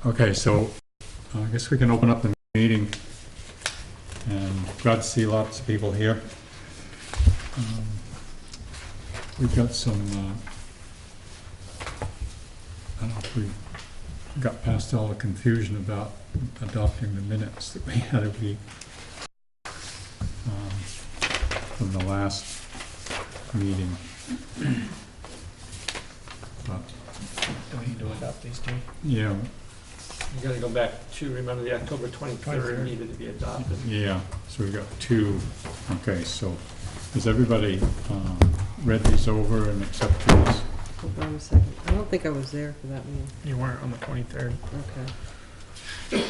Okay, so I guess we can open up the meeting, and glad to see lots of people here. We've got some, I don't know if we got past all the confusion about adopting the minutes that we had a week from the last meeting. But, Do we need to adopt these two? yeah, You gotta go back to, remember the October 23rd needed to be adopted. yeah, so we've got two. Okay, so has everybody read these over and accepted these? Hold on a second. I don't think I was there for that meeting. You weren't on the 23rd. Okay.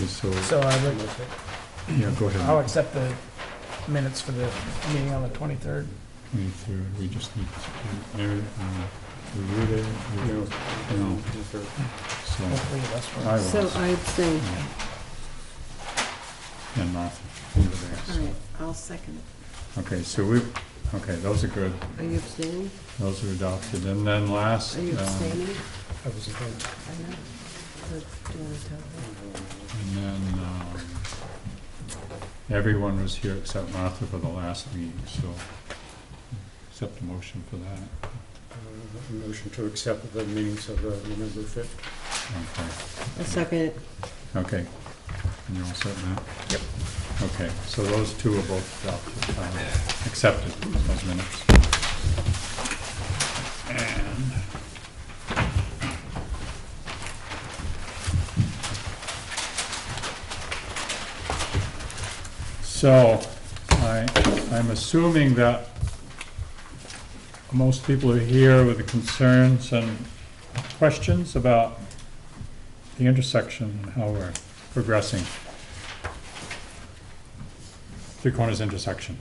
So I would, Yeah, go ahead. I'll accept the minutes for the meeting on the 23rd. 23rd, we just need to, review it. No. So, Hopefully that's I right. was. So I abstain. And Martha, you were there. All So. right, I'll second it. Okay, so okay, those are good. Are you abstaining? Those are adopted. And then last, Are you abstaining? I was in favor. I know. Or do you want to tell her? and then everyone was here except Martha for the last meeting, so accept a motion for that. Motion to accept the meetings of November 5th. Okay. I'll second it. Okay. And you're all set now? Yep. Okay, so those two are both adopted, accepted, those minutes. And so I'm assuming that most people are here with the concerns and questions about the intersection and how we're progressing. Three Corners intersection.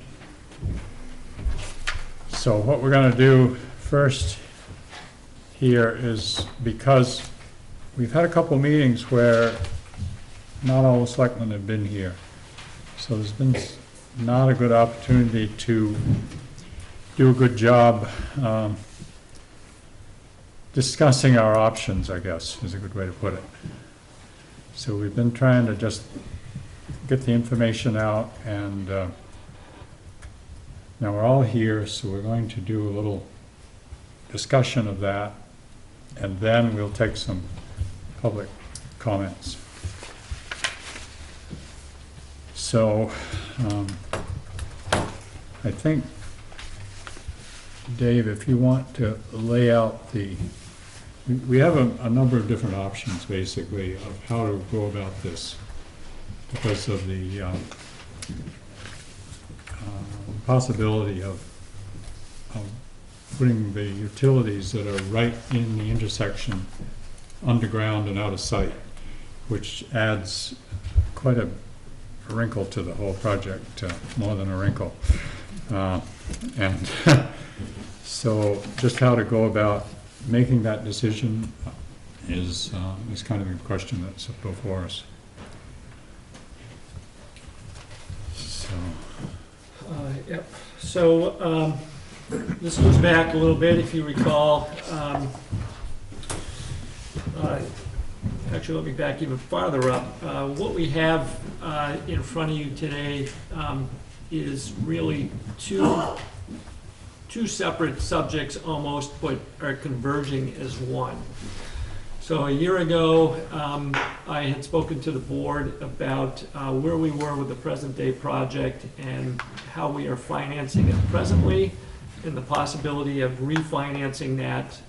So what we're going to do first here is, because we've had a couple meetings where not all the selectmen have been here, so there's been not a good opportunity to do a good job discussing our options, I guess, is a good way to put it. So we've been trying to just get the information out, and now we're all here, so we're going to do a little discussion of that, and then we'll take some public comments. So I think, Dave, if you want to lay out we have a number of different options, basically, of how to go about this, because of the possibility of putting the utilities that are right in the intersection underground and out of sight, which adds quite a wrinkle to the whole project, more than a wrinkle. And so just how to go about making that decision is kind of a question that's before us. So. Yep. So this goes back a little bit, if you recall. Actually, let me back even farther up. What we have in front of you today is really two separate subjects almost, but are converging as one. So a year ago, I had spoken to the board about where we were with the present day project and how we are financing it presently, and the possibility of refinancing that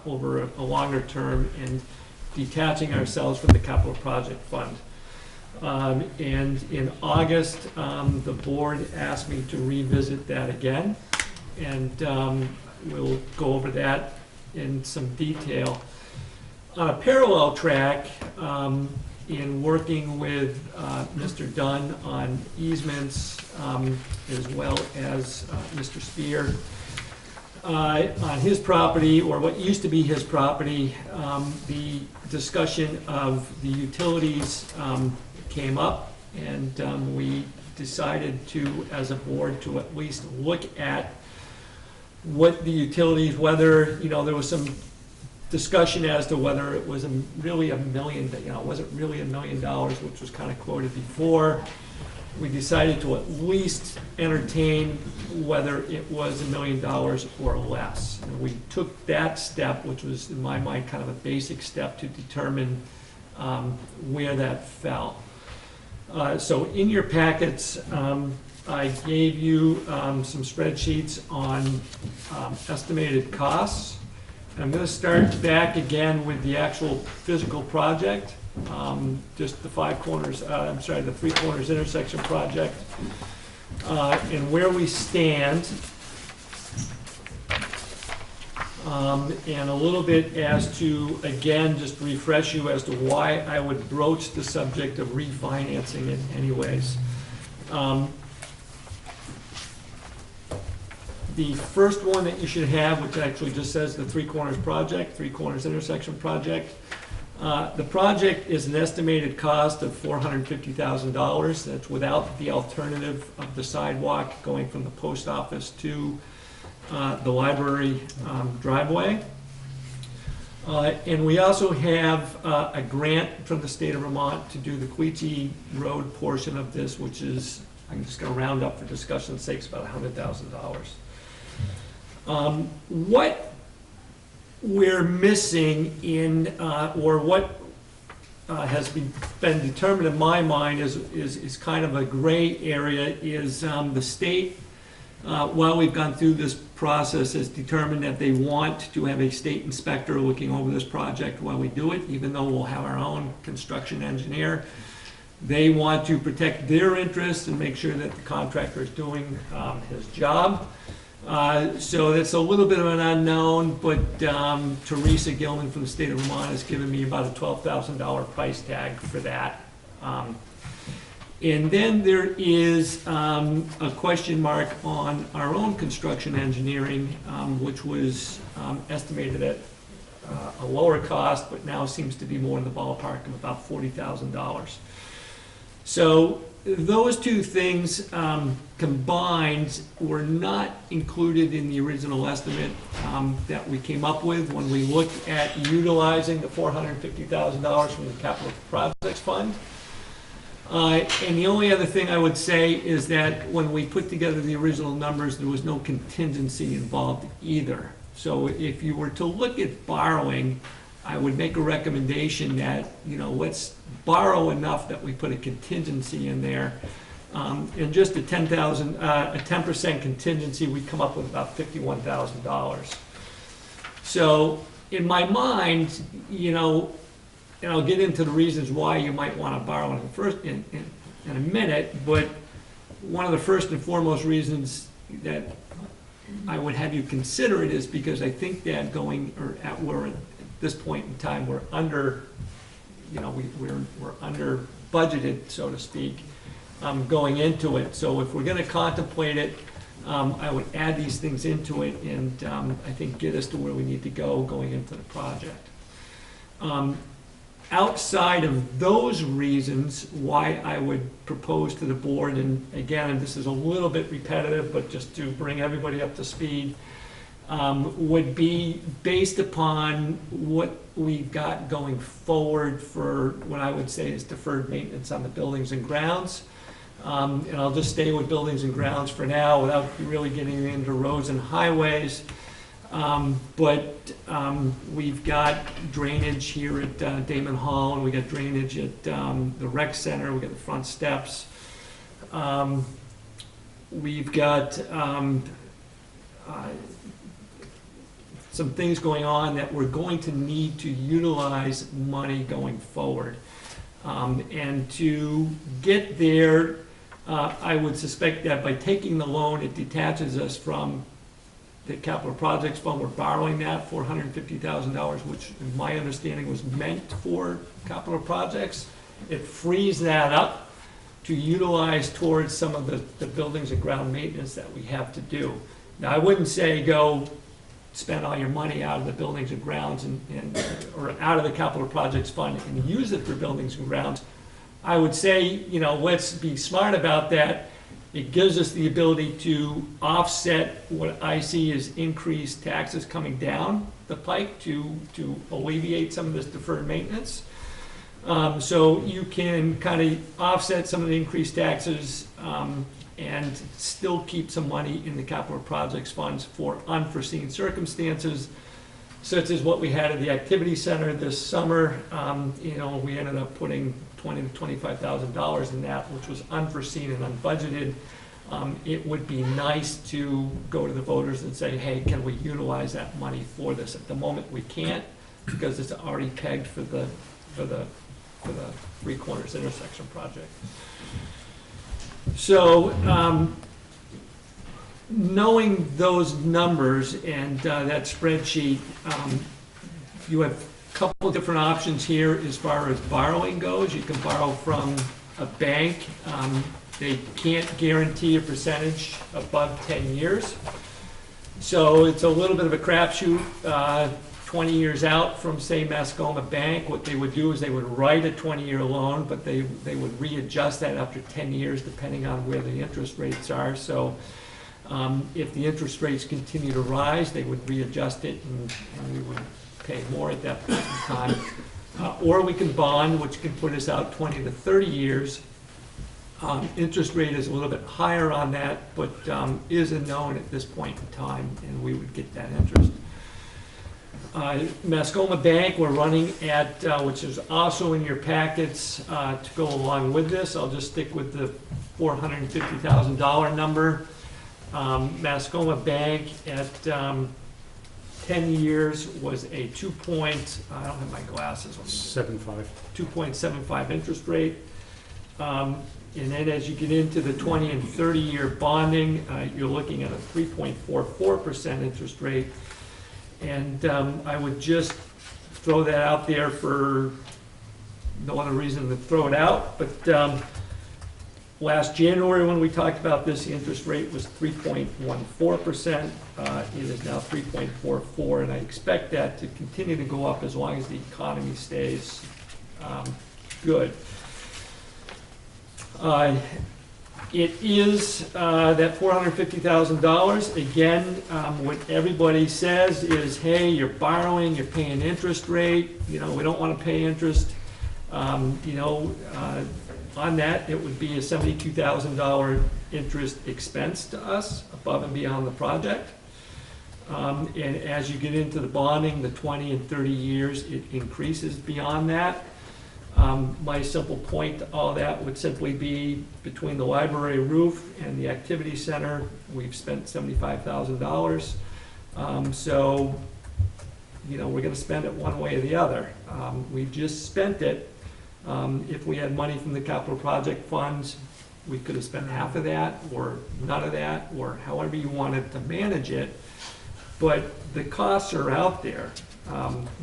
over a longer term and detaching ourselves from the capital project fund. And in August, the board asked me to revisit that again, and we'll go over that in some detail. On a parallel track, in working with Mr. Dunn on easements, as well as Mr. Spear, on his property, or what used to be his property, the discussion of the utilities came up, and we decided to, as a board, to at least look at what the utilities, whether, you know, there was some discussion as to whether it was really $1 million, you know, was it really $1 million, which was kind of quoted before. We decided to at least entertain whether it was $1 million or less. And we took that step, which was, in my mind, kind of a basic step to determine where that fell. So in your packets, I gave you some spreadsheets on estimated costs. I'm going to start back again with the actual physical project, just the the Three Corners intersection project, and where we stand, and a little bit as to, again, just refresh you as to why I would broach the subject of refinancing it anyways. The first one that you should have, which actually just says the Three Corners project, Three Corners intersection project. The project is an estimated cost of $450,000. That's without the alternative of the sidewalk going from the post office to the library driveway. And we also have a grant from the state of Vermont to do the Queechee Road portion of this, which is, I'm just going to round up for discussion's sake, about $100,000. What we're missing in, or what has been determined in my mind is kind of a gray area, is the state, while we've gone through this process, has determined that they want to have a state inspector looking over this project while we do it, even though we'll have our own construction engineer. They want to protect their interests and make sure that the contractor is doing his job. So it's a little bit of an unknown, but Teresa Gilman from the state of Vermont has given me about a $12,000 price tag for that. And then there is a question mark on our own construction engineering, which was estimated at a lower cost, but now seems to be more in the ballpark of about $40,000. So those two things combined were not included in the original estimate that we came up with when we looked at utilizing the $450,000 from the Capital Projects Fund. And the only other thing I would say is that when we put together the original numbers, there was no contingency involved either. So if you were to look at borrowing, I would make a recommendation that, you know, let's borrow enough that we put a contingency in there. And just a 10% contingency, we'd come up with about $51,000. So in my mind, you know, and I'll get into the reasons why you might want to borrow in a minute, but one of the first and foremost reasons that I would have you consider it is because I think that we're at this point in time, we're under, you know, we're under budgeted, so to speak, going into it. So if we're going to contemplate it, I would add these things into it and I think get us to where we need to go going into the project. Outside of those reasons why I would propose to the board, and again, and this is a little bit repetitive, but just to bring everybody up to speed, would be based upon what we've got going forward for what I would say is deferred maintenance on the buildings and grounds. And I'll just stay with buildings and grounds for now without really getting into roads and highways. But we've got drainage here at Damon Hall, and we got drainage at the rec center. We got the front steps. We've got some things going on that we're going to need to utilize money going forward. And to get there, I would suspect that by taking the loan, it detaches us from the Capital Projects Fund. We're borrowing that $450,000, which in my understanding was meant for capital projects. It frees that up to utilize towards some of the buildings and ground maintenance that we have to do. Now, I wouldn't say go spend all your money out of the buildings and grounds or out of the Capital Projects Fund and use it for buildings and grounds. I would say, you know, let's be smart about that. It gives us the ability to offset what I see as increased taxes coming down the pike to alleviate some of this deferred maintenance. So you can kind of offset some of the increased taxes and still keep some money in the capital projects funds for unforeseen circumstances, such as what we had at the activity center this summer. You know, we ended up putting $20,000 to $25,000 in that, which was unforeseen and unbudgeted. It would be nice to go to the voters and say, hey, can we utilize that money for this? At the moment, we can't, because it's already pegged for the Three Corners intersection project. So, knowing those numbers and that spreadsheet, you have a couple different options here as far as borrowing goes. You can borrow from a bank. They can't guarantee a percentage above 10 years. So it's a little bit of a crapshoot. 20 years out from, say, Mascoma Bank, what they would do is they would write a 20-year loan, but they would readjust that after 10 years depending on where the interest rates are. So if the interest rates continue to rise, they would readjust it and we would pay more at that point in time. Or we can bond, which can put us out 20 to 30 years. Interest rate is a little bit higher on that, but is a known at this point in time, and we would get that interest. Mascoma Bank, we're running at, which is also in your packets to go along with this. I'll just stick with the $450,000 number. Mascoma Bank at 10 years was a I don't have my glasses on. 2.75 interest rate. And then as you get into the 20 and 30-year bonding, you're looking at a 3.44% interest rate. And I would just throw that out there for no other reason than throw it out. But last January when we talked about this, the interest rate was 3.14%. It is now 3.44, and I expect that to continue to go up as long as the economy stays good. It is that $450,000. Again, what everybody says is, hey, you're borrowing, you're paying interest rate. You know, we don't want to pay interest. You know, on that, it would be a $72,000 interest expense to us above and beyond the project. And as you get into the bonding, the 20 and 30 years, it increases beyond that. My simple point to all that would simply be between the library roof and the activity center, we've spent $75,000. So, you know, we're going to spend it one way or the other. We've just spent it. If we had money from the capital project funds, we could have spent half of that or none of that or however you wanted to manage it. But the costs are out there.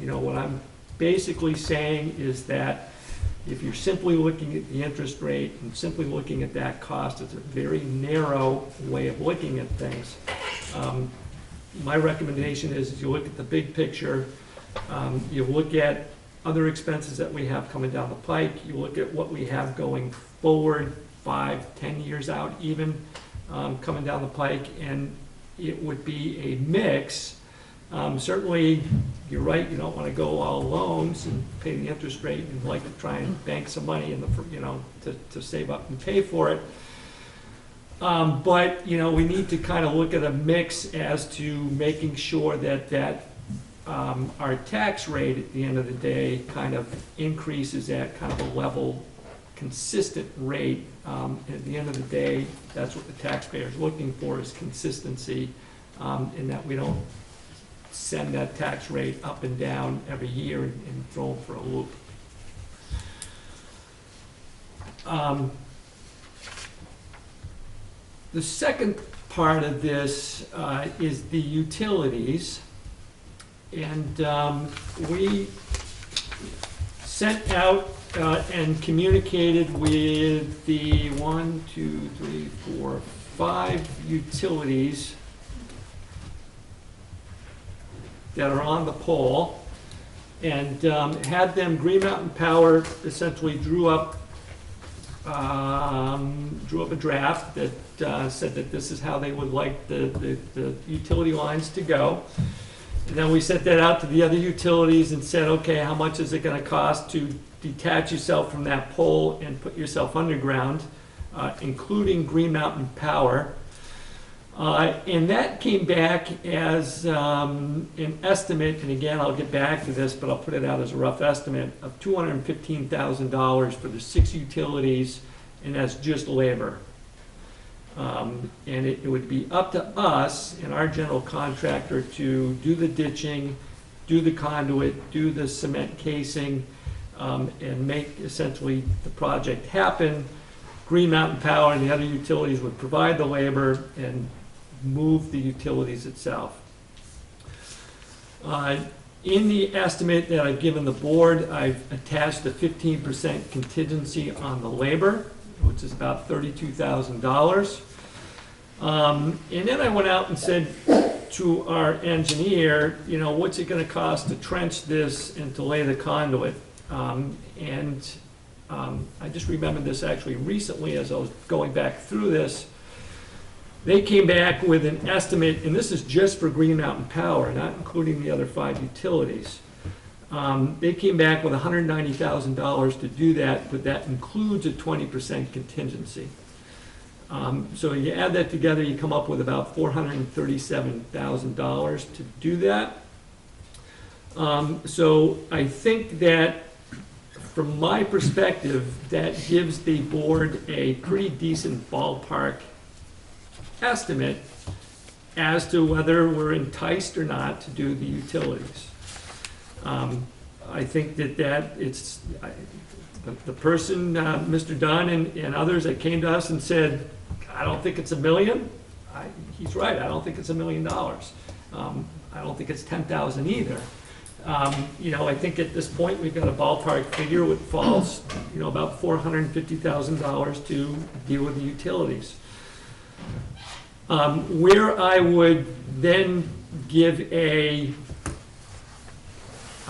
You know, what I'm basically saying is that if you're simply looking at the interest rate and simply looking at that cost, it's a very narrow way of looking at things. My recommendation is you look at the big picture, you look at other expenses that we have coming down the pike, you look at what we have going forward 5, 10 years out even, coming down the pike, and it would be a mix. Certainly, you're right, you don't want to go all loans and pay the interest rate and like to try and bank some money in the, you know, to save up and pay for it. But, you know, we need to kind of look at a mix as to making sure that our tax rate at the end of the day kind of increases at kind of a level, consistent rate. At the end of the day, that's what the taxpayer is looking for, is consistency, in that we don't send that tax rate up and down every year and throw them for a loop. The second part of this is the utilities. And we sent out and communicated with the 5 utilities that are on the pole, and had them, Green Mountain Power essentially drew up drew up a draft that said that this is how they would like the utility lines to go. And then we sent that out to the other utilities and said, okay, how much is it gonna cost to detach yourself from that pole and put yourself underground, including Green Mountain Power. And that came back as an estimate, and again, I'll get back to this, but I'll put it out as a rough estimate, of $215,000 for the 6 utilities, and that's just labor. And it would be up to us and our general contractor to do the ditching, do the conduit, do the cement casing, and make essentially the project happen. Green Mountain Power and the other utilities would provide the labor and move the utilities itself. In the estimate that I've given the board, I've attached a 15% contingency on the labor, which is about $32,000. And then I went out and said to our engineer, you know, what's it gonna cost to trench this and to lay the conduit? I just remembered this actually recently as I was going back through this. They came back with an estimate, and this is just for Green Mountain Power, not including the other 5 utilities. They came back with $190,000 to do that, but that includes a 20% contingency. So you add that together, you come up with about $437,000 to do that. So I think that from my perspective, that gives the board a pretty decent ballpark estimate as to whether we're enticed or not to do the utilities. I think that it's, the person, Mr. Dunn and others that came to us and said, I don't think it's $1 million, he's right, I don't think it's $1 million. I don't think it's 10,000 either. You know, I think at this point, we've got a ballpark figure which falls, you know, about $450,000 to deal with the utilities. Where I would then give a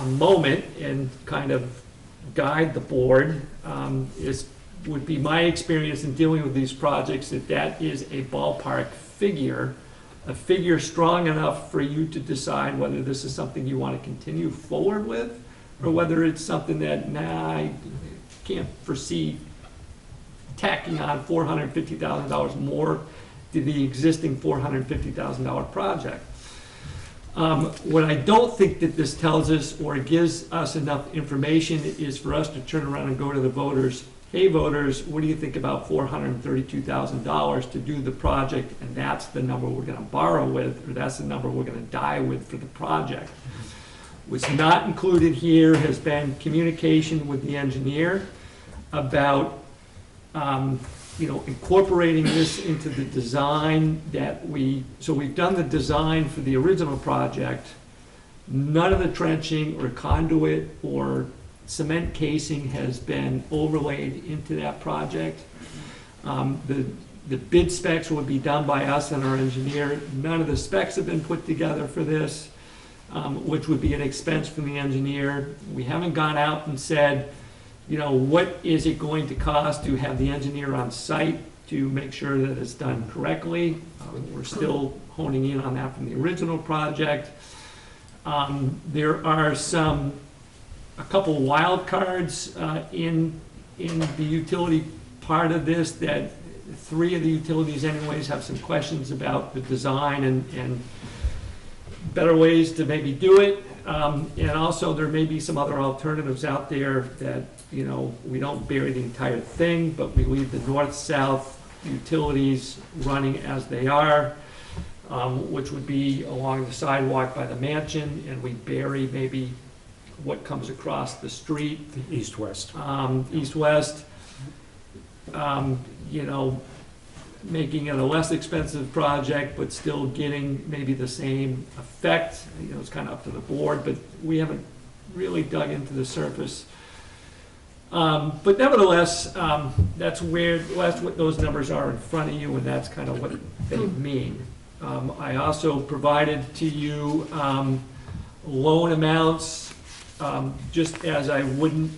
moment and kind of guide the board would be my experience in dealing with these projects, that is a ballpark figure, a figure strong enough for you to decide whether this is something you want to continue forward with, or whether it's something that, nah, I can't foresee tacking on $450,000 more to the existing $450,000 project. What I don't think that this tells us or gives us enough information is for us to turn around and go to the voters, hey voters, what do you think about $432,000 to do the project, and that's the number we're gonna borrow with, or that's the number we're gonna die with for the project. What's not included here has been communication with the engineer about you know, incorporating this into the design that so we've done the design for the original project. None of the trenching or conduit or cement casing has been overlaid into that project. The bid specs would be done by us and our engineer. None of the specs have been put together for this, which would be an expense from the engineer. We haven't gone out and said, you know, what is it going to cost to have the engineer on site to make sure that it's done correctly? We're still honing in on that from the original project. There are a couple wild cards in the utility part of this that 3 of the utilities anyways have some questions about the design and better ways to maybe do it. And also there may be some other alternatives out there that, you know, we don't bury the entire thing, but we leave the north-south utilities running as they are, which would be along the sidewalk by the mansion, and we bury maybe what comes across the street. East-west. East-west, you know, making it a less expensive project, but still getting maybe the same effect. You know, it's kind of up to the board, but we haven't really dug into the surface. But nevertheless, that's what those numbers are in front of you, and that's kind of what they mean. I also provided to you loan amounts, just as I wouldn't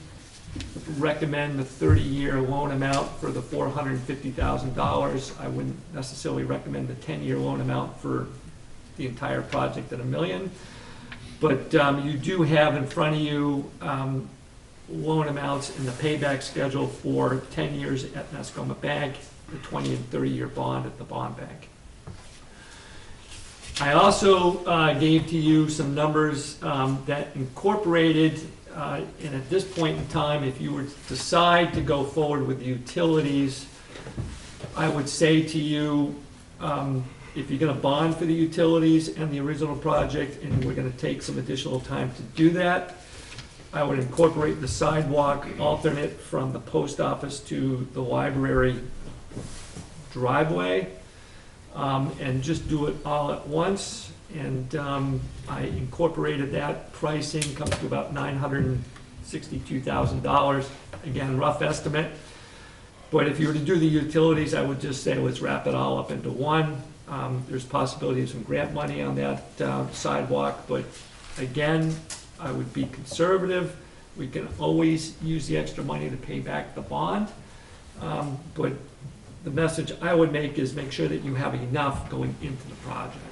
recommend the 30-year loan amount for the $450,000. I wouldn't necessarily recommend the 10-year loan amount for the entire project at $1 million. But you do have in front of you loan amounts in the payback schedule for 10 years at Nescoma Bank, the 20 and 30-year bond at the bond bank. I also gave to you some numbers that incorporated, and at this point in time, if you were to decide to go forward with the utilities, I would say to you, if you're gonna bond for the utilities and the original project, and we're gonna take some additional time to do that, I would incorporate the sidewalk alternate from the post office to the library driveway, and just do it all at once. And I incorporated that pricing, comes to about $962,000. Again, rough estimate. But if you were to do the utilities, I would just say let's wrap it all up into one. There's possibility of some grant money on that sidewalk, but again, I would be conservative. We can always use the extra money to pay back the bond. But the message I would make is make sure that you have enough going into the project.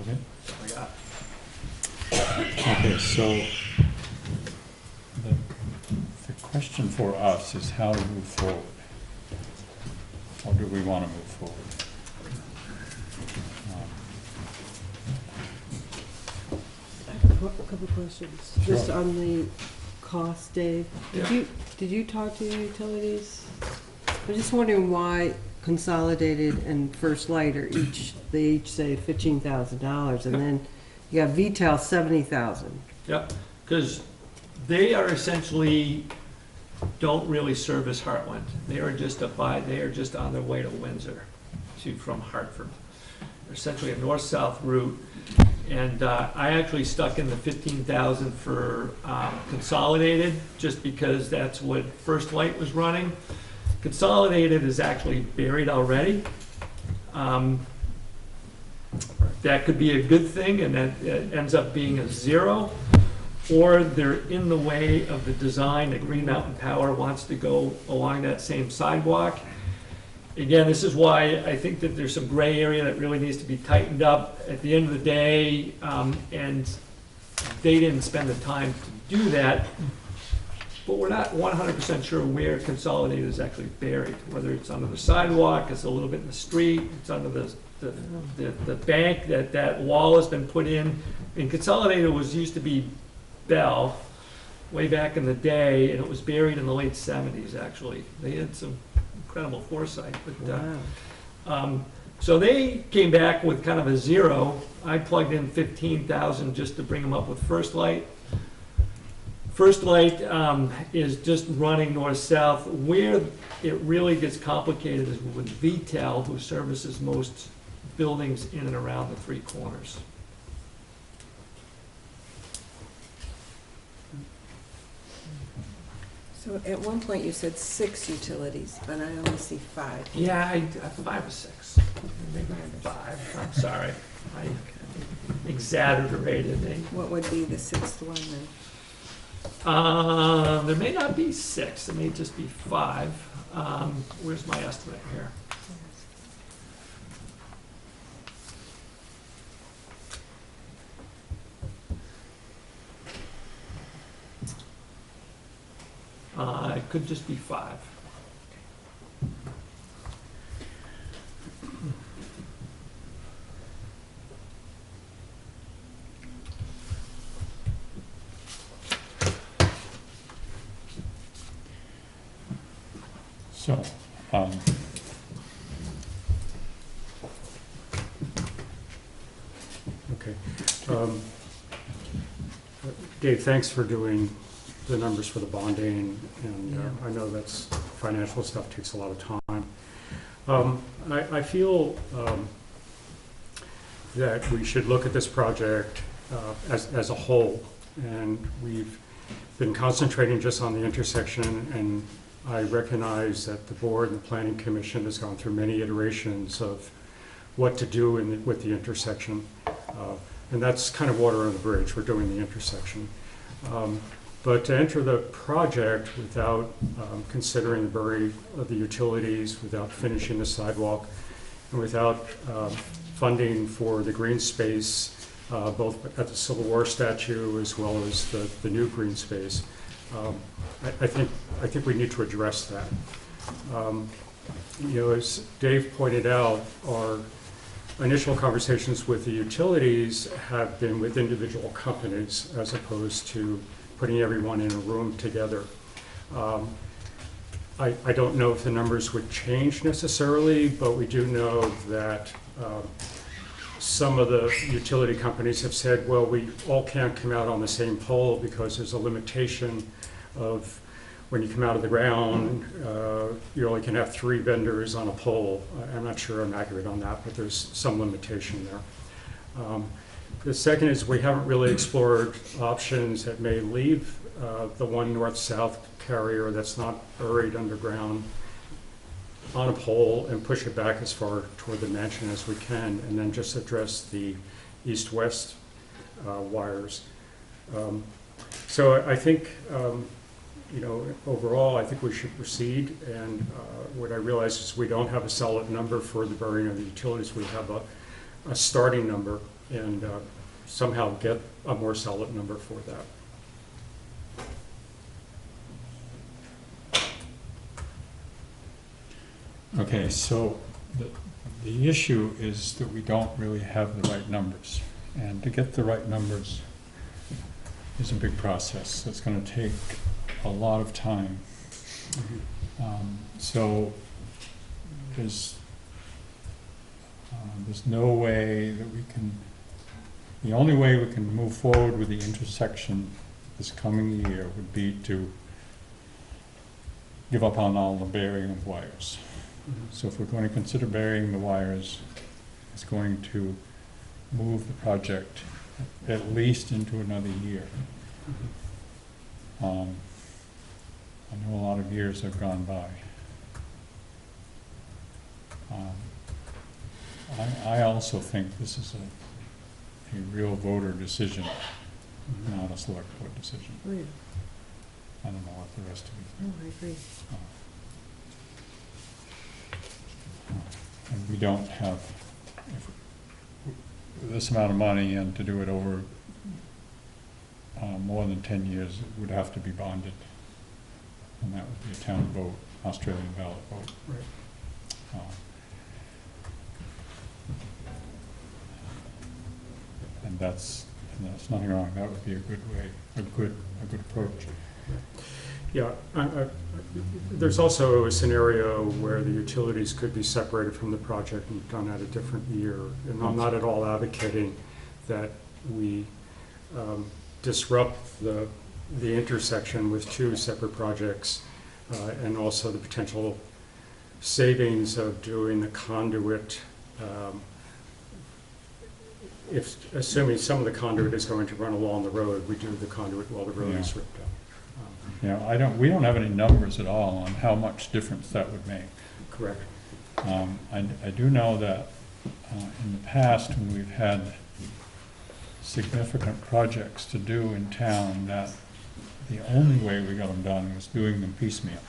Okay. So I got Okay, so the question for us is how to move forward. How do we want to move forward? A couple questions. Sure. Just on the cost, Dave. Yeah. Did you talk to the utilities? I'm just wondering why Consolidated and First Light they each say $15,000, and then you got VTEL $70,000. Yep, because they are essentially, don't really service Heartland. They are just on their way to Windsor, from Hartford. They're essentially a north-south route. And I actually stuck in the $15,000 for Consolidated, just because that's what First Light was running. Consolidated is actually buried already. That could be a good thing, and that ends up being a zero. Or they're in the way of the design that Green Mountain Power wants to go along that same sidewalk. Again, this is why I think that there's some gray area that really needs to be tightened up at the end of the day, and they didn't spend the time to do that. But we're not 100% sure where Consolidated is actually buried, whether it's under the sidewalk, it's a little bit in the street, it's under the bank, that wall has been put in. And Consolidated used to be Bell way back in the day, and it was buried in the late 70s, actually. They had some incredible foresight. But, Wow. so they came back with kind of a zero. I plugged in 15,000 just to bring them up with First Light. First Light is just running north-south. Where it really gets complicated is with VTEL, who services most buildings in and around the three corners. So at one point you said 6 utilities, but I only see 5. Yeah, 5 or 6. Maybe 5. I'm sorry. I exaggerated. What would be the 6th one then? There may not be 6. There may just be 5. Where's my estimate here? It could just be 5. So, Okay. Dave, thanks for doing the numbers for the bonding, and I know that's financial stuff, takes a lot of time. I feel that we should look at this project as a whole, and we've been concentrating just on the intersection, and I recognize that the board and the planning commission has gone through many iterations of what to do with the intersection. And that's kind of water on the bridge. We're doing the intersection. But to enter the project without considering the bury of the utilities, without finishing the sidewalk, and without funding for the green space, both at the Civil War statue as well as the new green space, I think we need to address that. As Dave pointed out, our initial conversations with the utilities have been with individual companies as opposed to putting everyone in a room together. I don't know if the numbers would change necessarily, but we do know that some of the utility companies have said, well, we all can't come out on the same pole because there's a limitation of when you come out of the ground, you only can have 3 vendors on a pole. I'm not sure I'm accurate on that, but there's some limitation there. The second is we haven't really explored options that may leave the one north-south carrier that's not buried underground on a pole and push it back as far toward the mansion as we can, and then just address the east-west wires. So I think, overall, I think we should proceed. And what I realize is we don't have a solid number for the burying of the utilities. We have a starting number, and somehow get a more solid number for that. Okay, so the issue is that we don't really have the right numbers. And to get the right numbers is a big process. It's going to take a lot of time. So there's no way that we can, the only way we can move forward with the intersection this coming year would be to give up on all the burying of wires. So if we're going to consider burying the wires, it's going to move the project at least into another year. I know a lot of years have gone by. I also think this is a real voter decision, not a select board decision. Oh, yeah. I don't know what the rest of you No, I agree. And we don't have this amount of money, and to do it over more than 10 years, it would have to be bonded. And that would be a town vote, Australian ballot vote. Right. And that's nothing wrong. That would be a good way, a good approach. Yeah, there's also a scenario where the utilities could be separated from the project and done at a different year. And I'm not at all advocating that we disrupt the intersection with 2 separate projects, and also the potential savings of doing the conduit. Assuming some of the conduit is going to run along the road, we do the conduit while the road is ripped up. We don't have any numbers at all on how much difference that would make. Correct. I do know that in the past, when we've had significant projects to do in town, that the only way we got them done was doing them piecemeal.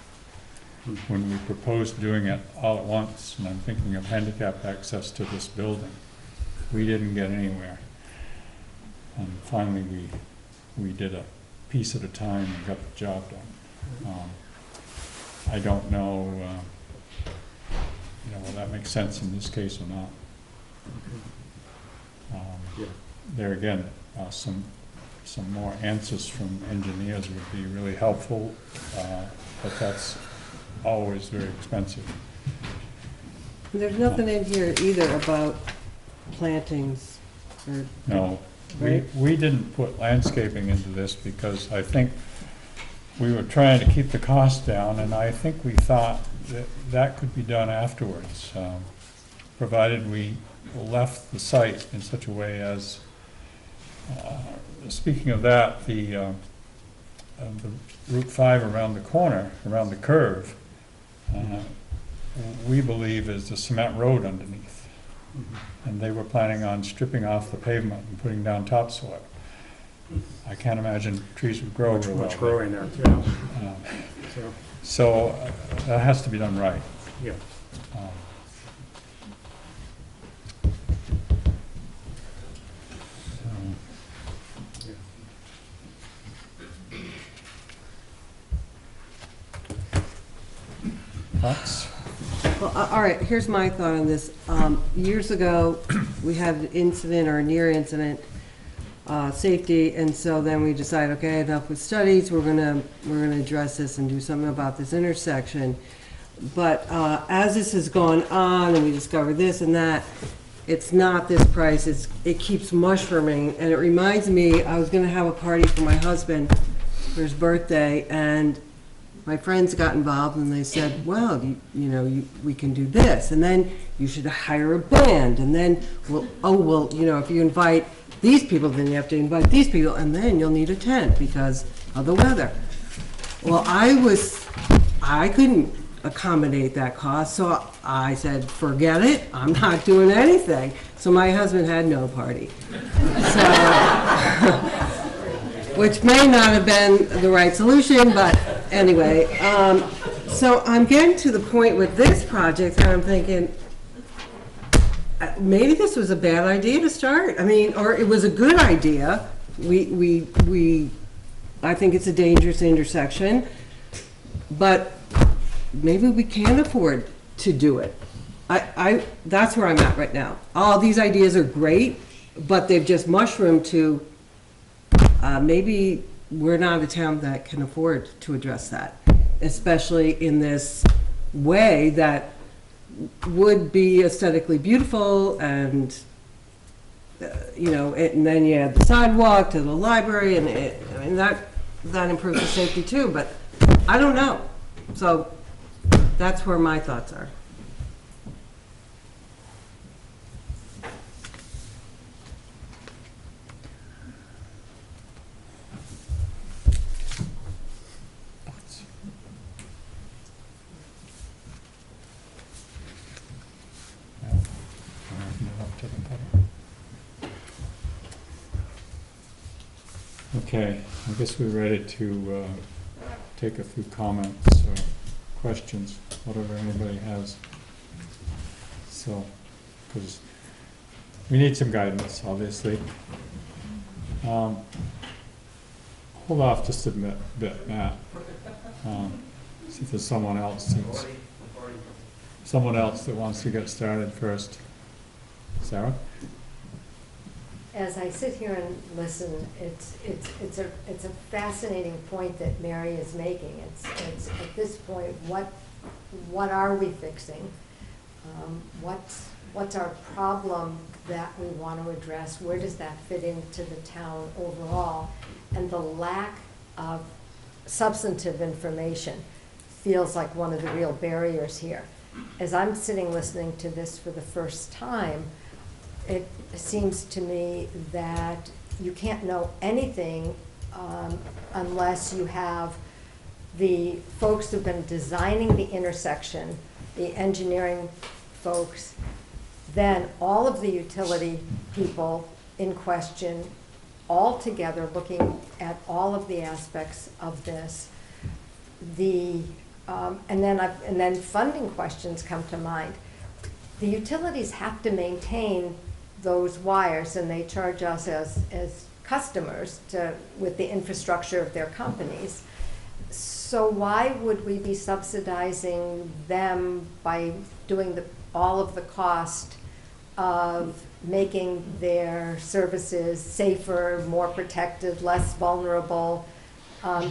When we proposed doing it all at once, and I'm thinking of handicap access to this building, we didn't get anywhere. And finally, we did a piece at a time and got the job done. I don't know, whether that makes sense in this case or not. Yeah. There again, some more answers from engineers would be really helpful, but that's always very expensive. There's nothing in here either about plantings or. No, Right. we didn't put landscaping into this because I think we were trying to keep the cost down, and I think we thought that could be done afterwards, provided we left the site in such a way as, speaking of that, the Route 5 around the corner, around the curve, we believe is the cement road underneath. and they were planning on stripping off the pavement and putting down topsoil. I can't imagine trees would grow real well. Much growing there, yeah. Um, So, So that has to be done right. yeah. Um, so- Thoughts? Well, all right, here's my thought on this. Years ago, we had an incident or a near incident, safety, and so then we decided, okay, enough with studies, we're gonna address this and do something about this intersection. But as this has gone on and we discover this and that, it's not this price, it keeps mushrooming. And it reminds me, I was gonna have a party for my husband for his birthday, and my friends got involved and they said, well, we can do this, and then you should hire a band, and then, if you invite these people, then you have to invite these people, and then you'll need a tent because of the weather. Well, I couldn't accommodate that cost, so I said, forget it, I'm not doing anything. So my husband had no party. So, which may not have been the right solution, but anyway. So I'm getting to the point with this project, and I'm thinking, maybe this was a bad idea to start. I mean, or it was a good idea. I think it's a dangerous intersection, but maybe we can't afford to do it. That's where I'm at right now. All these ideas are great, but they've just mushroomed to, maybe we're not a town that can afford to address that, especially in this way that would be aesthetically beautiful, and and then you add the sidewalk to the library, and that improves the safety too. But I don't know. So that's where my thoughts are. Okay, I guess we're ready to take a few comments or questions, whatever anybody has. So, because we need some guidance, obviously. Hold off just a bit, Matt. See if there's someone else that wants to get started first. Sarah? As I sit here and listen, it's a fascinating point that Mary is making. It's at this point, what are we fixing? What's our problem that we want to address? Where does that fit into the town overall? And the lack of substantive information feels like one of the real barriers here. As I'm sitting listening to this for the first time, it seems to me that you can't know anything unless you have the folks who've been designing the intersection, the engineering folks, then all of the utility people in question, all together looking at all of the aspects of this. And then funding questions come to mind. The utilities have to maintain those wires, and they charge us as customers with the infrastructure of their companies. So why would we be subsidizing them by doing all of the cost of making their services safer, more protected, less vulnerable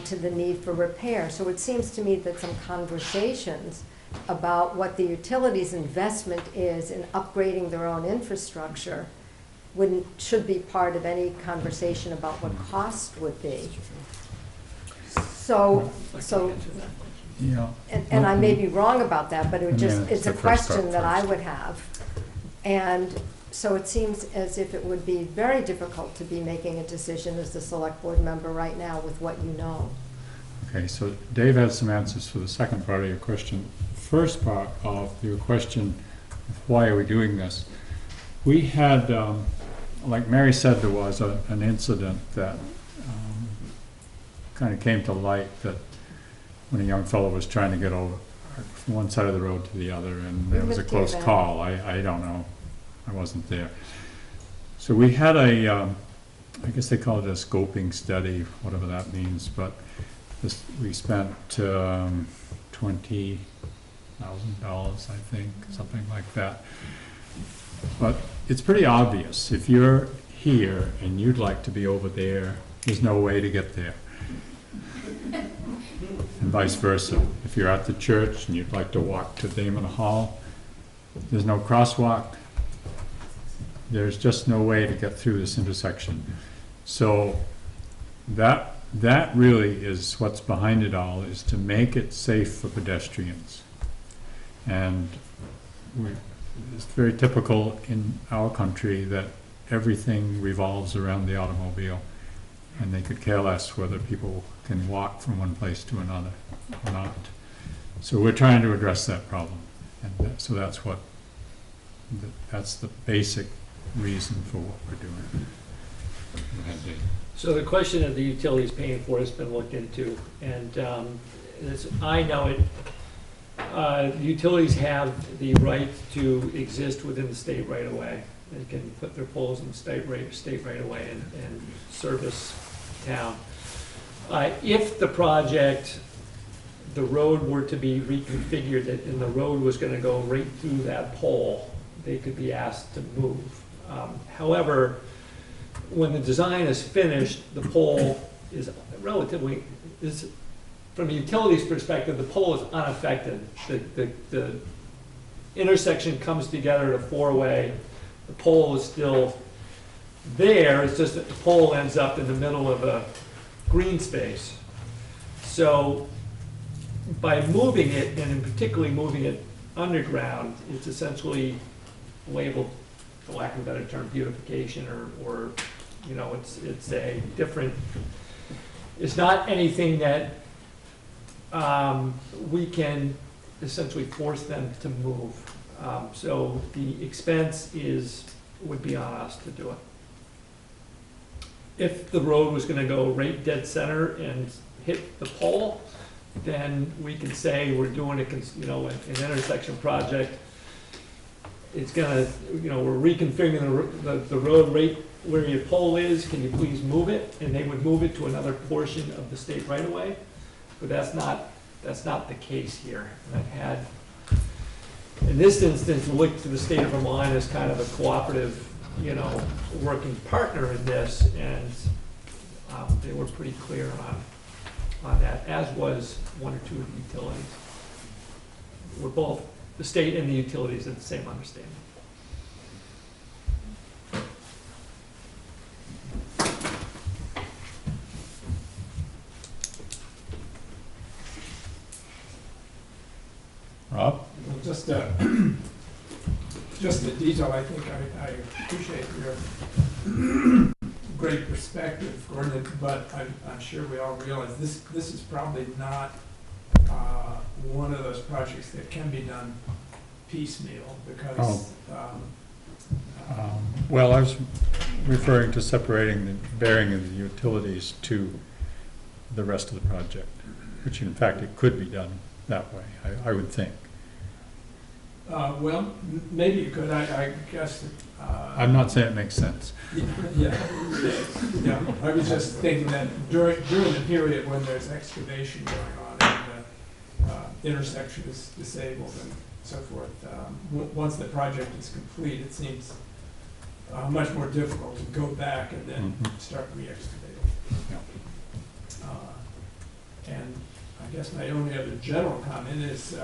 to the need for repair? So it seems to me that some conversations about what the utilities' investment is in upgrading their own infrastructure should be part of any conversation about what cost would be. So, Yeah. and I may be wrong about that, but it's the a first question part that I first. would have. And so it seems as if it would be very difficult to be making a decision as the select board member right now with what you know. Okay, so Dave has some answers for the second part of your question. First part of your question, why are we doing this? We had, like Mary said, there was an incident that kind of came to light that when a young fellow was trying to get over from one side of the road to the other, and We it was a lived here close then. call. I don't know. I wasn't there. So we had a, I guess they call it a scoping study, whatever that means, but we spent $20,000, I think, something like that. But it's pretty obvious. If you're here and you'd like to be over there, there's no way to get there. And vice versa. If you're at the church and you'd like to walk to Damon Hall, there's no crosswalk. There's just no way to get through this intersection. So that really is what's behind it all, is to make it safe for pedestrians. And it's very typical in our country that everything revolves around the automobile, and they could care less whether people can walk from one place to another or not. So we're trying to address that problem, and so that's the basic reason for what we're doing. Go ahead, Dave. So the question of the utilities paying for has been looked into, and as I know it, utilities have the right to exist within the state right of way. They can put their poles in the state right of way and service town. If the project, the road were to be reconfigured and the road was gonna go right through that pole, they could be asked to move. However, when the design is finished, the pole is relatively, from a utilities perspective, the pole is unaffected. The intersection comes together at a four-way. The pole is still there, it's just that the pole ends up in the middle of a green space. So by moving it, and in particularly moving it underground, it's essentially labeled, for lack of a better term, beautification, or you know, it's a different, it's not anything that we can essentially force them to move. So the expense would be on us to do it. If the road was gonna go right dead center and hit the pole, then we can say we're doing an intersection project. It's gonna, we're reconfiguring the road right where your pole is, can you please move it? And they would move it to another portion of the state right of way, but that's not the case here. And I've had, in this instance, looked to the state of Vermont as kind of a cooperative, working partner in this, and they were pretty clear on that, as was one or two of the utilities. We're both, the state and the utilities, had the same understanding. Rob? Well, just a detail, I think I appreciate your great perspective, Gordon, but I'm sure we all realize this is probably not one of those projects that can be done piecemeal, because Well, I was referring to separating the bearing of the utilities to the rest of the project, which in fact it could be done that way, I would think. well, maybe you could, I guess. I'm not saying it makes sense. Yeah, I was just thinking that during the period when there's excavation going on and the intersection is disabled and so forth, once the project is complete, it seems much more difficult to go back and then start re-excavating. Yeah. And I guess my only other general comment is,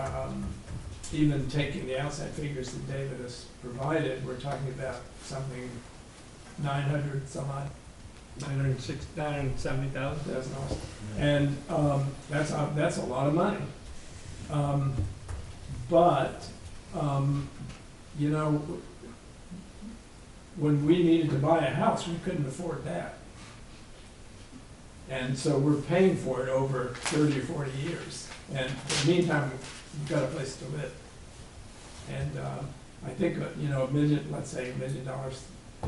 even taking the outside figures that David has provided, we're talking about something 900 some odd. 970,000. That's awesome. And that's a lot of money. But when we needed to buy a house, we couldn't afford that. And so we're paying for it over 30 or 40 years. And in the meantime, we've got a place to live. And I think, $1 million, let's say $1 million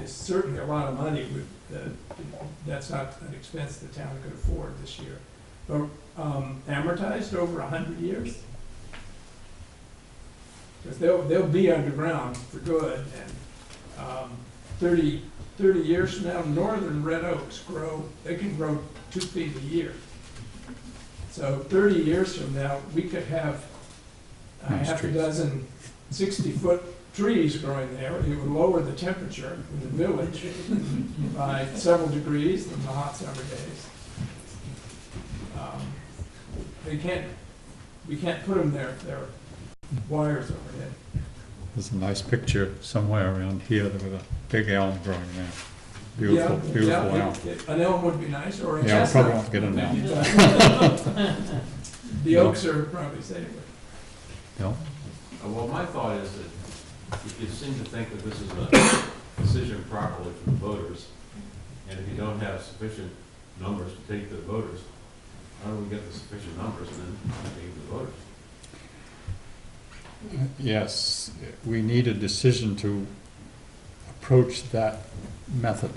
is certainly a lot of money. That's not an expense the town could afford this year. But amortized over 100 years? Because they'll be underground for good, and 30 years from now, northern red oaks they can grow 2 feet a year. So 30 years from now, we could have Nice half a trees. dozen 60-foot trees growing there. It would lower the temperature in the village by several degrees in the hot summer days. We can't put them there if there are wires overhead. There's a nice picture somewhere around here with a big elm growing there. Beautiful, Yeah, beautiful yeah, elm. An elm would be nice, or a Yeah, I probably chestnut. won't get them now. The oaks are probably safer. No? Well, my thought is that you seem to think that this is a decision properly for the voters, and if you don't have sufficient numbers to take to the voters, how do we get the sufficient numbers and then take the voters? Yes, we need a decision to approach that method.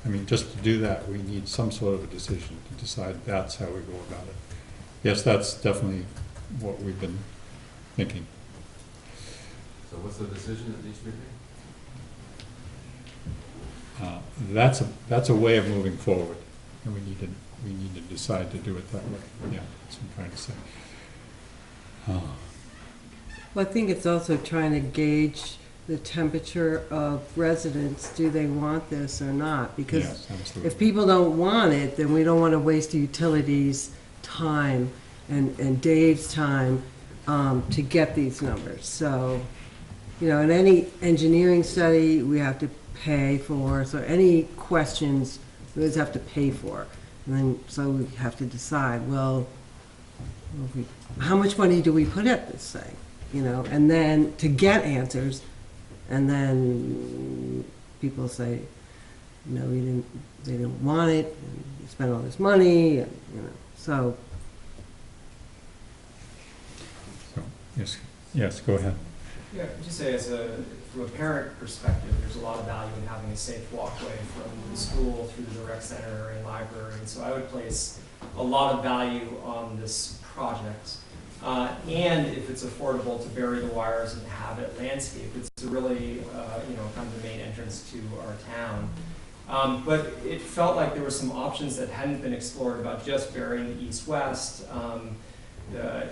I mean, just to do that, we need some sort of a decision to decide that's how we go about it. Yes, that's definitely what we've been thinking. So what's the decision that needs to be made? That's a way of moving forward, and we need to decide to do it that way. Yeah, that's what I'm trying to say. Well, I think it's also trying to gauge the temperature of residents. Do they want this or not? Because Yes, absolutely. if people don't want it, then we don't want to waste the utilities' time and Dave's time to get these numbers. So, in any engineering study, we have to pay for. So any questions, we always have to pay for. And then, so we have to decide, well, how much money do we put at this thing? And then to get answers, and then people say, no, they didn't want it, and you spent all this money, and, so. So, yes, go ahead. Yeah, I'd just say from a parent perspective, there's a lot of value in having a safe walkway from the school through the rec center and library. And so I would place a lot of value on this project. And if it's affordable to bury the wires and have it landscaped, it's really, kind of the main entrance to our town. But it felt like there were some options that hadn't been explored about just burying the east-west.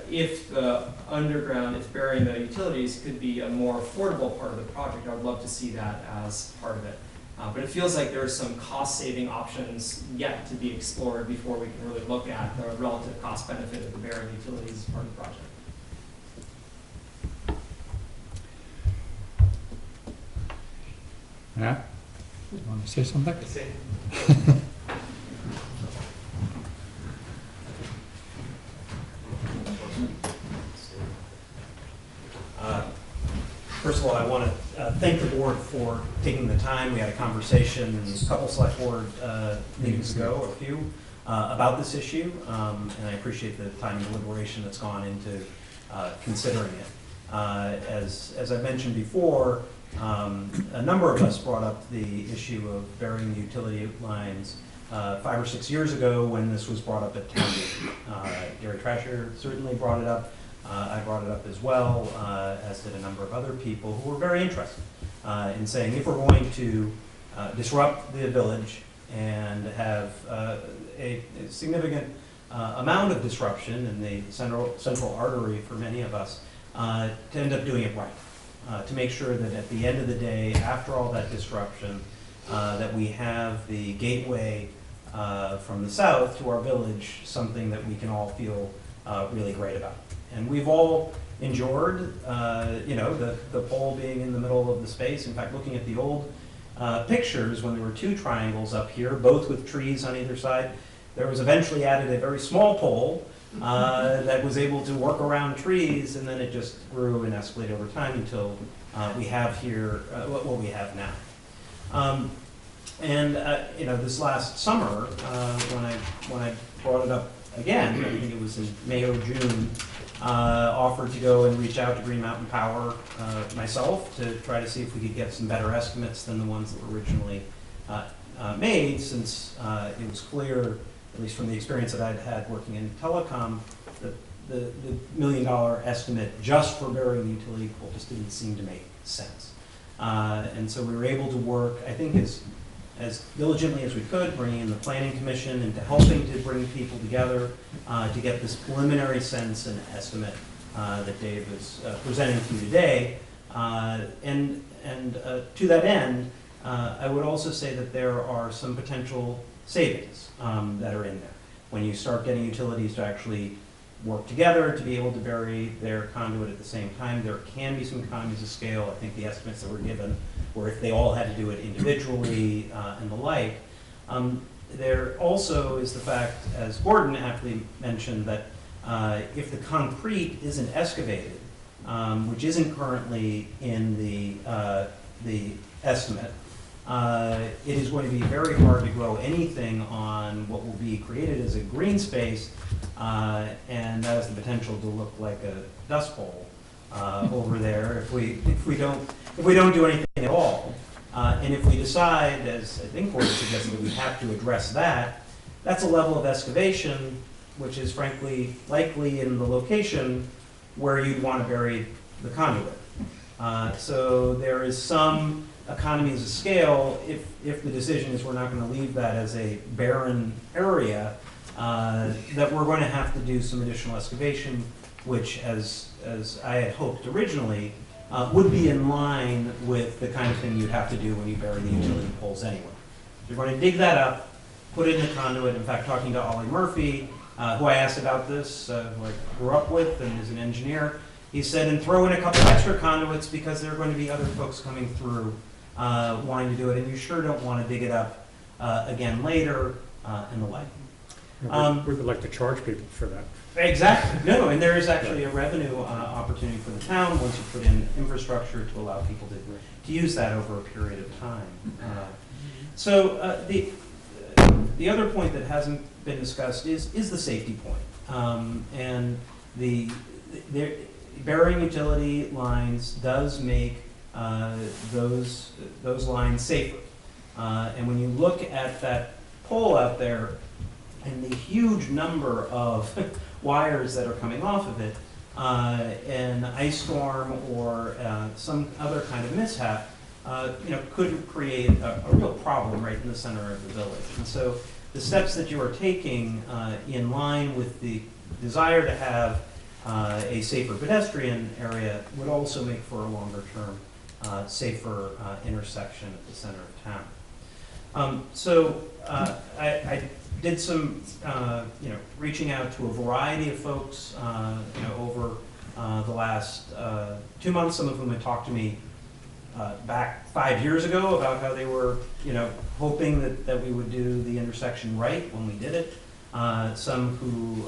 If the underground, if burying the utilities could be a more affordable part of the project, I would love to see that as part of it. But it feels like there are some cost-saving options yet to be explored before we can really look at the relative cost benefit of the burying utilities as part of the project. Matt, you want to say something? First of all, I want to thank the board for taking the time. We had a conversation a couple select board meetings ago, or a few, about this issue, and I appreciate the time and deliberation that's gone into considering it. As I mentioned before, a number of us brought up the issue of burying utility lines 5 or 6 years ago when this was brought up at town meeting. Gary Trasher certainly brought it up. I brought it up as well, as did a number of other people who were very interested in saying if we're going to disrupt the village and have a significant amount of disruption in the central artery for many of us, to end up doing it right. To make sure that at the end of the day, after all that disruption, that we have the gateway from the south to our village, something that we can all feel really great about. And we've all endured, the pole being in the middle of the space. In fact, looking at the old pictures, when there were 2 triangles up here, both with trees on either side, there was eventually added a very small pole that was able to work around trees, and then it just grew and escalated over time until we have here what we have now. This last summer, when I brought it up again, I think it was in May or June, offered to go and reach out to Green Mountain Power myself to try to see if we could get some better estimates than the ones that were originally made, since it was clear, at least from the experience that I'd had working in telecom, that the $1 million estimate just for burying the utility pole just didn't seem to make sense. And so we were able to work, I think, as diligently as we could, bringing in the Planning Commission and to helping to bring people together to get this preliminary sense and estimate that Dave is presenting to you today. And to that end, I would also say that there are some potential savings that are in there. When you start getting utilities to actually work together to be able to bury their conduit at the same time, there can be some economies of scale. I think the estimates that were given were if they all had to do it individually and the like. There also is the fact, as Gordon aptly mentioned, that if the concrete isn't excavated, which isn't currently in the estimate, it is going to be very hard to grow anything on what will be created as a green space, and that has the potential to look like a dust bowl over there if we don't do anything at all. And if we decide, as I think Gordon suggested, that we have to address that, that's a level of excavation which is frankly likely in the location where you'd want to bury the conduit. So there is some economies of scale if the decision is we're not going to leave that as a barren area, that we're going to have to do some additional excavation, which, as I had hoped originally, would be in line with the kind of thing you'd have to do when you bury the utility poles anyway. You're going to dig that up, put it in the conduit. In fact, talking to Ollie Murphy, who I asked about this, who I grew up with and is an engineer, he said, and throw in a couple extra conduits because there are going to be other folks coming through wanting to do it, and you sure don't want to dig it up again later and the like. We would like to charge people for that. Exactly. No, and there is actually a revenue opportunity for the town once you put in infrastructure to allow people to use that over a period of time. So the other point that hasn't been discussed is the safety point. And the burying utility lines does make those lines safer. And when you look at that pole out there and the huge number of wires that are coming off of it, an ice storm or some other kind of mishap, could create a real problem right in the center of the village. And so the steps that you are taking in line with the desire to have a safer pedestrian area would also make for a longer term safer intersection at the center of town. So I did some reaching out to a variety of folks over the last 2 months, some of whom had talked to me back 5 years ago about how they were hoping that we would do the intersection right when we did it. Some who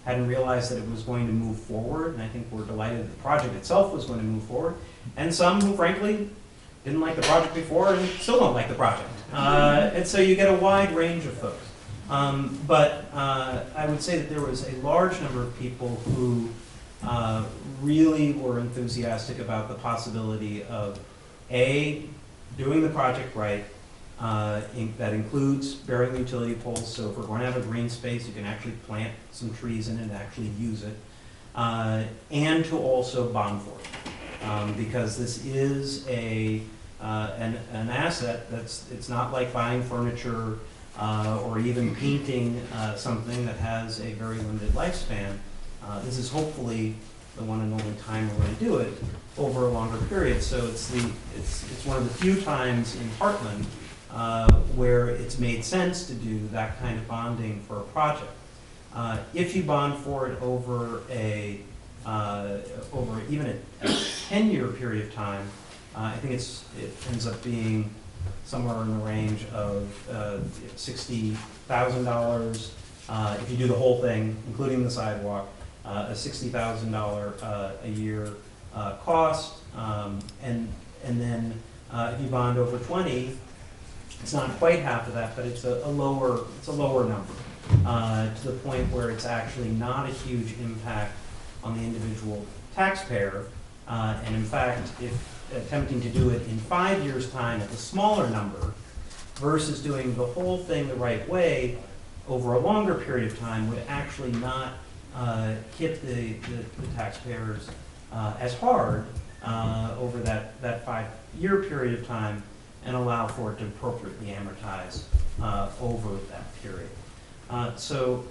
hadn't realized that it was going to move forward, and I think we're delighted that the project itself was going to move forward. And some who, frankly, didn't like the project before and still don't like the project. And so you get a wide range of folks. But I would say that there was a large number of people who really were enthusiastic about the possibility of A, doing the project right, that includes burying the utility poles, so if we're going to have a green space, you can actually plant some trees in it and actually use it, and to also bond for it, because this is an asset it's not like buying furniture or even painting something that has a very limited lifespan. This is hopefully the one and only time we're going to do it over a longer period. So it's one of the few times in Hartland where it's made sense to do that kind of bonding for a project. If you bond for it over even a 10-year period of time, I think it ends up being somewhere in the range of $60,000 if you do the whole thing, including the sidewalk, a $60,000 a year cost, and then if you bond over 20, it's not quite half of that, but it's a lower number. to the point where it's actually not a huge impact on the individual taxpayer. And in fact, if attempting to do it in 5 years' time at the smaller number versus doing the whole thing the right way over a longer period of time would actually not hit the taxpayers as hard over that 5-year period of time and allow for it to appropriately amortize over that period. So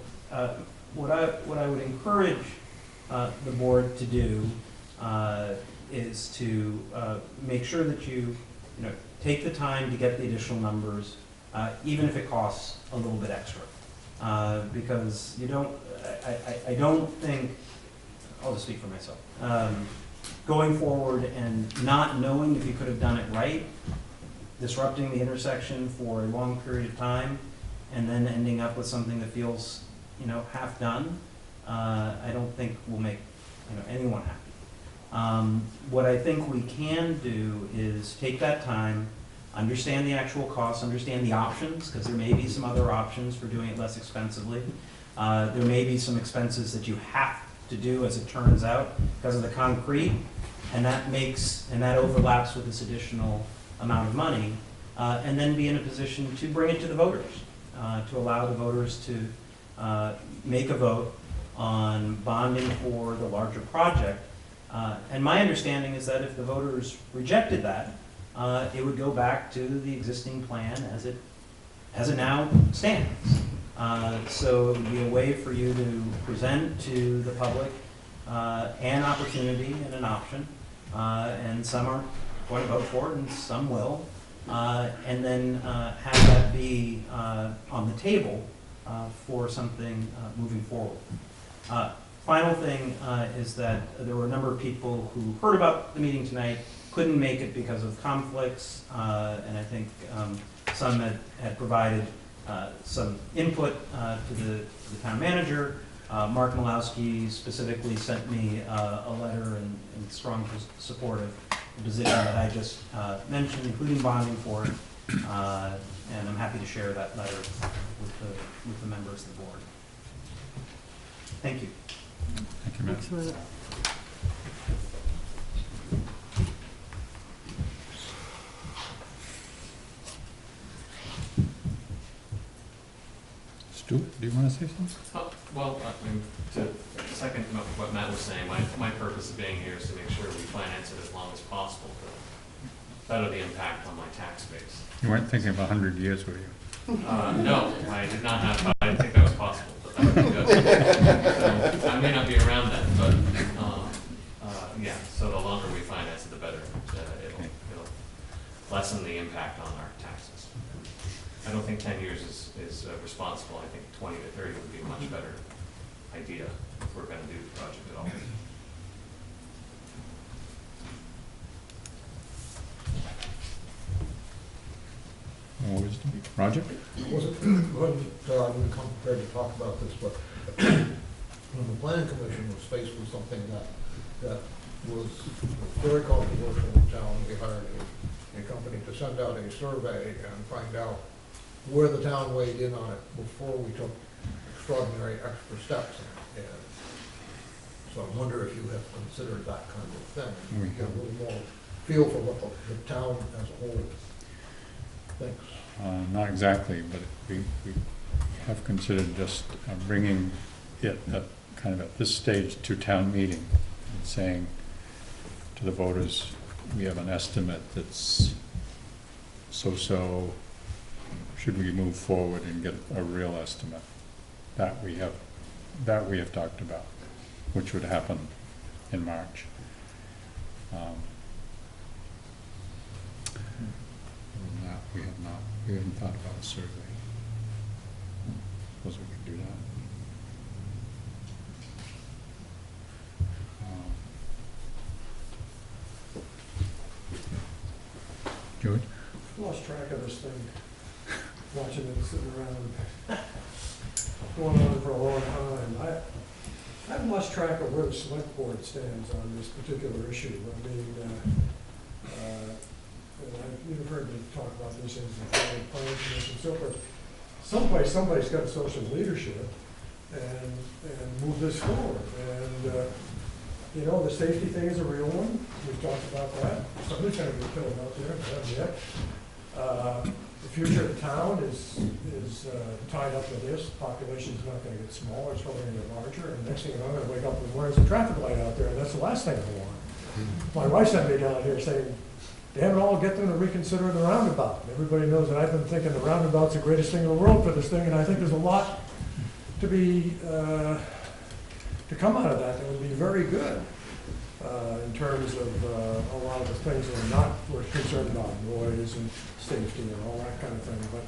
what I would encourage the board to do is to make sure that you take the time to get the additional numbers, even if it costs a little bit extra. Because you don't, I don't think, I'll just speak for myself. Going forward and not knowing if you could have done it right, disrupting the intersection for a long period of time, and then ending up with something that feels, half done, I don't think will make, anyone happy. What I think we can do is take that time, understand the actual costs, understand the options, because there may be some other options for doing it less expensively. There may be some expenses that you have to do, as it turns out, because of the concrete, and that overlaps with this additional amount of money, and then be in a position to bring it to the voters, to allow the voters to make a vote on bonding for the larger project. And my understanding is that if the voters rejected that, it would go back to the existing plan as it now stands. So it would be a way for you to present to the public an opportunity and an option, and some are going to vote for it and some will, and then have that be on the table for something moving forward. Final thing is that there were a number of people who heard about the meeting tonight, couldn't make it because of conflicts, and I think some had provided some input to the town manager. Mark Malowski specifically sent me a letter in strong support of the position that I just mentioned, including bonding for it, and I'm happy to share that letter with the members of the board. Thank you. Thank you, Matt. Excellent. Stuart, do you want to say something? Well, I mean, to second what Matt was saying, my purpose of being here is to make sure we finance it as long as possible to better the impact on my tax base. You weren't thinking of 100 years, were you? No, I did not have, I didn't think that was possible, but that would be good. So, I may not be around then, but, yeah, so the longer we finance it, the better. It'll lessen the impact on our taxes. I don't think 10 years is responsible. I think 20 to 30 would be a much better idea if we're going to do the project at all. More wisdom? Roger? Wasn't going to come prepared to talk about this, but when the planning commission was faced with something that was very controversial in town, we hired a company to send out a survey and find out where the town weighed in on it before we took extraordinary extra steps. And so I wonder if you have considered that kind of thing. We Get a have. little more feel for what the town as a whole thinks. Not exactly, but we have considered just bringing it kind of at this stage to town meeting and saying to the voters, we have an estimate that's so-so. Should we move forward and get a real estimate? That we have talked about, which would happen in March. That we haven't thought about a survey. Suppose we could do that. George? Lost track of this thing, watching it sitting around, going on for a long time. I've lost track of where the select board stands on this particular issue. I mean, you've heard me talk about this in the planning commission and so forth. somebody's got to show some leadership and move this forward. And, you know, the safety thing is a real one. We've talked about that. Somebody's gonna be killed out there, not yet. The future of the town is tied up with this. Population's not gonna get smaller, it's probably gonna get larger. And next thing you know, I'm gonna wake up in the morning, there's a traffic light out there, and that's the last thing I want. My wife sent me down here saying, damn it all, get them to reconsider the roundabout. Everybody knows that I've been thinking the roundabout's the greatest thing in the world for this thing, and I think there's a lot to be, to come out of that would be very good in terms of a lot of the things that are not, we're concerned about, noise and safety and all that kind of thing. But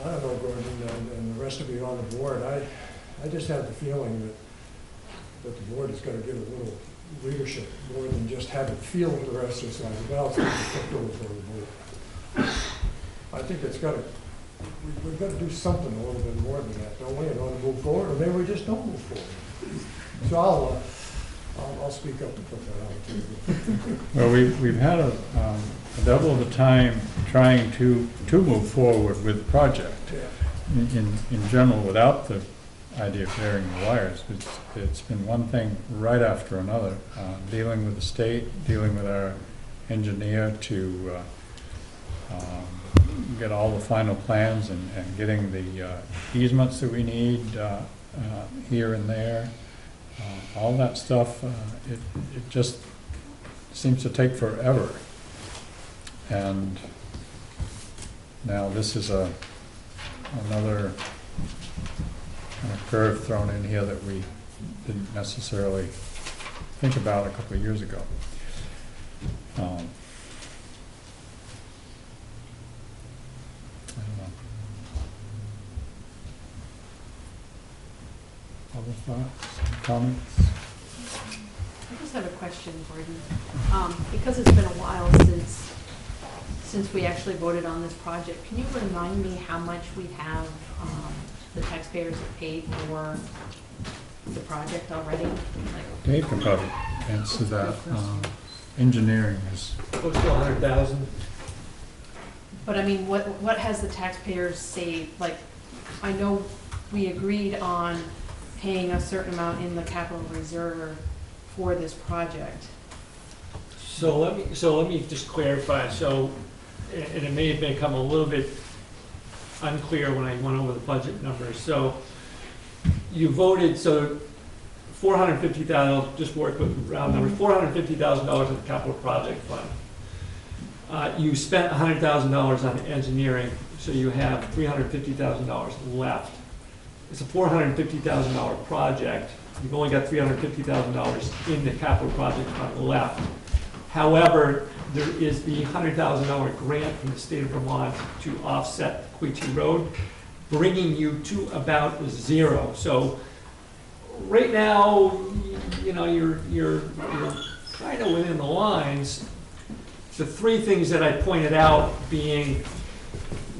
I don't know, Gordon, and the rest of you on the board, I just have the feeling that the board is going to give a little leadership more than just have it feel to the rest of us like, well, it's going to be kicked over for the board. I think it's got to, we've got to do something a little bit more than that, don't we, in order to move forward, or maybe we just don't move forward. So I'll speak up and put that out. Well, we've had a double the time trying to move forward with the project. Yeah. In general, without the idea of burying the wires, it's been one thing right after another, dealing with the state, dealing with our engineer to get all the final plans and getting the easements that we need here and there. All that stuff, it just seems to take forever. And now this is another kind of curve thrown in here that we didn't necessarily think about a couple of years ago. I don't know. Other thoughts, comments? I just have a question, Gordon. Because it's been a while since we actually voted on this project, can you remind me how much we have, the taxpayers have paid for the project already? Dave can probably answer that. Engineering is, Close to 100,000. But I mean, what has the taxpayers saved? Like, I know we agreed on paying a certain amount in the capital reserve for this project. So let me just clarify. So, and it may have become a little bit unclear when I went over the budget numbers. So you voted, so $450,000, just work with round numbers, $450,000 in the capital project fund. You spent $100,000 on engineering, so you have $350,000 left. It's a $450,000 project. You've only got $350,000 in the capital project fund left. However, there is the $100,000 grant from the state of Vermont to offset Queechee Road, bringing you to about zero. So right now, you know, you're kind of within the lines. The three things that I pointed out being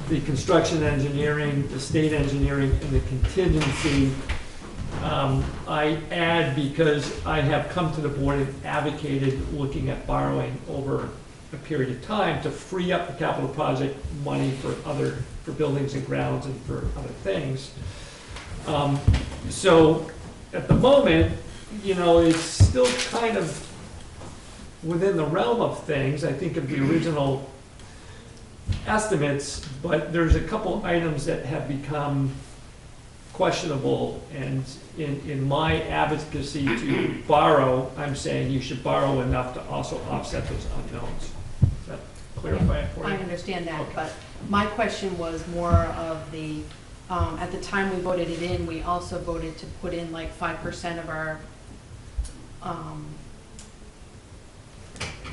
the construction engineering, the state engineering, and the contingency, I add because I have come to the board and advocated looking at borrowing over a period of time to free up the capital project money for buildings and grounds and for other things. So at the moment, you know, it's still kind of within the realm of things, I think, of the original estimates, but there's a couple items that have become questionable, and in my advocacy to borrow, I'm saying you should borrow enough to also offset those unknowns. Does that clarify it for you? I understand that, Okay. but my question was more of the, at the time we voted it in, we also voted to put in like 5% of our,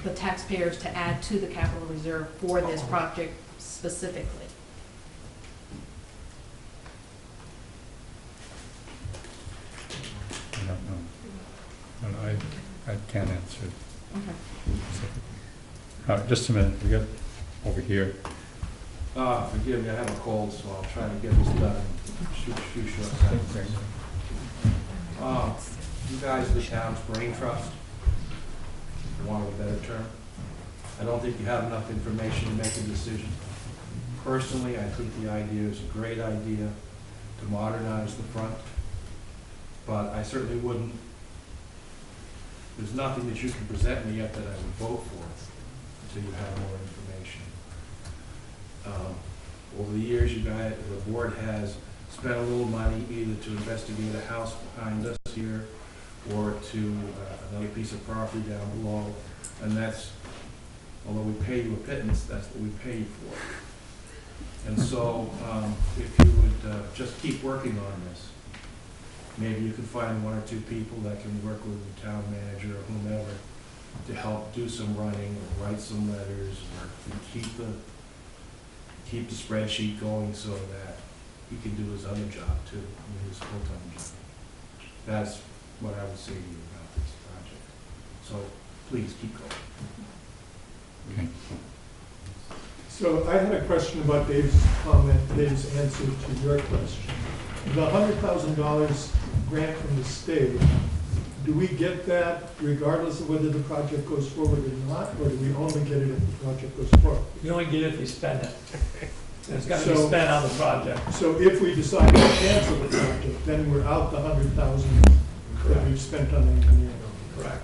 the taxpayers to add to the capital reserve for this project specifically. I don't know. But I can't answer it Okay. specifically. Just a minute, we got over here. Forgive me, I have a cold, so I'll try to get this done in a few short seconds. You guys are the town's brain trust, for want of a better term. I don't think you have enough information to make a decision. Personally, I think the idea is a great idea to modernize the front, but I certainly wouldn't, there's nothing that you can present me yet that I would vote for until you have more information. Over the years, you guys, the board has spent a little money either to investigate a house behind us here or to another piece of property down below, and that's, although we pay you a pittance, that's what we pay you for. And so, if you would just keep working on this, maybe you can find one or two people that can work with the town manager or whomever to help do some running or write some letters or keep the spreadsheet going so that he can do his other job too, his full-time job. That's what I would say to you about this project. So please keep going. Okay. So I had a question about Dave's comment, Dave's answer to your question. The $100,000 grant from the state, do we get that regardless of whether the project goes forward or not, or do we only get it if the project goes forward? You only get it if you spend it. And it's got to be spent on the project. So if we decide to cancel the project, then we're out the $100,000 that we've spent on engineering. Correct.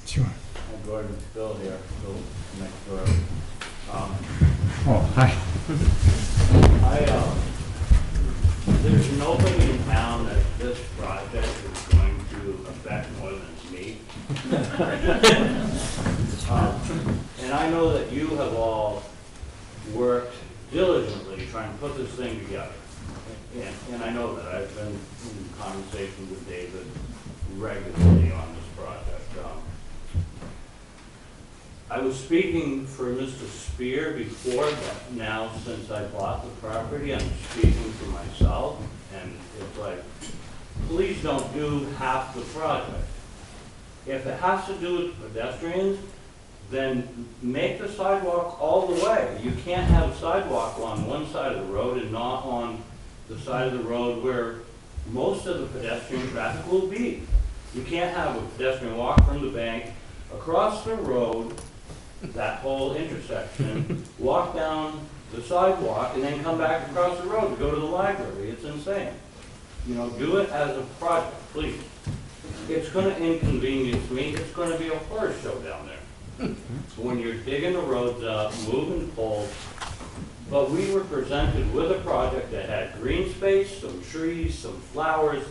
Sure. Hi, Gordon, Bill here, Bill next door. Oh, hi. There's nobody in town that this project is going to affect more than me. And I know that you have all worked diligently trying to put this thing together. And I know that. I've been in conversation with David regularly on this project. I was speaking for Mr. Spear before, but now since I bought the property, I'm speaking for myself. And it's like, please don't do half the project. If it has to do with pedestrians, then make the sidewalk all the way. You can't have a sidewalk on one side of the road and not on the side of the road where most of the pedestrian traffic will be. You can't have a pedestrian walk from the bank across the road, that whole intersection, walk down the sidewalk, and then come back across the road to go to the library. It's insane. You know, do it as a project, please. It's going to inconvenience me. It's going to be a horror show down there. When you're digging the roads up, moving poles. But we were presented with a project that had green space, some trees, some flowers,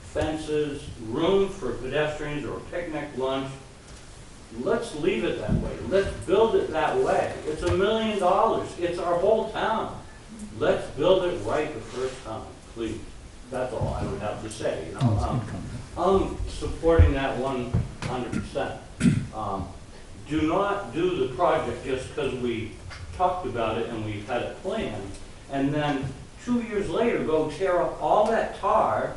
fences, room for pedestrians or a picnic lunch. Let's leave it that way. Let's build it that way. It's $1 million. It's our whole town. Let's build it right the first time, please. That's all I would have to say. You know, I'm supporting that 100%. Do not do the project just because we talked about it and we had a plan, and then 2 years later go tear up all that tar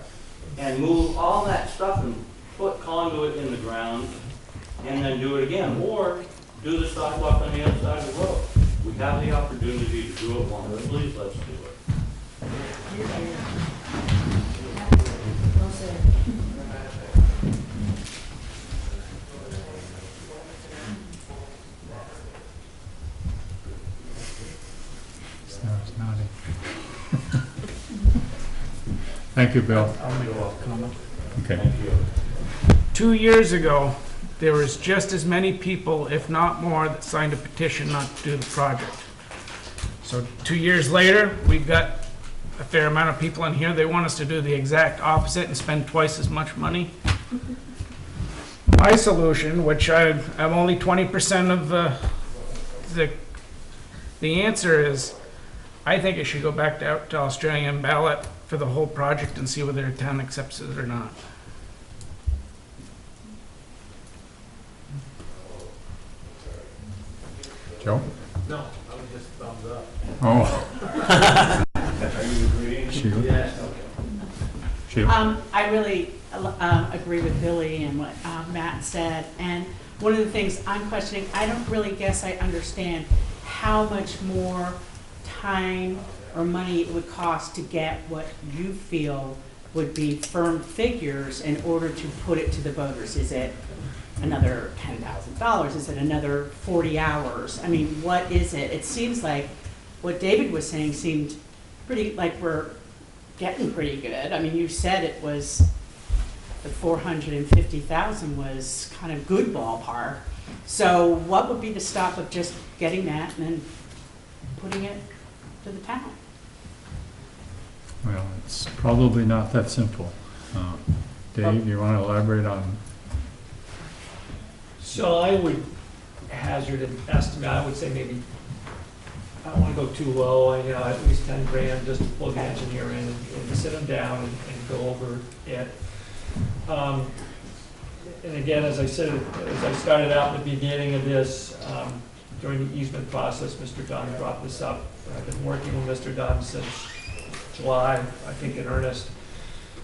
and move all that stuff and put conduit in the ground and then do it again, or do the sidewalk on the other side of the road. We have the opportunity to do it once. Please, let's do it. Sarah's nodding. Thank you, Bill. I'll make a comment. Okay. Thank you. 2 years ago, there was just as many people, if not more, that signed a petition not to do the project. So 2 years later, we've got a fair amount of people in here. They want us to do the exact opposite and spend twice as much money. My solution, which I'm only 20% of the answer is, I think it should go back to Australian ballot for the whole project and see whether the town accepts it or not. Joe? No, I was just thumbs up. Oh. Are you agreeing? Sheila? Yes, okay. Sheila? I really agree with Billy and what Matt said. And one of the things I'm questioning, I don't really guess I understand how much more time or money it would cost to get what you feel would be firm figures in order to put it to the voters. Is it another $10,000? Is it another 40 hours? I mean, what is it? It seems like what David was saying seemed pretty, like we're getting pretty good. I mean, you said it was, the 450,000 was kind of good ballpark. So what would be the stop of just getting that and then putting it to the town? Well, it's probably not that simple. Dave, you want to elaborate on? So I would hazard an estimate, I would say maybe, I don't want to go too low, at least 10 grand just to plug the engineer in and sit them down and go over it. And again, as I said, as I started out in the beginning of this, during the easement process, Mr. Dunn brought this up. I've been working with Mr. Dunn since July, I think in earnest.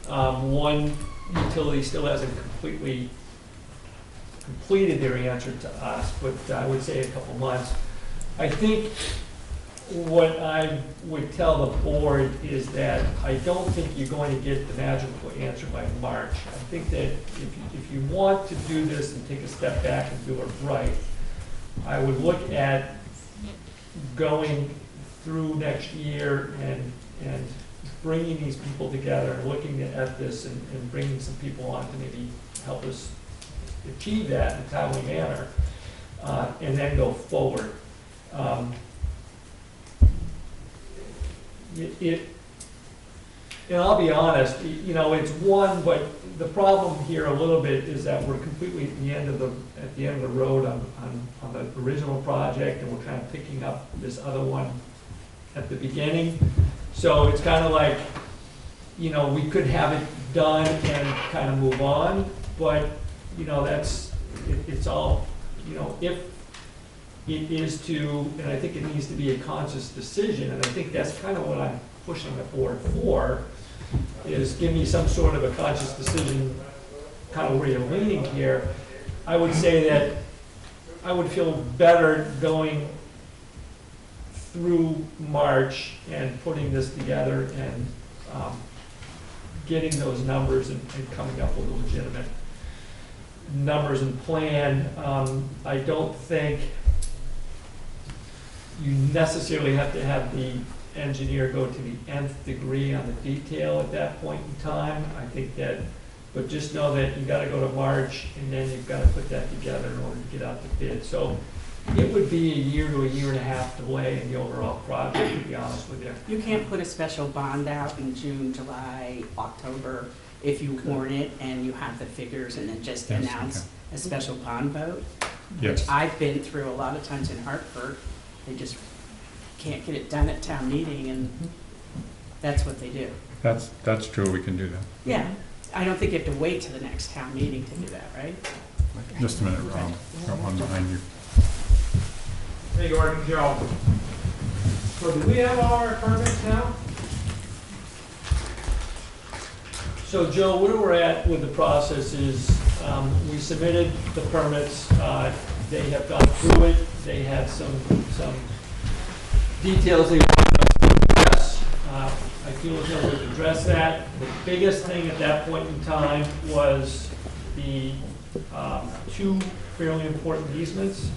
One utility still hasn't completely completed their answer to us, but I would say a couple months. I think what I would tell the board is that I don't think you're going to get the magical answer by March. I think that if you want to do this and take a step back and do it right, I would look at going through next year and bringing these people together and looking at this and bringing some people on to maybe help us achieve that in a timely manner, and then go forward. And I'll be honest, it's one, but the problem here a little bit is that we're completely at the end of the road on the original project, and we're kind of picking up this other one at the beginning. So it's kind of like, we could have it done and kind of move on, but it's all, if it is to, and I think it needs to be a conscious decision, and I think that's kind of what I'm pushing the board for, is give me some sort of a conscious decision, kind of where you're leaning here. I would say that I would feel better going through March and putting this together and getting those numbers and coming up with a legitimate numbers and plan. I don't think you necessarily have to have the engineer go to the nth degree on the detail at that point in time. I think that, but just know that you gotta go to March and then you've gotta put that together in order to get out the bid. So it would be a year to a year and a half delay in the overall project, to be honest with you. You can't put a special bond out in June, July, October if you warn it and you have the figures and then just Yes, announce a special bond vote. Yes. Which I've been through a lot of times in Hartford. They just can't get it done at town meeting, and that's what they do. That's true, we can do that. Yeah, I don't think you have to wait till the next town meeting to do that, right? Just a minute, Rob. Got one behind you. Hey, Gordon, Joe. So do we have all our permits now? So Joe, where we're at with the process is, we submitted the permits, they have gone through it, they had some details they wanted us to address. I feel as though we've addressed that. The biggest thing at that point in time was the two fairly important easements.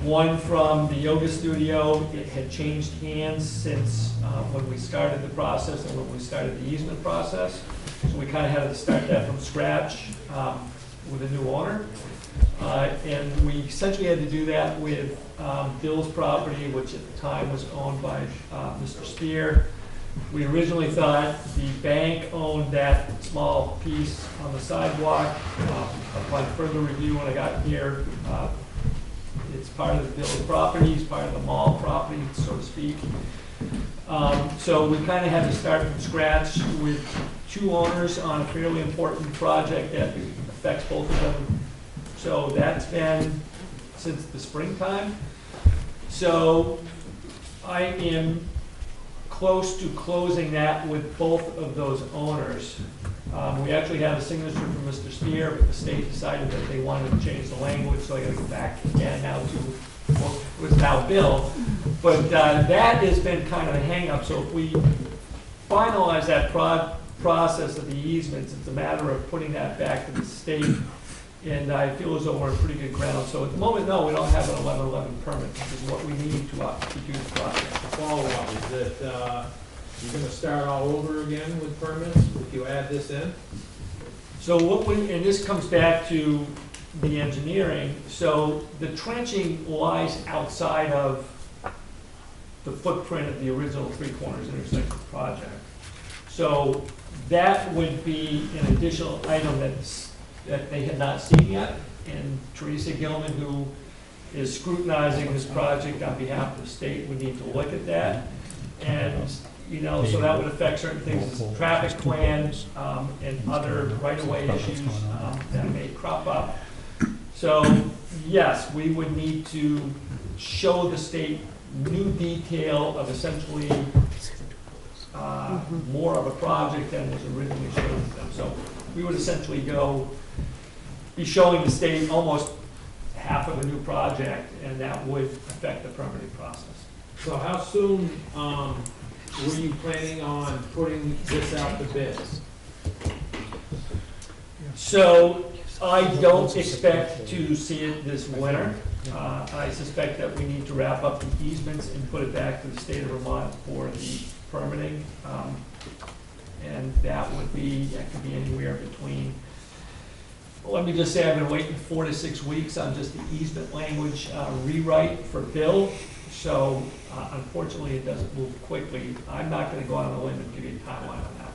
One from the yoga studio. It had changed hands since when we started the process and when we started the easement process. So we kind of had to start that from scratch with a new owner. And we essentially had to do that with Bill's property, which at the time was owned by Mr. Spear. We originally thought the bank owned that small piece on the sidewalk. Upon further review, when I got here, it's part of the Bill's property, it's part of the mall property, so to speak. So we kind of had to start from scratch with two owners on a fairly important project that affects both of them. So that's been since the springtime. So I am close to closing that with both of those owners. We actually have a signature from Mr. Spear, but the state decided that they wanted to change the language, so I gotta go back again now to what was now Bill. But that has been kind of a hang-up. So if we finalize that process of the easements, it's a matter of putting that back to the state and I feel as though we're in pretty good ground. So at the moment, no, we don't have an 1111 permit, which is what we need to do the project. Follow up, is that, you're gonna start all over again with permits if you add this in? So what we, and this comes back to the engineering, so the trenching lies outside of the footprint of the original Three Corners intersection project. So that would be an additional item that they had not seen yet. And Teresa Gilman, who is scrutinizing this project on behalf of the state, would need to look at that. And, you know, so that would affect certain things, as traffic plans, and other right-of-way issues, that may crop up. So, yes, we would need to show the state new detail of essentially, more of a project than was originally shown to them. So we would essentially be showing the state almost half of a new project, and that would affect the permitting process. So how soon, were you planning on putting this out to bid? So I don't expect to see it this winter. I suspect that we need to wrap up the easements and put it back to the state of Vermont for the permitting. And that could be anywhere between, well, let me just say I've been waiting 4 to 6 weeks on just the easement language rewrite for Bill. So unfortunately, it doesn't move quickly. I'm not going to go out on a limb and give you a timeline on that.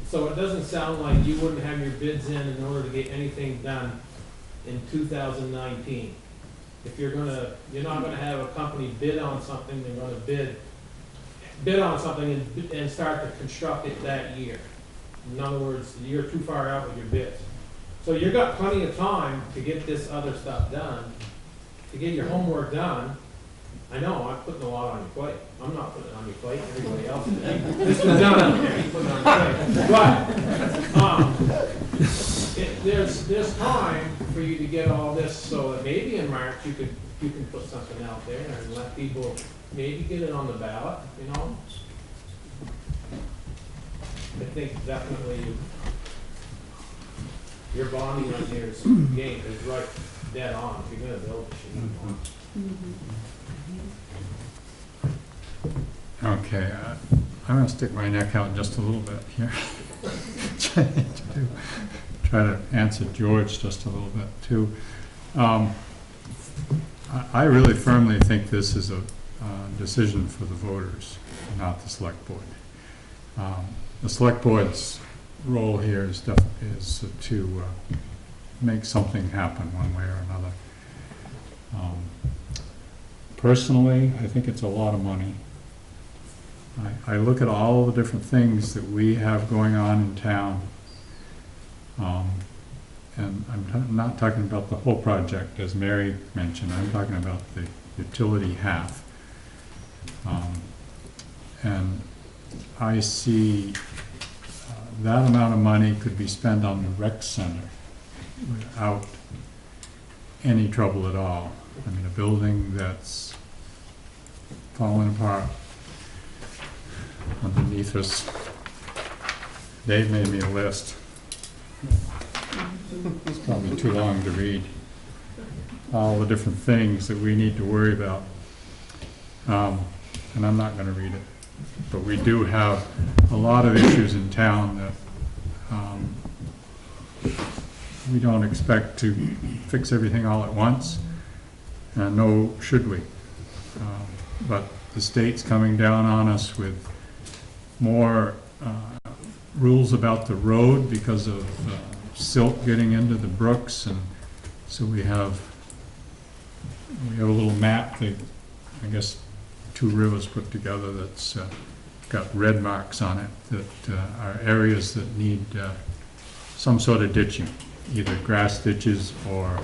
So it doesn't sound like you wouldn't have your bids in order to get anything done in 2019. If you're not gonna have a company bid on something, they're gonna bid on something and start to construct it that year. In other words, you're too far out with your bids. So you've got plenty of time to get this other stuff done, to get your homework done. I know, I'm putting a lot on your plate. I'm not putting it on your plate, everybody else is. This is done, he's putting it on your plate. But, there's time for you to get all this, so that maybe in March you can put something out there and let people maybe get it on the ballot, you know? I think definitely your bonding on here is game is right dead on. If you're gonna build it, you need one. Okay, I'm gonna stick my neck out just a little bit here. Try to answer George just a little bit too. I really firmly think this is a decision for the voters, not the select board. The select board's role here is to make something happen one way or another. Personally, I think it's a lot of money. I look at all the different things that we have going on in town, and I'm not talking about the whole project, as Mary mentioned. I'm talking about the utility half. And I see that amount of money could be spent on the rec center without any trouble at all. I mean, a building that's falling apart underneath us. Dave made me a list. It's probably too long to read all the different things that we need to worry about. And I'm not going to read it. But we do have a lot of issues in town that we don't expect to fix everything all at once, and nor should we. But the state's coming down on us with more rules about the road because of silt getting into the brooks, and so we have a little map that I guess two rivers put together that's got red marks on it that are areas that need some sort of ditching, either grass ditches or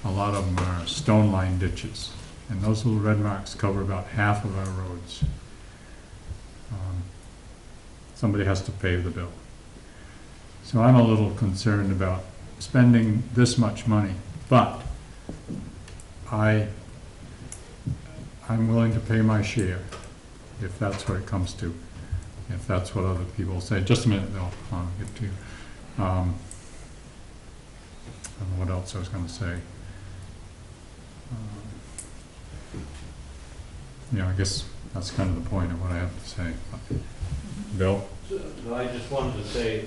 a lot of them are stone line ditches. And those little red marks cover about half of our roads. Somebody has to pay the bill. So I'm a little concerned about spending this much money, but I'm willing to pay my share if that's what it comes to, if that's what other people say. Just a minute, Bill, I'll get to you. don't know what else I was gonna say. Yeah, I guess that's kind of the point of what I have to say. Bill? So I just wanted to say,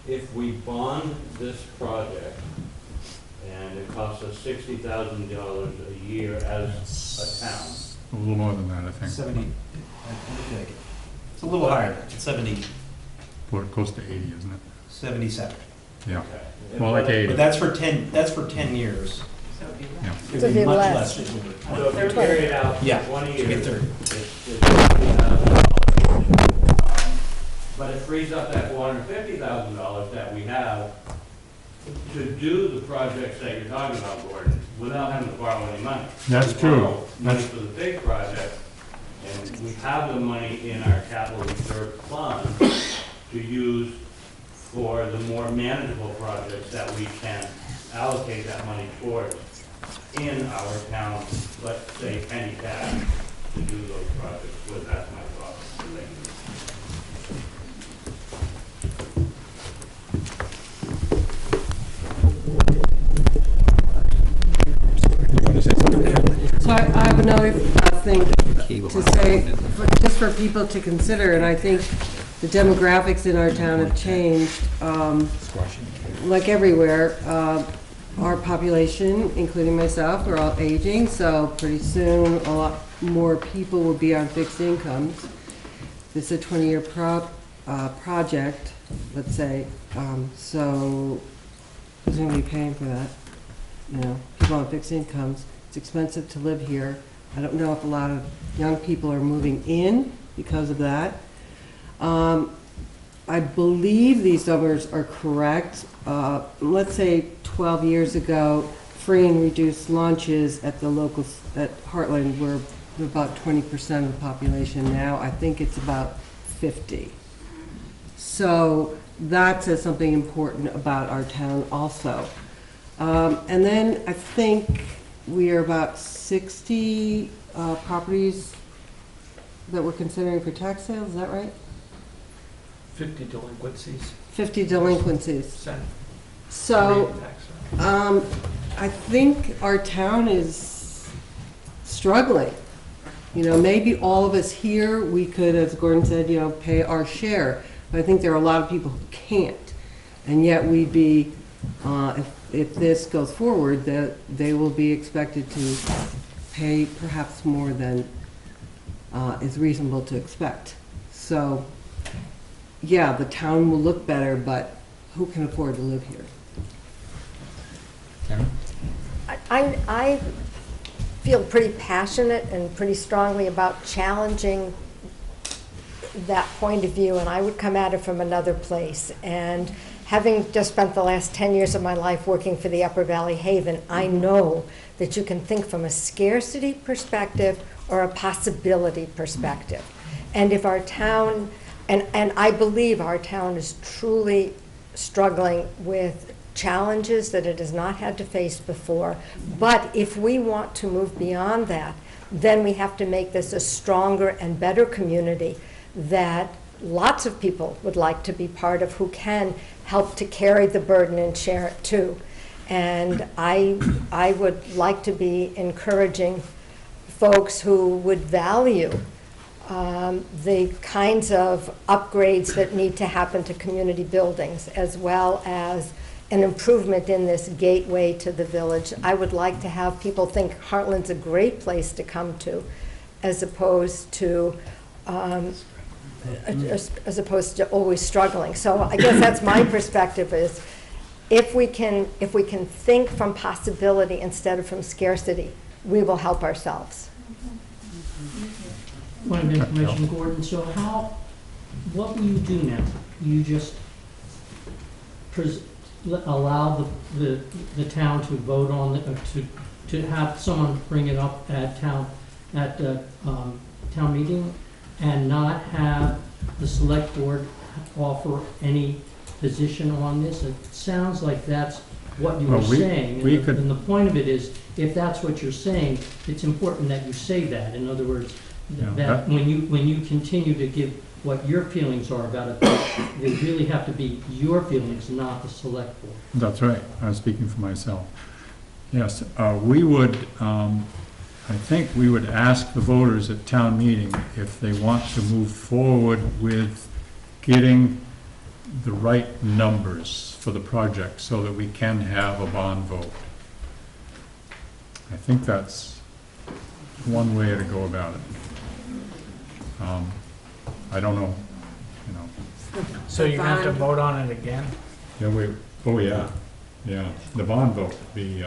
if we bond this project, and it costs us $60,000 a year as a town. A little more than that, I think. 70, it's a little higher, it's 70, Or close to 80, isn't it? 77. Yeah. Okay. Well, like 80. But that's for 10 years. Yeah. It would be much less. So if you carry it out Yeah, 20 should be years, 30. it's $60,000. But it frees up that $450,000 that we have to do the projects that you're talking about, Gordon, without having to borrow any money. That's We true. borrow money for the big project, and we have the money in our capital reserve fund to use for the more manageable projects that we can allocate that money towards in our town, let's say penny cash, to do those projects. So that's my thought. So I have another thing to say, just for people to consider, and I think the demographics in our town have changed, like everywhere. Our population, including myself, we're all aging, so pretty soon a lot more people will be on fixed incomes. This is a 20-year project, let's say, so who's going to be paying for that? You know, people on fixed incomes. It's expensive to live here. I don't know if a lot of young people are moving in because of that. I believe these numbers are correct. Let's say 12 years ago, free and reduced lunches at the local, at Hartland were about 20% of the population. Now I think it's about 50. So that says something important about our town also. And then I think we are about 60 properties that we're considering for tax sales, is that right? 50 delinquencies. 50 delinquencies. Percent. So, I think our town is struggling. You know, maybe all of us here, we could, as Gordon said, you know, pay our share. But I think there are a lot of people who can't. And yet we'd be, if this goes forward, that they will be expected to pay perhaps more than is reasonable to expect. So, yeah, the town will look better, but who can afford to live here? Karen? I feel pretty passionate and pretty strongly about challenging that point of view, and I would come at it from another place. And having just spent the last 10 years of my life working for the Upper Valley Haven, I know that you can think from a scarcity perspective or a possibility perspective. And if our town, and I believe our town is truly struggling with challenges that it has not had to face before, but if we want to move beyond that, then we have to make this a stronger and better community that lots of people would like to be part of, who can help to carry the burden and share it too. And I would like to be encouraging folks who would value the kinds of upgrades that need to happen to community buildings, as well as an improvement in this gateway to the village. I would like to have people think Hartland's a great place to come to, as opposed to always struggling. So I guess that's my perspective, is if we can think from possibility instead of from scarcity, we will help ourselves. Point of information, Gordon. So what will you do now? You just allow the town to vote on it, to have someone bring it up at town meeting, and not have the select board offer any position on this? It sounds like that's what you were saying. And the point of it is, if that's what you're saying, it's important that you say that. In other words, that when you continue to give what your feelings are about it. They really have to be your feelings, not the select board. That's right, I'm speaking for myself. Yes, we would, I think we would ask the voters at town meeting if they want to move forward with getting the right numbers for the project so that we can have a bond vote. I think that's one way to go about it. I don't know, you know. So you have to vote on it again? Yeah, oh yeah, the bond vote would be,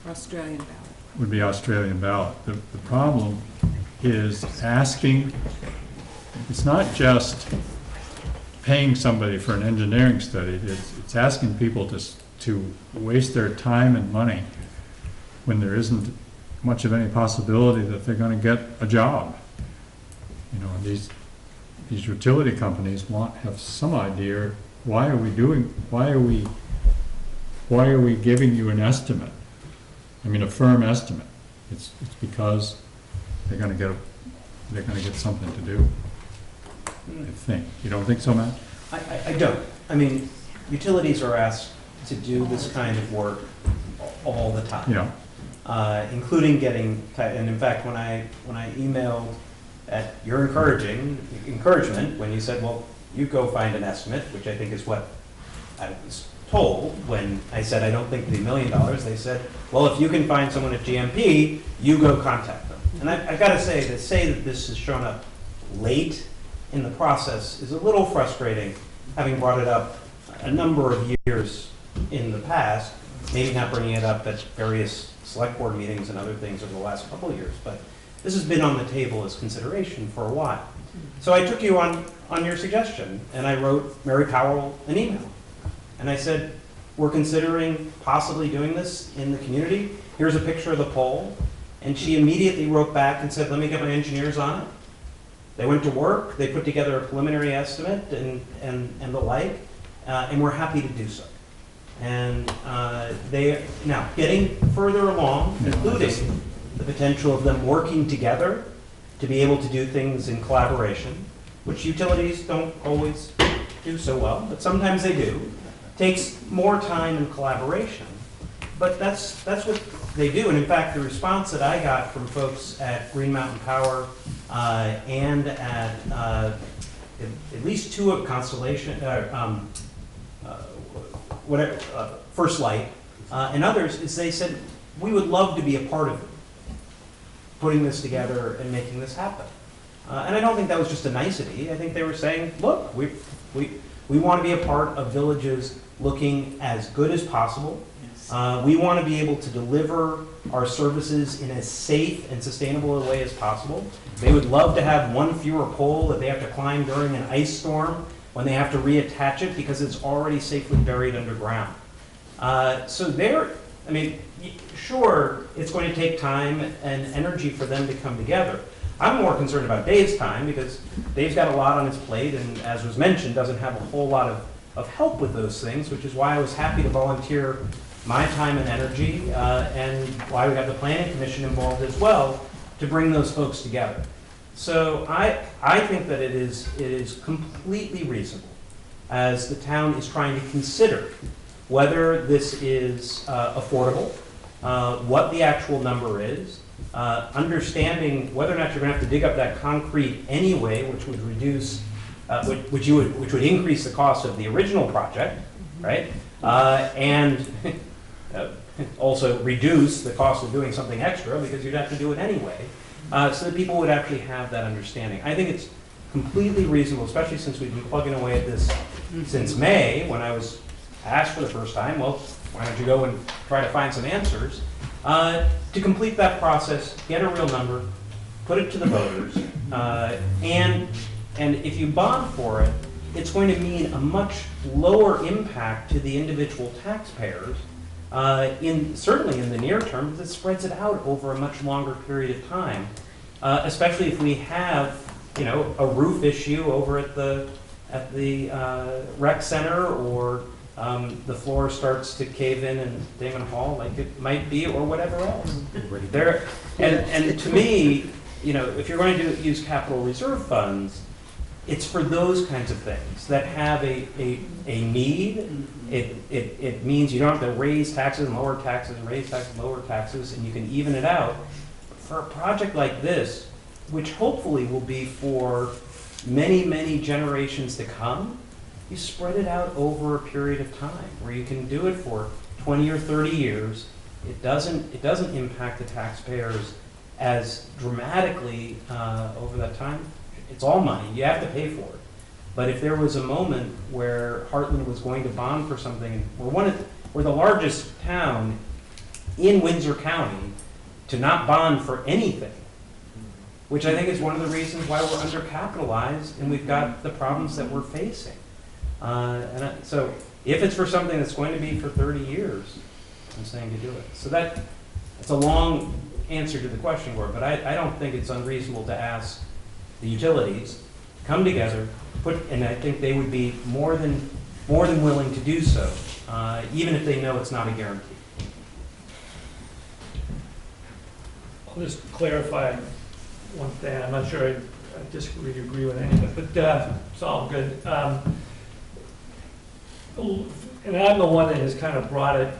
Australian ballot. would be Australian ballot. The problem is asking, it's not just paying somebody for an engineering study, it's asking people to waste their time and money when there isn't much of any possibility that they're gonna get a job. You know, these utility companies have some idea, why are we giving you an estimate? I mean, a firm estimate. It's because they're gonna get something to do, I think. You don't think so, Matt? I don't. I mean, utilities are asked to do this kind of work all the time. Yeah. Including getting, and in fact, when I emailed at your encouragement, when you said, well, you go find an estimate, which I think is what I was told when I said I don't think the $1 million, they said, well, if you can find someone at GMP, you go contact them. And I've got to say that this has shown up late in the process is a little frustrating, having brought it up a number of years in the past, maybe not bringing it up at various select board meetings and other things over the last couple of years, but this has been on the table as consideration for a while. So I took you on your suggestion, and I wrote Mary Powell an email. And I said, we're considering possibly doing this in the community. Here's a picture of the pole. And she immediately wrote back and said, let me get my engineers on it. They went to work, they put together a preliminary estimate and the like, and we're happy to do so. And now, getting further along, including the potential of them working together to be able to do things in collaboration, which utilities don't always do so well, but sometimes they do. Takes more time and collaboration, but that's what they do. And in fact, the response that I got from folks at Green Mountain Power and at least two of Constellation, First Light, and others, is they said, we would love to be a part of putting this together and making this happen. And I don't think that was just a nicety. I think they were saying, look, we want to be a part of villages looking as good as possible. We want to be able to deliver our services in as safe and sustainable a way as possible. They would love to have one fewer pole that they have to climb during an ice storm when they have to reattach it because it's already safely buried underground. So I mean, sure, it's going to take time and energy for them to come together. I'm more concerned about Dave's time because Dave's got a lot on his plate and, as was mentioned, doesn't have a whole lot of help with those things, which is why I was happy to volunteer my time and energy and why we got the Planning Commission involved as well to bring those folks together. So I think that it is completely reasonable as the town is trying to consider whether this is affordable, what the actual number is, understanding whether or not you're going to have to dig up that concrete anyway, which would reduce, which would increase the cost of the original project, right? And also reduce the cost of doing something extra because you'd have to do it anyway, so that people would actually have that understanding. I think it's completely reasonable, especially since we've been plugging away at this since May, when I was asked for the first time, well, why don't you go and try to find some answers, to complete that process, get a real number, put it to the voters, and if you bond for it, it's going to mean a much lower impact to the individual taxpayers, certainly in the near term, because it spreads it out over a much longer period of time, especially if we have, a roof issue over at the rec center, or the floor starts to cave in Damon Hall, like it might be, or whatever else. And to me, if you're going to use capital reserve funds, It's for those kinds of things that have a need. It means you don't have to raise taxes and lower taxes and raise taxes and lower taxes, and you can even it out. For a project like this, which hopefully will be for many, many generations to come, you spread it out over a period of time where you can do it for 20 or 30 years. It doesn't impact the taxpayers as dramatically over that time. It's all money. You have to pay for it. But if there was a moment where Hartland was going to bond for something, we're the largest town in Windsor County to not bond for anything, which I think is one of the reasons why we're undercapitalized and we've got the problems that we're facing. So if it's for something that's going to be for 30 years, I'm saying to do it. So it's a long answer to the question, Gordon, but I don't think it's unreasonable to ask the utilities to come together, and I think they would be more than willing to do so, even if they know it's not a guarantee. I'll just clarify one thing. I'm not sure I disagree or agree with any of it, but it's all good. And I'm the one that has kind of brought it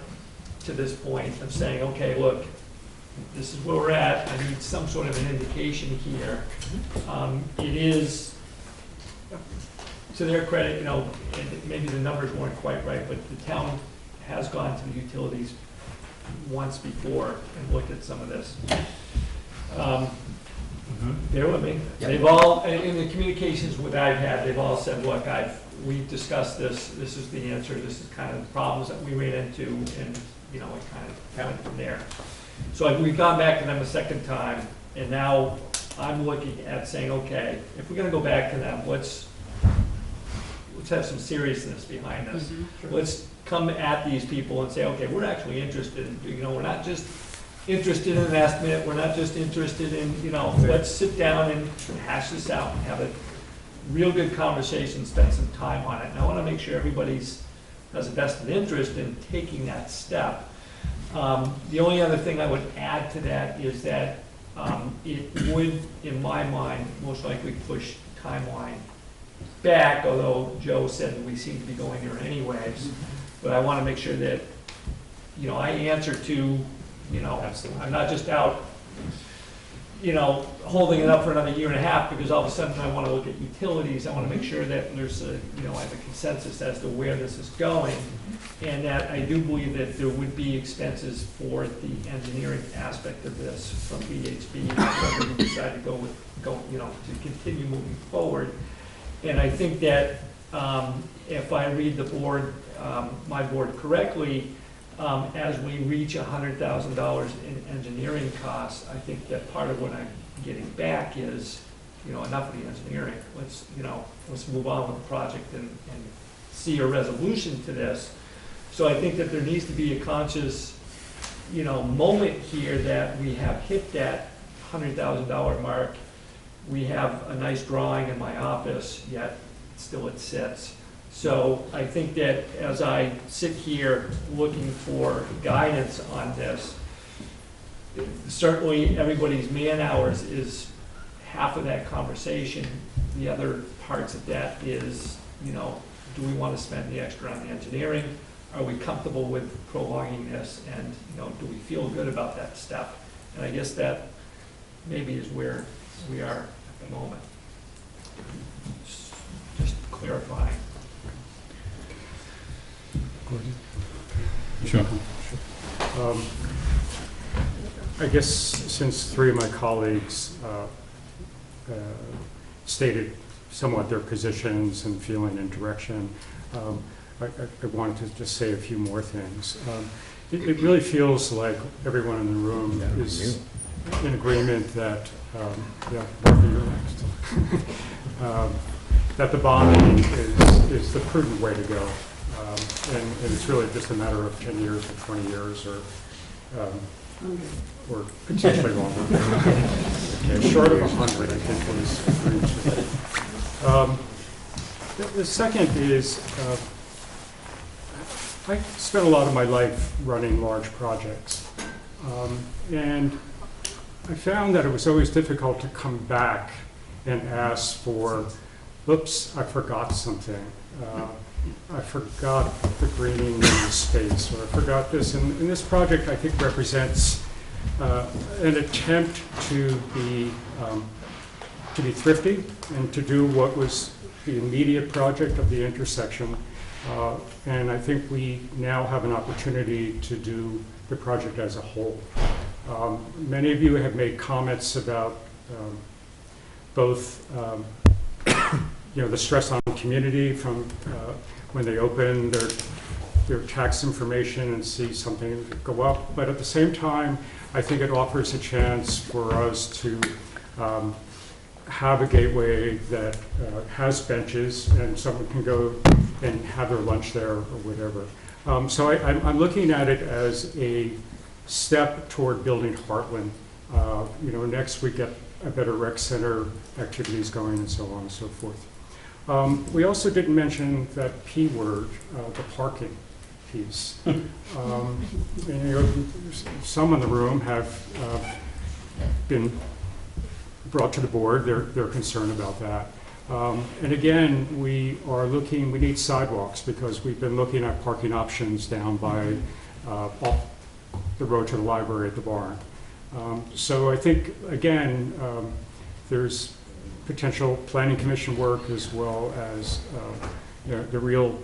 to this point of saying, okay, look, this is where we're at. I need some sort of an indication here. It is, to their credit, you know, and maybe the numbers weren't quite right, but the town has gone to the utilities once before and looked at some of this. Bear with me. Yep. They've all, in the communications that I've had, they've all said, look, we've discussed this. This is the answer. This is kind of the problems that we ran into, and you know, it kind of went from there. So we've gone back to them a second time, and now I'm looking at saying, okay, if we're going to go back to them, let's have some seriousness behind this. Let's come at these people and say, okay, we're actually interested in, you know, we're not just interested in an estimate, we're not just interested in, you know, let's sit down and hash this out and have a real good conversation, spend some time on it. And I want to make sure everybody's has a vested interest in taking that step. The only other thing I would add to that is that it would, in my mind, most likely push the timeline back, although Joe said we seem to be going there anyways. But I want to make sure that, you know, I answer to, you know, absolutely. I'm not just out, you know, holding it up for another year and a half because all of a sudden I want to look at utilities. I want to make sure that there's a, you know, I have a consensus as to where this is going, and that I do believe that there would be expenses for the engineering aspect of this from VHB, whether we decide to you know, to continue moving forward. And I think that if I read the board, my board correctly, as we reach $100,000 in engineering costs, I think that part of what I'm getting back is, you know, enough of the engineering. Let's, you know, let's move on with the project and see a resolution to this. So I think that there needs to be a conscious, you know, moment here that we have hit that $100,000 mark. We have a nice drawing in my office, yet still it sits. So I think that as I sit here looking for guidance on this, certainly everybody's man hours is half of that conversation. The other parts of that is, you know, do we want to spend the extra on the engineering? Are we comfortable with prolonging this? And, you know, do we feel good about that step? And I guess that maybe is where we are at the moment. Just clarifying. Sure. I guess since three of my colleagues stated somewhat their positions and feeling and direction, I wanted to just say a few more things. It really feels like everyone in the room is in agreement that, yeah, Martha, you're next. That the bonding is the prudent way to go. And it's really just a matter of 10 years or 20 years or potentially longer. Okay, short of 100, I think was. The second is, I spent a lot of my life running large projects. And I found that it was always difficult to come back and ask for oops, I forgot something. I forgot the greening in the space, or I forgot this. And this project, I think, represents an attempt to be thrifty and to do what was the immediate project of the intersection. And I think we now have an opportunity to do the project as a whole. Many of you have made comments about both the stress on the community from when they open their tax information and see something go up. But at the same time, I think it offers a chance for us to have a gateway that has benches and someone can go and have their lunch there or whatever. So I'm looking at it as a step toward building Hartland. Next we get a better rec center, activities going, and so on and so forth. We also didn't mention that P word, the parking piece. Some in the room have been brought to the board. They're concerned about that. And again, we need sidewalks because we've been looking at parking options down by off the road to the library at the barn. So I think, again, there's potential planning commission work as well as the real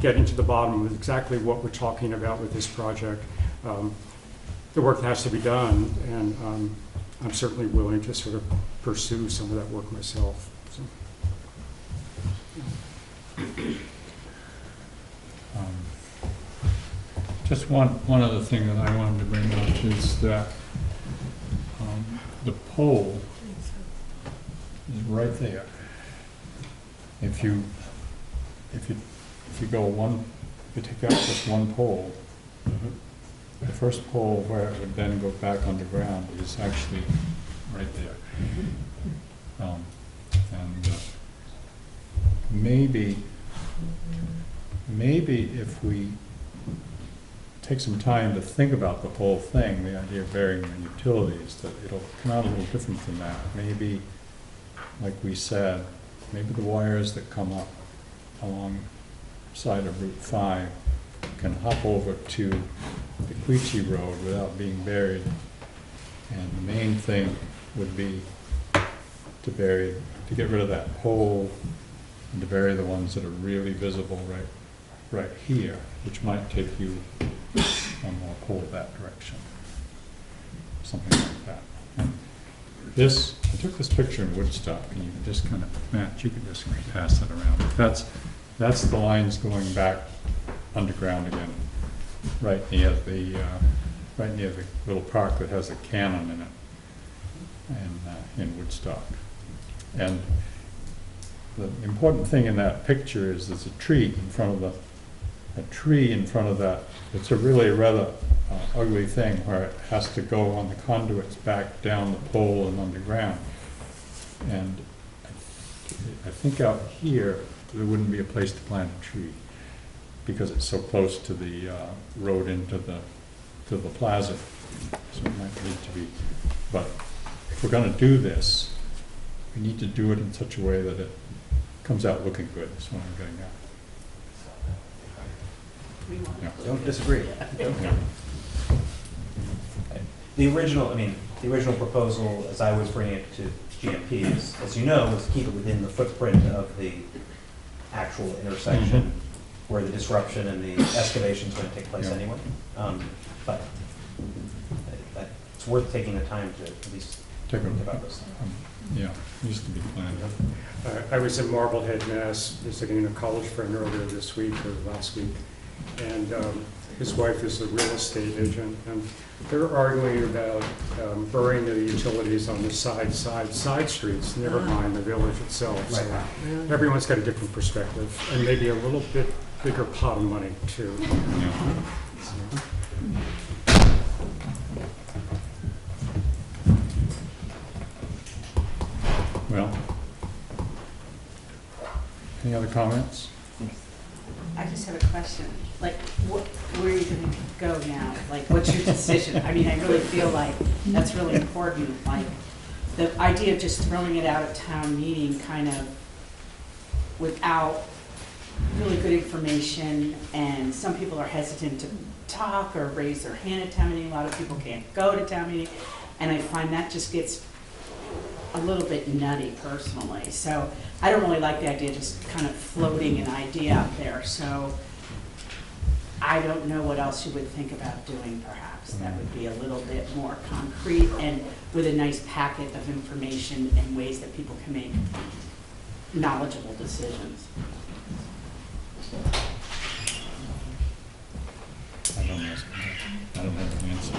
getting to the bottom of exactly what we're talking about with this project. The work has to be done, and I'm certainly willing to sort of pursue some of that work myself. So. Just one other thing that I wanted to bring up is that the pole is right there. If you take out just one pole, the first pole where it would then go back underground is actually right there. Maybe if we take some time to think about the whole thing, the idea of burying the utilities, that it'll come out a little different than that. Maybe, like we said, maybe the wires that come up alongside of Route 5 can hop over to the Queechee Road without being buried. And the main thing would be to get rid of that pole and to bury the ones that are really visible right here, which might take you one more pole that direction. Something like that. And I took this picture in Woodstock, and you can just kind of, Matt, you can just pass that around. That's the lines going back underground again, right near the little park that has a cannon in it, in Woodstock. And the important thing in that picture is there's a tree in front of that. It's a really rather ugly thing where it has to go on the conduits back down the pole and underground. And I think out here there wouldn't be a place to plant a tree because it's so close to the road into the plaza. So it might need to be. But if we're going to do this, we need to do it in such a way that it comes out looking good. That's what I'm getting at. Yeah. Don't disagree. Yeah. The original proposal, as I was bringing it to GMP, as you know, was to keep it within the footprint of the actual intersection where the disruption and the excavation is going to take place anyway. But it's worth taking the time to at least think about this. Yeah, needs to be planned. I was in Marblehead, Mass, visiting a college friend earlier this week or last week, and his wife is a real estate agent, and they're arguing about burying the utilities on the side streets, never mind the village itself. Right. So everyone's got a different perspective, and maybe a little bit bigger pot of money too. Well, any other comments? I just have a question. Like, where are you going to go now? Like, what's your decision? I mean, I really feel like that's really important. Like, the idea of just throwing it out at town meeting kind of without really good information, and some people are hesitant to talk or raise their hand at town meeting. A lot of people can't go to town meeting, and I find that just gets a little bit nutty personally. So I don't really like the idea of just kind of floating an idea out there. So I don't know what else you would think about doing, perhaps. That would be a little bit more concrete and with a nice packet of information and ways that people can make knowledgeable decisions. I don't know. I don't have an answer.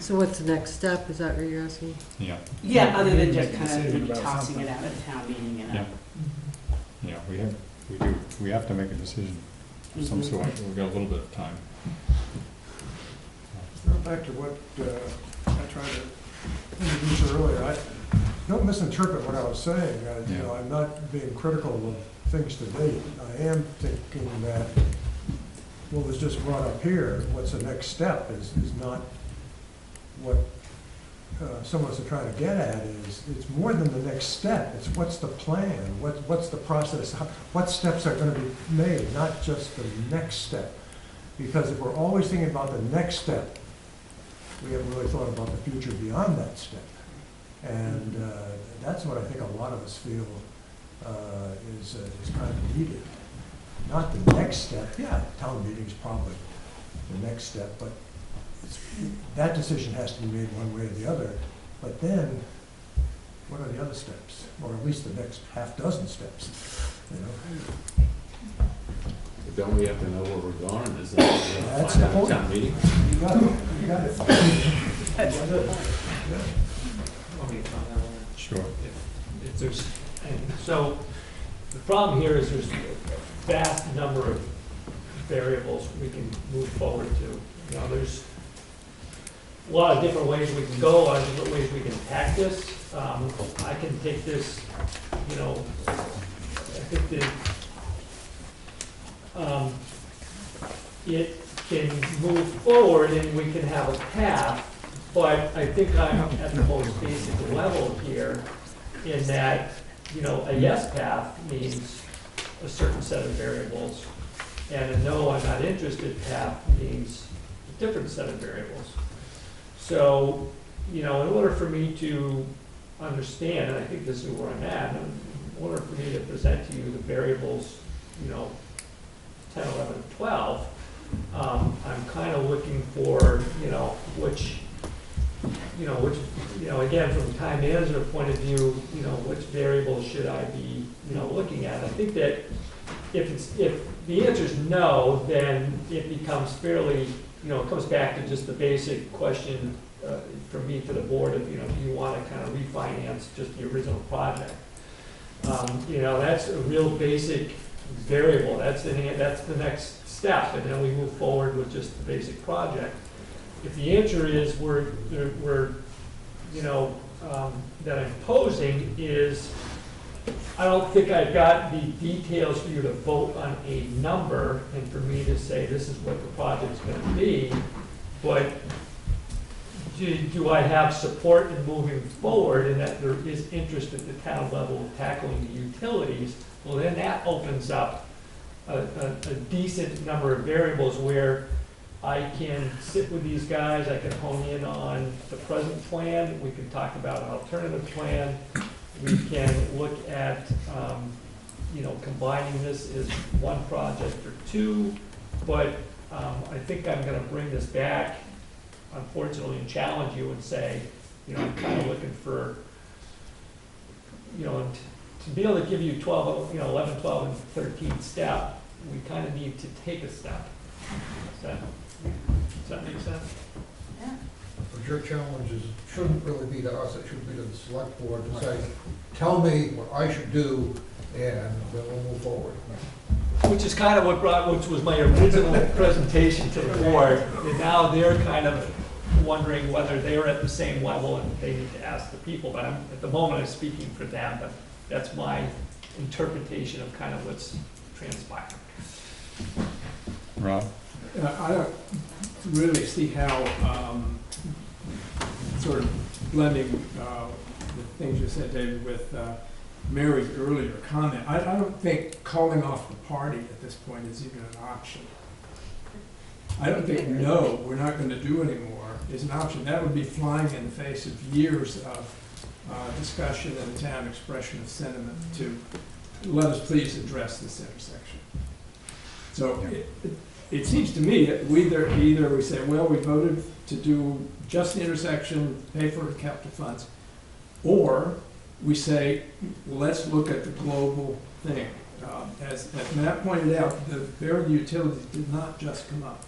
So what's the next step? Is that what you're asking? Yeah. Yeah, other than just Make a kind of decision maybe about tossing something. it out at town meeting and Yeah. Yeah, we have to make a decision of some Mhm. sort. We've got a little bit of time. Back to what I tried to introduce earlier, don't misinterpret what I was saying. You know, I'm not being critical of things to date. I am thinking that what was just brought up here, what's the next step, is not what some of us are trying to get at. It's more than the next step. It's what's the plan, what's the process, what steps are going to be made, not just the next step. Because if we're always thinking about the next step, we haven't really thought about the future beyond that step. And that's what I think a lot of us feel is kind of needed. Not the next step. Yeah, town meeting's probably the next step, but that decision has to be made one way or the other. But then, what are the other steps? Or at least the next half dozen steps, you know? But don't we have to know where we're going? Is that That's find the out point. at town meeting? You got it, you got it. Want me to comment on that? Sure. If there's, and so, the problem here is there's a vast number of variables we can move forward to. You know, there's a lot of different ways we can go, a lot of different ways we can attack this. I can take this, you know, I think that it can move forward and we can have a path, but I think I'm at the most basic level here in that, you know, a yes path means a certain set of variables, and a no, I'm not interested path means a different set of variables. So, you know, in order for me to understand, and I think this is where I'm at, in order for me to present to you the variables, you know, 10, 11, 12, I'm kind of looking for, you know, which, again, from a time management point of view, you know, which variables should I be, you know, looking at? I think that if the answer is no, then it becomes fairly, you know, it comes back to just the basic question from me to the board of, you know, do you want to kind of refinance just the original project? You know, that's a real basic variable. That's the next step, and then we move forward with just the basic project. If the answer is we're you know, that I'm posing is, I don't think I've got the details for you to vote on a number and for me to say this is what the project's going to be, but do I have support in moving forward and that there is interest at the town level in tackling the utilities? Well, then that opens up a decent number of variables where I can sit with these guys, I can hone in on the present plan, we can talk about an alternative plan, we can look at, you know, combining this as one project or two, but I think I'm gonna bring this back, unfortunately, and challenge you and say, you know, I'm kind of looking for, you know, to be able to give you 12, you know, 11, 12, and 13 step, we kind of need to take a step. Does that make sense? Yeah. But your challenge shouldn't really be to us, it should be to the select board to say, tell me what I should do, and then we'll move forward. Which is kind of which was my original presentation to the board, and now they're kind of wondering whether they're at the same level and they need to ask the people, but at the moment I'm speaking for them, but that's my interpretation of kind of what's transpired. Rob? I don't really see how sort of blending the things you said, David, with Mary's earlier comment. I don't think calling off the party at this point is even an option. I don't think, no, we're not going to do anymore is an option. That would be flying in the face of years of discussion in the town, expression of sentiment to let us please address this intersection. So it seems to me that either we say, well, we voted to do just the intersection, pay for it, capital funds, or we say, let's look at the global thing. As Matt pointed out, the buried utilities did not just come up.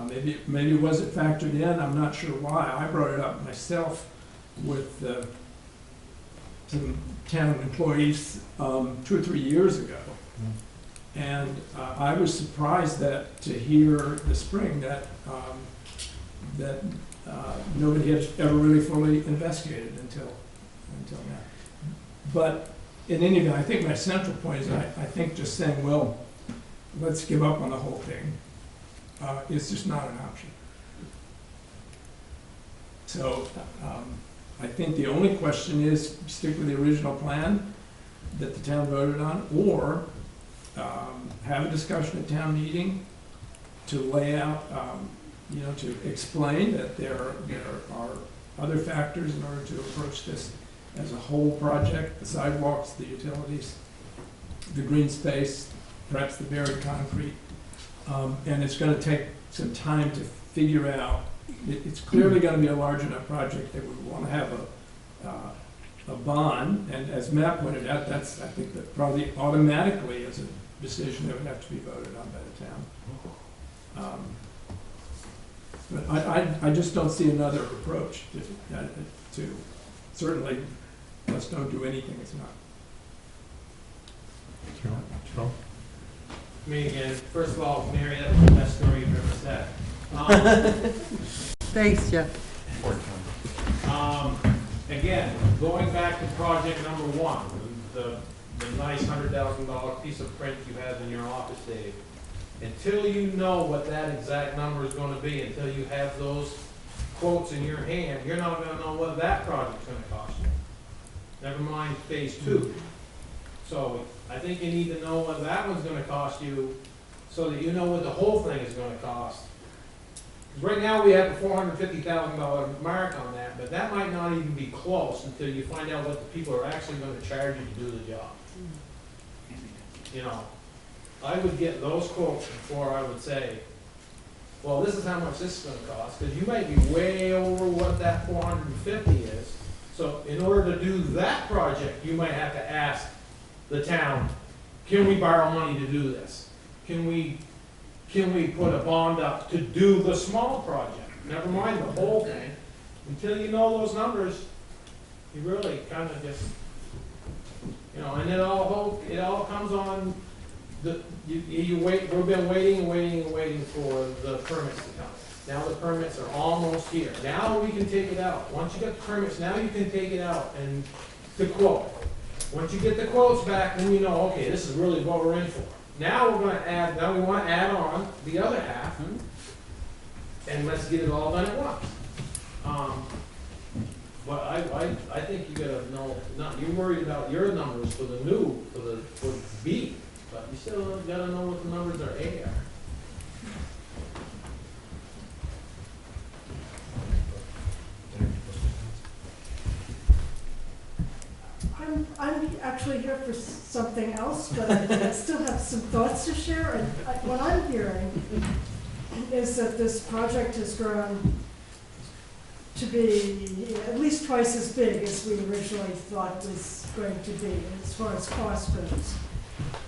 Maybe it wasn't factored in, I'm not sure why. I brought it up myself with some town employees 2 or 3 years ago. And I was surprised to hear this spring that nobody had ever really fully investigated until now. But in any event, I think my central point is I think just saying, well, let's give up on the whole thing is just not an option. So I think the only question is stick with the original plan that the town voted on, or have a discussion at town meeting to lay out, to explain that there are other factors in order to approach this as a whole project, the sidewalks, the utilities, the green space, perhaps the buried concrete. And it's going to take some time to figure out. It's clearly going to be a large enough project that we want to have a bond. And as Matt pointed out, I think that probably automatically is a decision that would have to be voted on by the town. But I just don't see another approach to certainly, let's don't do anything, it's not. Joe? Me again. First of all, Mary, that was the best story you've ever said. Thanks, Jeff. Again, going back to project number 1, the nice $100,000 piece of print you have in your office, Dave. Until you know what that exact number is going to be, until you have those quotes in your hand, you're not going to know what that project's going to cost you. Never mind phase 2. So I think you need to know what that one's going to cost you so that you know what the whole thing is going to cost. Right now we have a $450,000 mark on that, but that might not even be close until you find out what the people are actually going to charge you to do the job. You know, I would get those quotes before I would say, well, this is how much this is going to cost, because you might be way over what that 450 is. So in order to do that project, you might have to ask the town, can we borrow money to do this? Can we put a bond up to do the small project? Never mind the whole thing. Until you know those numbers, you really kind of just, and it all comes on you wait. We've been waiting for the permits to come. Now the permits are almost here. Now we can take it out. Once you get the permits, now you can take it out and to quote. Once you get the quotes back, then you know, okay, this is really what we're in for. Now we want to add on the other half, and let's get it all done at once. But I think you gotta know, you're worried about your numbers for for B, but you still gotta know what the numbers are A are. I'm actually here for something else, but I still have some thoughts to share. And what I'm hearing is that this project has grown to be at least twice as big as we originally thought it was going to be as far as cost goes.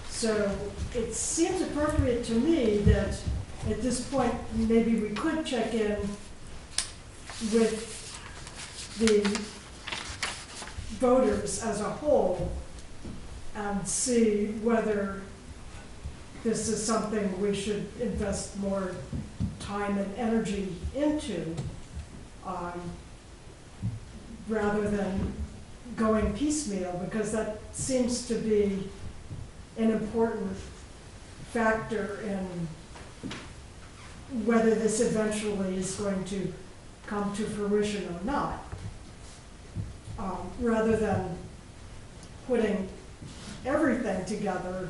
So it seems appropriate to me that at this point maybe we could check in with the voters as a whole and see whether this is something we should invest more time and energy into, rather than going piecemeal, because that seems to be an important factor in whether this eventually is going to come to fruition or not. rather than putting everything together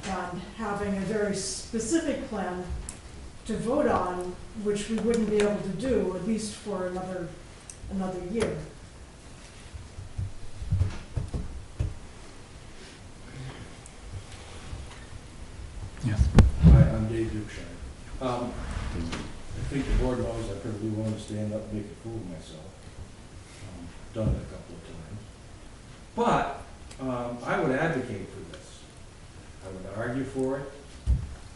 and having a very specific plan to vote on, which we wouldn't be able to do, at least for another year. Yes. Hi, I'm Dave Dukeshire. I think the board knows I perfectly willing to stand up and make a fool of myself. Done it a couple of times. But I would advocate for this. I would argue for it.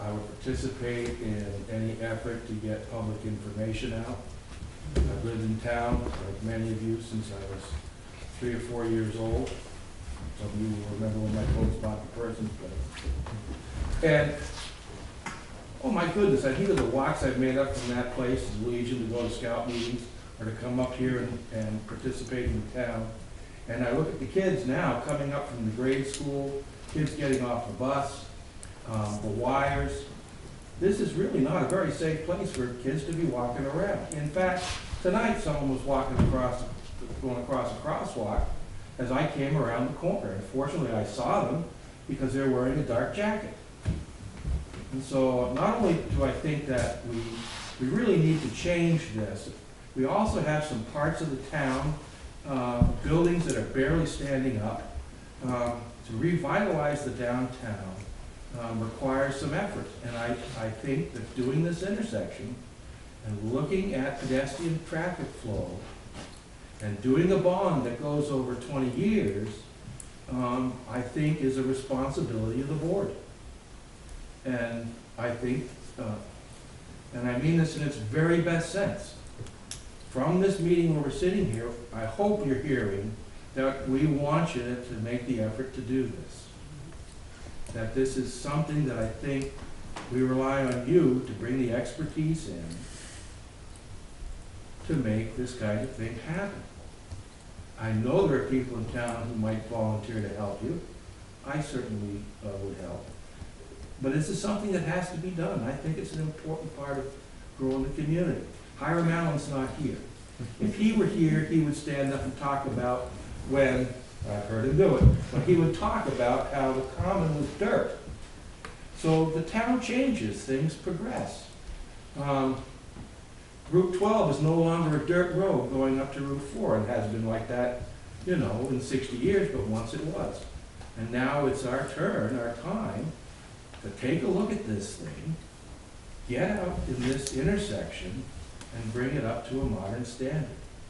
I would participate in any effort to get public information out. I've lived in town, like many of you, since I was 3 or 4 years old. Some of you will remember when my folks bought the Persons place. And, oh my goodness, I think of the walks I've made up from that place as Legion to go to scout meetings or to come up here and participate in the town. And I look at the kids now coming up from the grade school, kids getting off the bus, the wires. This is really not a very safe place for kids to be walking around. In fact, tonight someone was going across a crosswalk as I came around the corner. Unfortunately, I saw them because they're wearing a dark jacket. And so not only do I think that we really need to change this, we also have some parts of the town, buildings that are barely standing up. To revitalize the downtown requires some effort. And I think that doing this intersection and looking at pedestrian traffic flow and doing a bond that goes over 20 years, I think is a responsibility of the board. And I think, and I mean this in its very best sense, from this meeting where we're sitting here, I hope you're hearing that we want you to make the effort to do this. That this is something that I think we rely on you to bring the expertise in to make this kind of thing happen. I know there are people in town who might volunteer to help you. I certainly would help. But this is something that has to be done. I think it's an important part of growing the community. Hiram Allen's not here. If he were here, he would stand up and talk about when, I've heard him do it, but he would talk about how the common was dirt. So the town changes, things progress. Route 12 is no longer a dirt road going up to Route 4. It has been like that, you know, in 60 years, but once it was. And now it's our turn, our time, to take a look at this thing, get out in this intersection, and bring it up to a modern standard.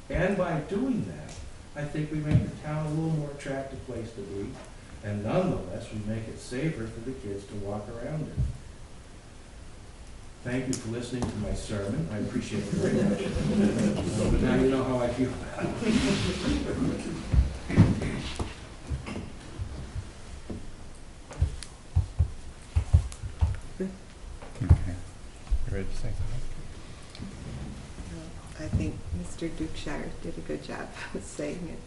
And by doing that, I think we make the town a little more attractive place to be, and nonetheless, we make it safer for the kids to walk around in. Thank you for listening to my sermon. I appreciate it very much. But now you know how I feel about it. Okay. You ready to say I think Mr. Dukeshire did a good job of saying it.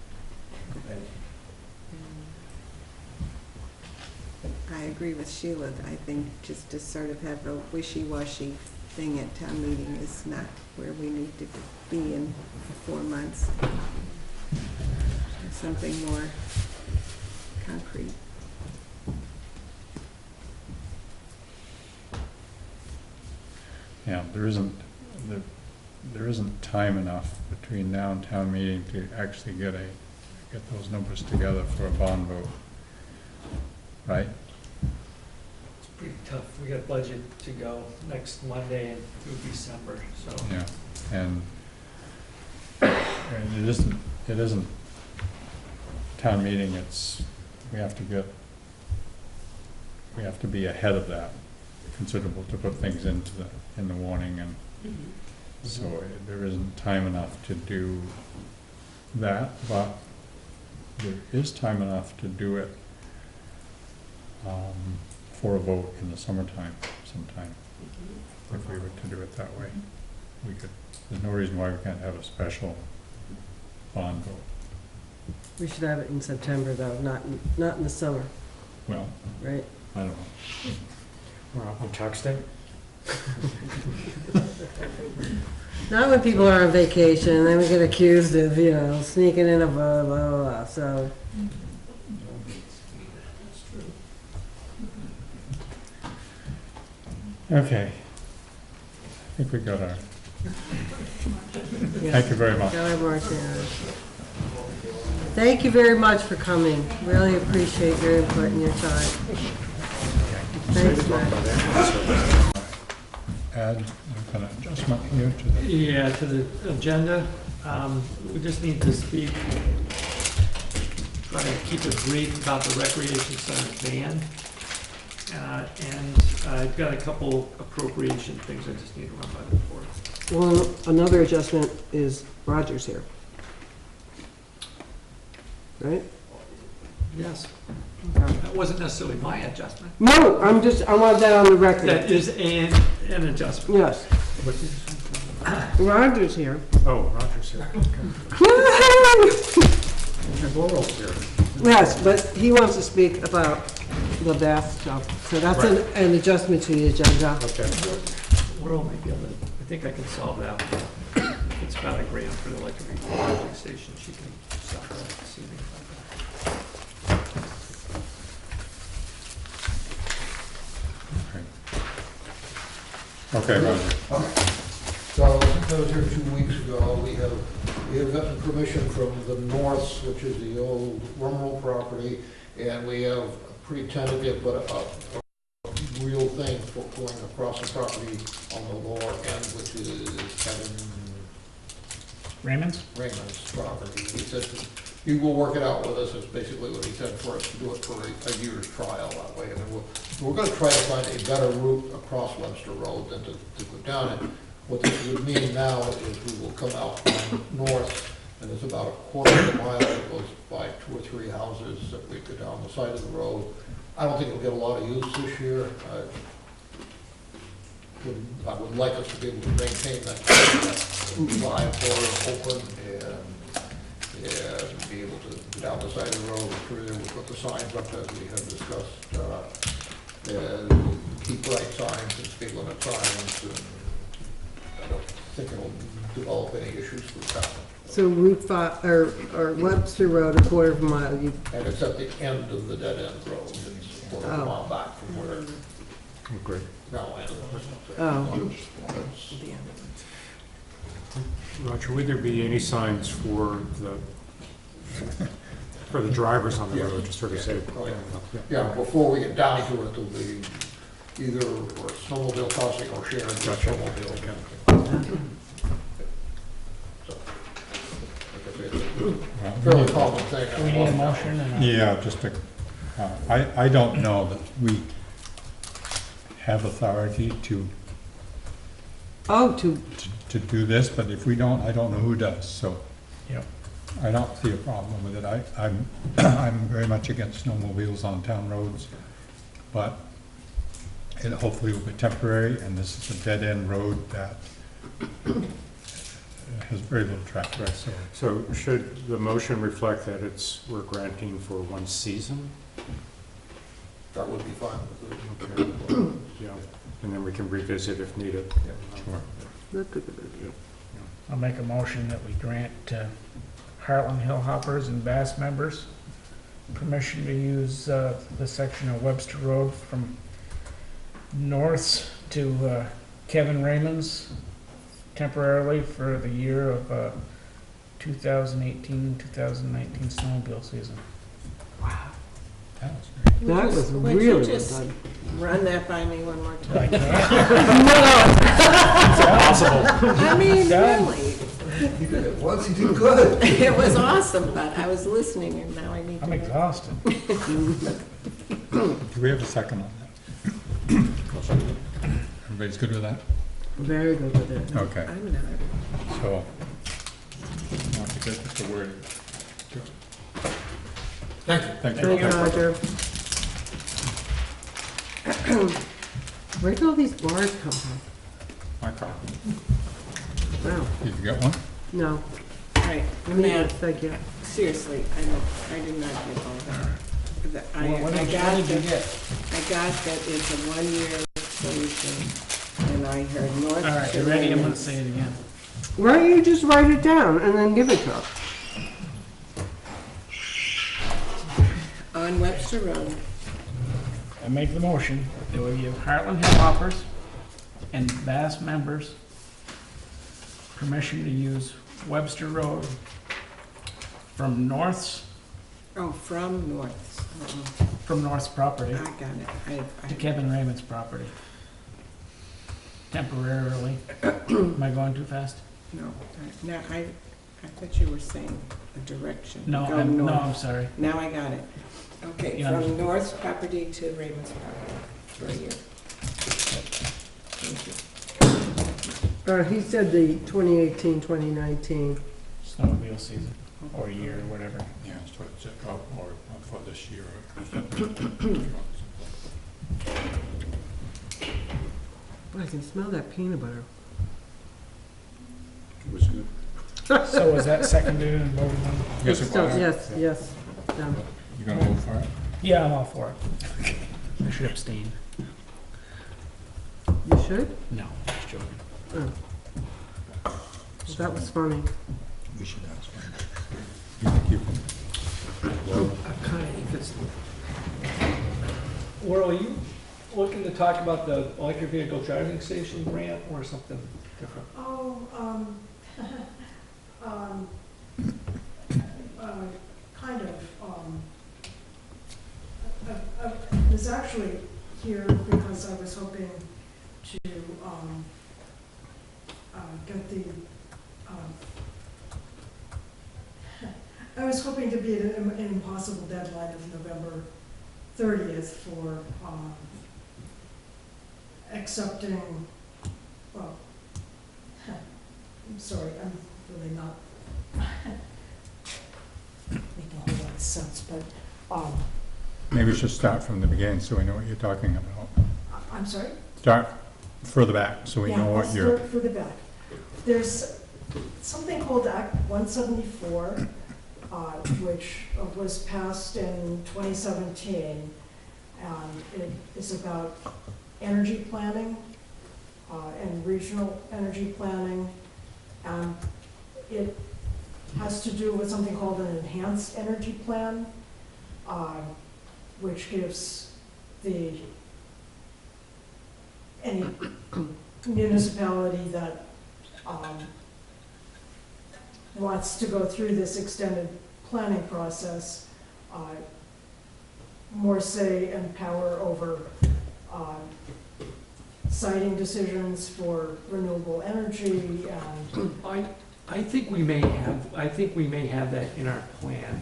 I agree with Sheila. I think just to sort of have a wishy-washy thing at town meeting is not where we need to be in 4 months. Something more concrete. Yeah, there isn't time enough between now and town meeting to actually get those numbers together for a bond vote, right? It's pretty tough. We got budget to go next Monday and through December, so. Yeah, and it isn't town meeting, we have to be ahead of that considerable to put things in the warning, and so there isn't time enough to do that, but there is time enough to do it for a vote in the summertime sometime. If we were to do it that way, we could. There's no reason why we can't have a special bond vote. We should have it in September, though, not in the summer. Well, right? I don't know. We're texting. Not when people are on vacation, then we get accused of, you know, sneaking in a blah, blah, blah, so. Okay. I think we got our, thank you very much. Got our Marciano. Thank you very much for coming. Really appreciate your input and your time. Thanks, Matt. Add an adjustment here to the. Yeah, to the agenda, we just need to speak, try to keep it brief about the recreation center ban. And I've got a couple appropriation things I just need to run by the board. Well, another adjustment is Roger's here. Right? Yes. That wasn't necessarily my adjustment. No, I want that on the record. That is an adjustment. Yes. Roger's here. Oh, Roger's here. And Laurel's here. Yes, but he wants to speak about the bath stuff. So that's an adjustment to the agenda. Okay. Laurel might be able to, I think I can solve that. It's about $1,000 for the electric charging station. She can solve that this evening. Okay, Roger. So I was here 2 weeks ago. We have gotten permission from the Norths, which is the old Rumrow property, and we have a pretty tentative but a real thing for going across the property on the lower end, which is Kevin Raymond's? Raymond's property. He said he will work it out with us. That's basically what he said, for us to do it for a year's trial that way. And then we're going to try to find a better route across Webster Road than to go down it. What this would mean now is we will come out north, and it's about a quarter of a mile that goes by 2 or 3 houses that we go down the side of the road. I don't think it'll get a lot of use this year. I would like us to be able to maintain that live border open and be able to go down the side of the road through there. We'll put the signs up as we have discussed, and keep bright signs and speed limit signs. And I don't think it'll develop any issues with that. So Route 5, or Webster Road, a quarter of a mile. And it's at the end of the dead end road. It's a quarter of a mile back from where it Great. now ends. Oh. Roger, would there be any signs for the drivers on the road to sort of say? Yeah, before we get down to it, there'll be either or snowmobile crossing or shared snowmobile. Fairly common thing. Do we need a motion? Yeah, just I don't know that we have authority to do this, but if we don't, I don't know who does, so. Yep. I don't see a problem with it. I'm very much against snowmobiles on town roads, but it hopefully will be temporary, and this is a dead-end road that has very little traffic. So should the motion reflect that we're granting for 1 season? That would be fine with it. Okay. Yeah, and then we can revisit if needed. I'll make a motion that we grant Hartland Hillhoppers and Bass members permission to use the section of Webster Road from Norths to Kevin Raymond's temporarily for the year of 2018-2019 snowmobile season. Wow. That was Would really you just done. run that by me one more time? I can't. It's impossible. I mean, Done. really. You did it once, you did good. It was awesome, but I was listening and now I need to. I'm exhausted. Do we have a second on that? Everybody's good with that? Very good with it. Okay, I'm not. so, want to get the word. Thank you. Thank you. Thank you, Roger. Where do all these bars come from? My car. Wow. Did you get one? No. Right, Matt, thank you. seriously, I did not get all that. I What got did you that, get? I got that it's a 1-year solution, and I heard north. All right, to you ready? I'm gonna Raymond's. say it again. Why don't you just write it down and then give it to us? On Webster Road. I make the motion that we give Hartland Hillhoppers and Bass members permission to use Webster Road from North's From North's property I got it. to Kevin Raymond's property. Temporarily. Am I going too fast? I thought you were saying a direction. No, Go I'm north. sorry. Now I got it. Okay, You from understand? North's property to Raymond's property. It's right here. Thank you. He said the 2018, 2019. Snowmobile season, or year, or whatever. Yeah, so it's out or for this year. Boy, I can smell that peanut butter. It was good. So was that seconded and voted on? Yes, it was. Yes, yes. Done. You gonna vote for it? Yeah, I'm all for it. I should abstain. You should? No, just joking. Oh. That was funny. We should ask him. You think you can? Laurel, are you looking to talk about the electric vehicle charging station grant or something different? Oh, kind of, I was actually here because I was hoping to, get the, I was hoping to be at an impossible deadline of November 30th for, accepting, well, I'm sorry, I'm really not making a whole lot of sense, but, Maybe we should start from the beginning so we know what you're talking about. I'm sorry? Start further back so we know what you're. Yeah, I'll start further back. There's something called Act 174, which was passed in 2017, and it is about energy planning and regional energy planning. It has to do with something called an enhanced energy plan, which gives any municipality that wants to go through this extended planning process more say and power over siting decisions for renewable energy and. I think we may have that in our plan.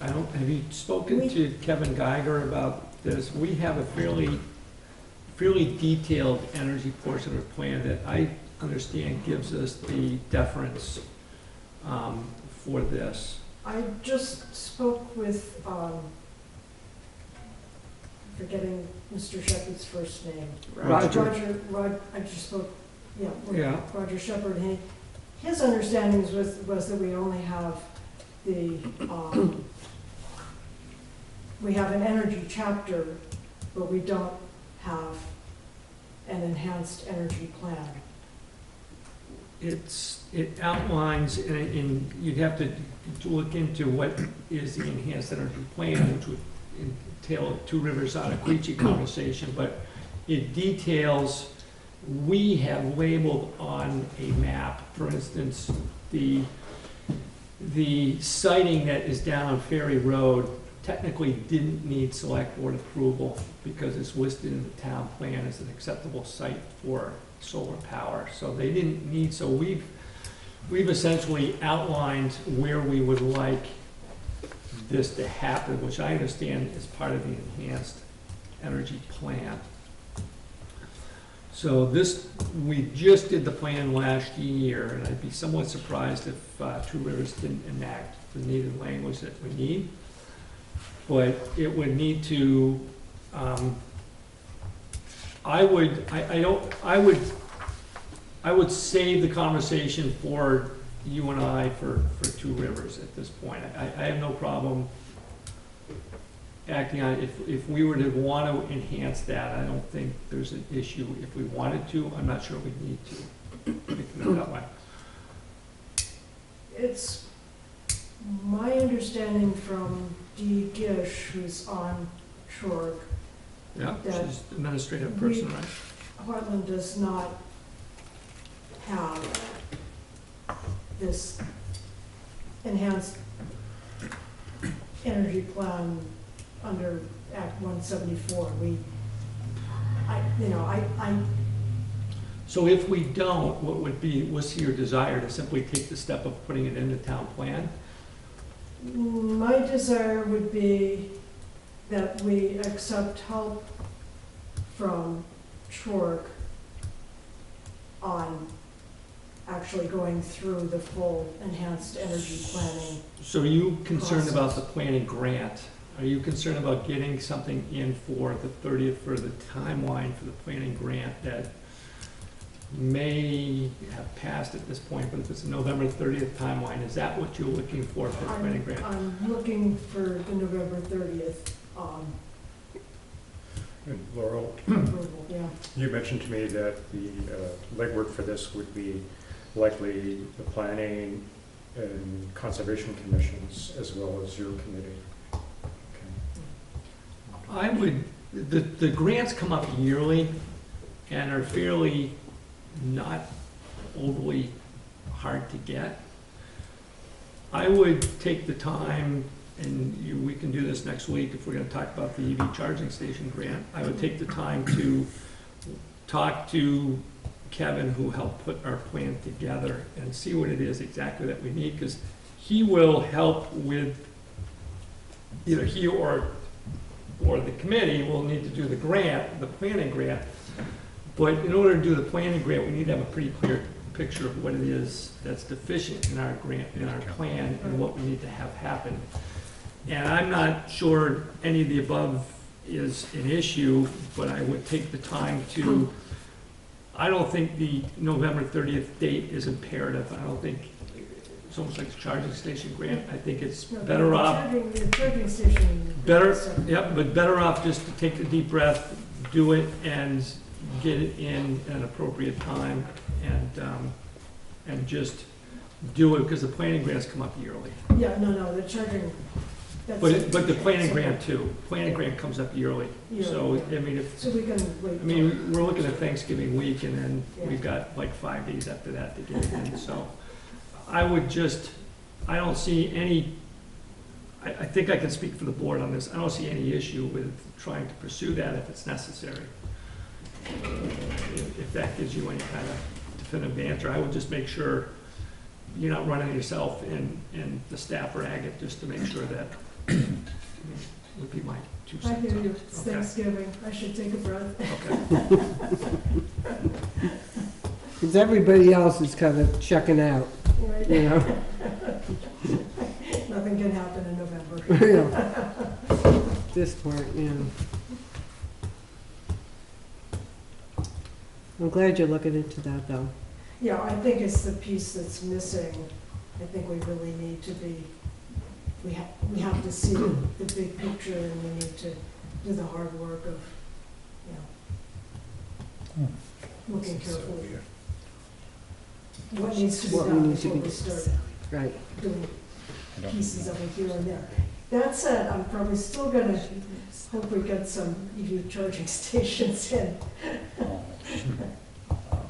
I don't, have you spoken to Kevin Geiger about this? We have a fairly detailed energy portion of the plan that I understand gives us the deference for this. I just spoke with, forgetting Mr. Shepherd's first name. Roger. I just spoke, with Yeah. Roger Shepherd. His understanding was that we only have we have an energy chapter, but we don't have an enhanced energy plan. It outlines, and you'd have to look into what is the enhanced energy plan, which would entail a Two Rivers Ottaquechee conversation, but it details, we have labeled on a map, for instance, the siting that is down on Ferry Road technically didn't need select board approval because it's listed in the town plan as an acceptable site for solar power. So they didn't need, so we've essentially outlined where we would like this to happen, which I understand is part of the enhanced energy plan. So this, we just did the plan last year, and I'd be somewhat surprised if Two Rivers didn't enact the needed language that we need. But it would need to, I would save the conversation for you and I for Two Rivers at this point. I have no problem acting on it. If we were to want to enhance that, I don't think there's an issue. If we wanted to, I'm not sure we need to. Put it that way. It's my understanding from Dee Gish, who's on Shork, Yeah, that she's the administrative person, we- right? Hartland does not have this enhanced energy plan under Act 174. So if we don't, what's your desire to simply take the step of putting it in the town plan? My desire would be that we accept help from Shork on actually going through the full enhanced energy planning. So are you concerned about process. the planning grant? Are you concerned about getting something in for the 30th, for the timeline for the planning grant that may have passed at this point, but if it's a November 30th timeline, is that what you're looking for the planning grant? I'm looking for the November 30th And Laurel, approval, yeah. you mentioned to me that the legwork for this would be likely the planning and conservation commissions as well as your committee. I would, the grants come up yearly and are fairly not overly hard to get. I would take the time, and we can do this next week if we're gonna talk about the EV charging station grant. I would take the time to talk to Kevin, who helped put our plan together, and see what it is exactly that we need, because he will help with, either he or the committee will need to do the grant, the planning grant. But in order to do the planning grant, we need to have a pretty clear picture of what it is that's deficient in our grant, in our plan, and what we need to have happen. And I'm not sure any of the above is an issue, but I would take the time to, I don't think the November 30th date is imperative. I don't think, it's almost like the charging station grant. I think it's better off. The charging station. Better, yep, but better off just to take a deep breath, do it, and get it in at an appropriate time, and just do it, because the planning grants come up yearly. Yeah, no, the charging. But the planning grant too, planning grant comes up yearly. So, I mean, So we can wait. I mean, we're looking at Thanksgiving week, and then we've got like 5 days after that to get it in, so. I would just, I don't see any, I think I can speak for the board on this, I don't see any issue with trying to pursue that if it's necessary. If that gives you any kind of definitive answer, I would just make sure you're not running yourself and the staff rag it, just to make sure that, would be my 2 I cents. hear you, it's Okay. Thanksgiving, I should take a breath. Okay. Because everybody else is kind of checking out, Right. you know? Nothing can happen in November. Yeah. This part, yeah. I'm glad you're looking into that, though. Yeah, I think it's the piece that's missing. I think we really need to be, we have to see the big picture, and we need to do the hard work of, looking carefully. What needs to be What done needs to before be we start Right. doing pieces of it here and there. That said, I'm probably still gonna hope we get some EV charging stations in.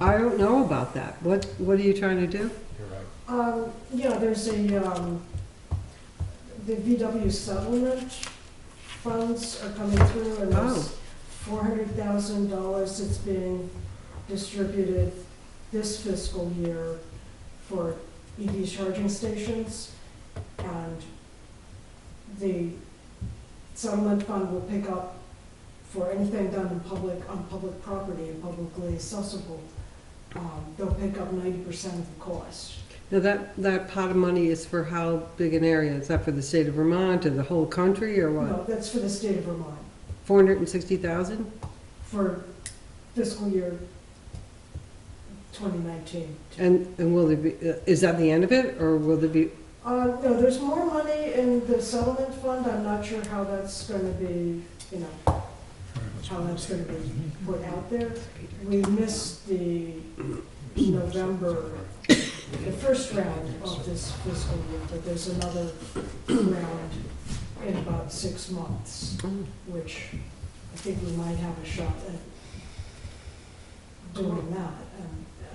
I don't know about that. What are you trying to do? Yeah, there's the VW settlement funds are coming through, and there's $400,000 that's being distributed this fiscal year for EV charging stations. And the settlement fund will pick up for anything done in on public property and publicly accessible. They'll pick up 90% of the cost. Now, that pot of money is for how big an area? Is that for the state of Vermont or the whole country, or what? No, that's for the state of Vermont, 460,000? for fiscal year 2019. And will there be, is that the end of it, or will there be, No, there's more money in the settlement fund. I'm not sure how that's gonna be, you know, how that's gonna be put out there. We missed the November, the first round of this fiscal year, but there's another round in about 6 months, which I think we might have a shot at doing that.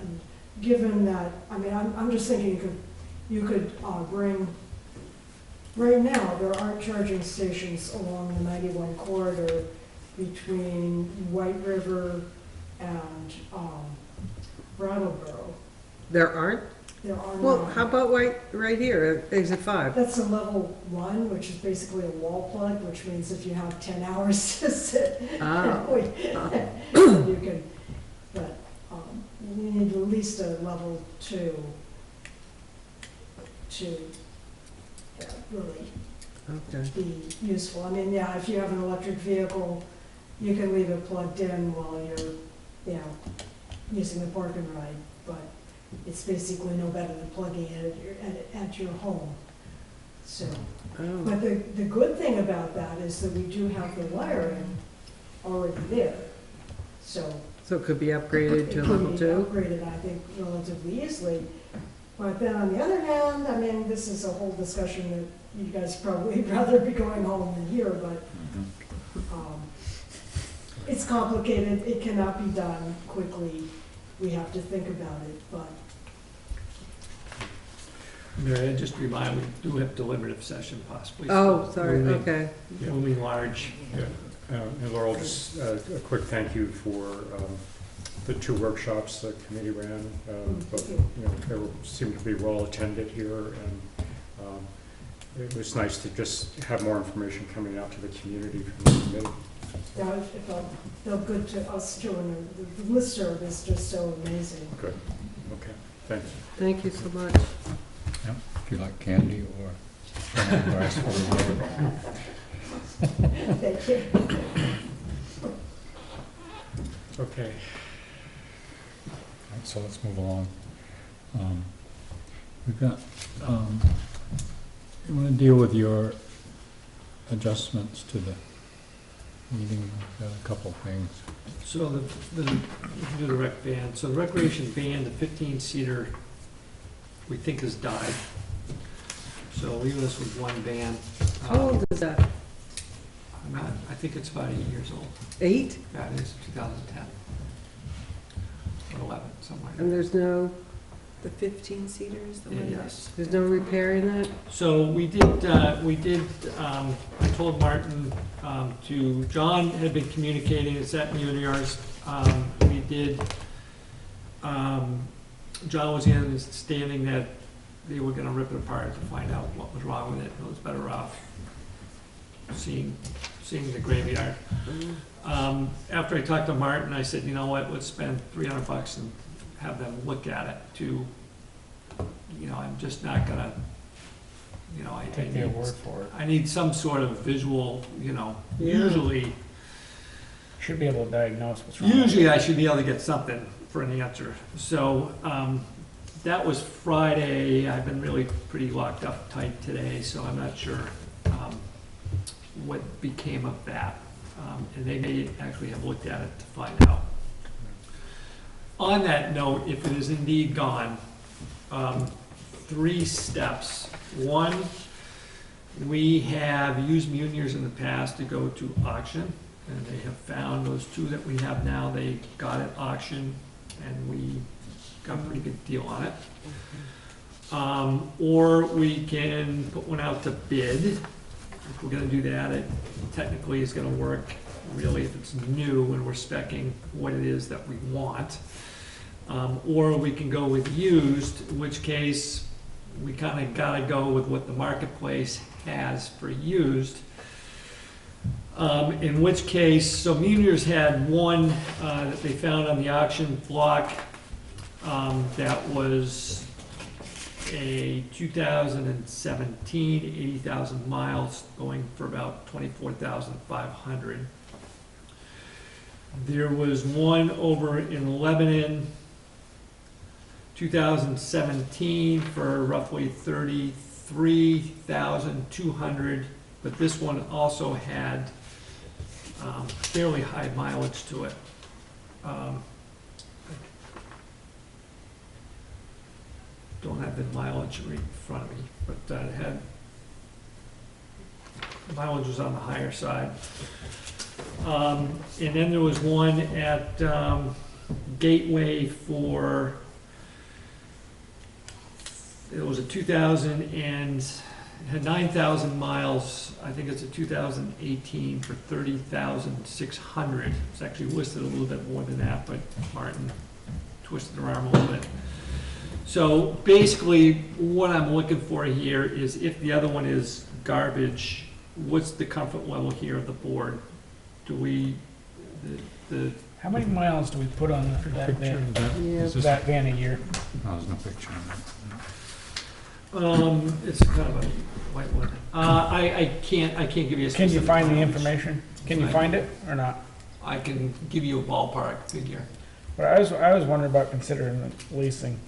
And given that, I mean, I'm just thinking you could bring, right now, there aren't charging stations along the 91 corridor between White River and Brattleboro. There aren't? There are Well, not. how about right here, at exit 5? That's a level 1, which is basically a wall plug, which means if you have 10 hours to sit, you can, but you need at least a level 2 to really be useful. I mean, yeah, if you have an electric vehicle, you can leave it plugged in while you're, you know, using the park and ride, but it's basically no better than plugging it at your home. So, but the good thing about that is that we do have the wiring already there. So it could be upgraded to level 2? It could be upgraded, I think, relatively easily. But then on the other hand, I mean, this is a whole discussion that you guys probably rather be going home than here, but it's complicated. It cannot be done quickly. We have to think about it, but. Mary, just to remind, we do have deliberative session possibly. Oh, sorry, okay. Moving large. Yeah. And Laurel, just a quick thank you for the 2 workshops the committee ran. Both, you know, they seemed to be well attended here, and it was nice to just have more information coming out to the community from the committee. Yeah, it felt good to us too, and the listserv is just so amazing. Good. Okay. Thanks. Thank you so much. Yeah, if you like candy or rice or whatever. Thank you. Okay. Right, so let's move along. We've got, you want to deal with your adjustments to the meeting? We've got a couple things. So we can do the rec band. So the recreation band, the 15-seater, we think has died. So leaving us with 1 band. How old is that? I think it's about 8 years old. 8? Yeah, it is 2010. Or 11, somewhere. And there's no, The 15-seater is the one? Yes. there's no repairing that? So we did, I told Martin, John had been communicating, it's at Muniar's. We did, John was understanding that they were gonna rip it apart to find out what was wrong with it. It was better off seeing the graveyard. After I talked to Martin, I said, you know what, let's spend $300 and have them look at it to, you know, I'm just not gonna, you know, I Take their word for it. I need some sort of visual, you know, usually. Should be able to diagnose what's wrong. Usually I should be able to get something for an answer. So, that was Friday. I've been really pretty locked up tight today, so I'm not sure, what became of that. And they may actually have looked at it to find out. On that note, if it is indeed gone, 3 steps. 1, we have used Muniers in the past to go to auction, and they have found those 2 that we have now, they got at auction, and we got a pretty good deal on it. Or we can put one out to bid. If we're gonna do that, it technically is gonna work really if it's new and we're speccing what it is that we want. Or we can go with used, in which case we kind of gotta go with what the marketplace has for used. In which case, so Muniers had one that they found on the auction block that was a 2017, 80,000 miles, going for about 24,500. There was one over in Lebanon, 2017, for roughly 30,000 3,200, but this one also had fairly high mileage to it. Don't have the mileage right in front of me, but it had, mileage was on the higher side. And then there was one at Gateway for, it was a 2000 and it had 9,000 miles. I think it's a 2018 for 30,600. It's actually listed a little bit more than that, but Martin twisted their arm a little bit. So basically, what I'm looking for here is if the other one is garbage, what's the comfort level here of the board? Do we, How many miles do we put on that Picture van? of that. Is this- That van a year? Oh, there's no picture on that. It's kind of a white one. I can't give you a specific. Can you find the mileage. information? Can you find it or not? I can give you a ballpark figure. But I was wondering about considering leasing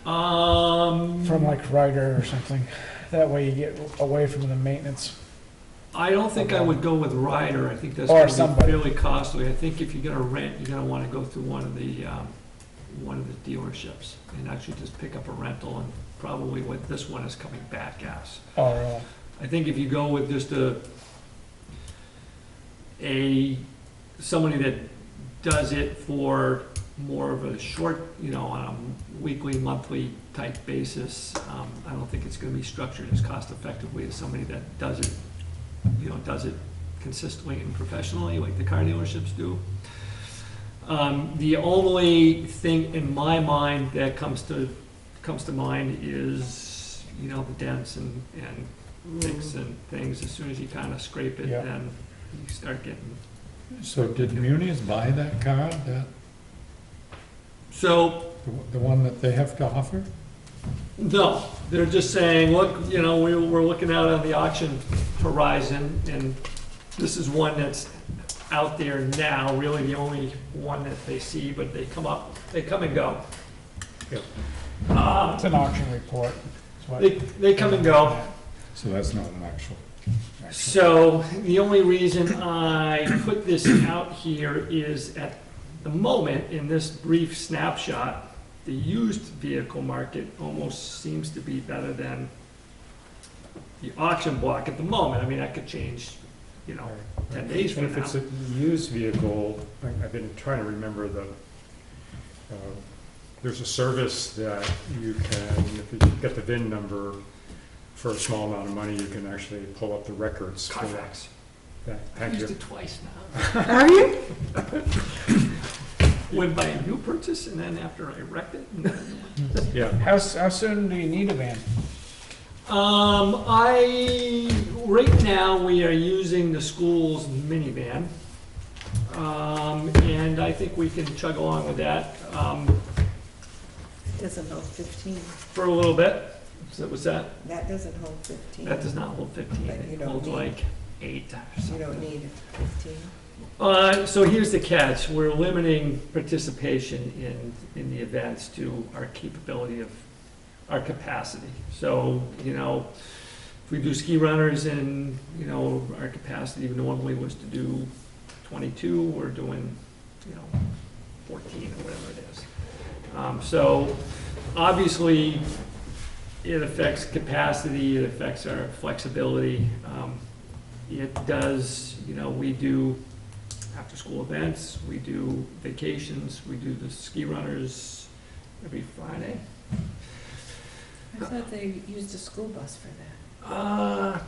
from like Ryder or something. That way you get away from the maintenance. I don't think I would go with Ryder. I think that's Or going to be somebody. fairly costly. I think if you're going to rent, you're going to want to go through one of the dealerships and actually just pick up a rental, and probably what this one is coming back as. Oh, really? I think if you go with just somebody that does it for more of a short, on a weekly, monthly type basis, I don't think it's going to be structured as cost effectively as somebody that does it consistently and professionally like the car dealerships do. The only thing in my mind that comes to mind is, the dents and nicks and things. As soon as you kind of scrape it, Yeah. then you start getting. So did Muni's buy that car, So, the one that they have to offer? no, they're just saying, look, we're looking out on the auction horizon, and this is one that's out there now, really the only one that they see, but they come and go. It's an auction report. It's what- They come and go. So that's not an actual. So the only reason I put this out here is at the moment, in this brief snapshot, the used vehicle market almost seems to be better than the auction block at the moment. I mean, that could change, 10 days from And if now. it's a used vehicle, I've been trying to remember there's a service that you can, if you get the VIN number for a small amount of money, you can actually pull up the records. for Carfax. that. I've Thank used you. it twice now. Are you? Went by a new purchase, and then after I wrecked it. And then Yeah. How soon do you need a van? right now, we are using the school's minivan. And I think we can chug along with that, It doesn't hold 15. for a little bit. So what's that? That doesn't hold 15. That does not hold 15. But you It don't holds need- like 8 or You something. don't need 15. So here's the catch. We're limiting participation in the events to our capability of, our capacity. So, if we do ski runners and, our capacity normally was to do 22, we're doing, 14 or whatever it is. So obviously, it affects capacity, it affects our flexibility. It does, we do after-school events, we do vacations, we do the ski runners every Friday. I thought they used a school bus for that.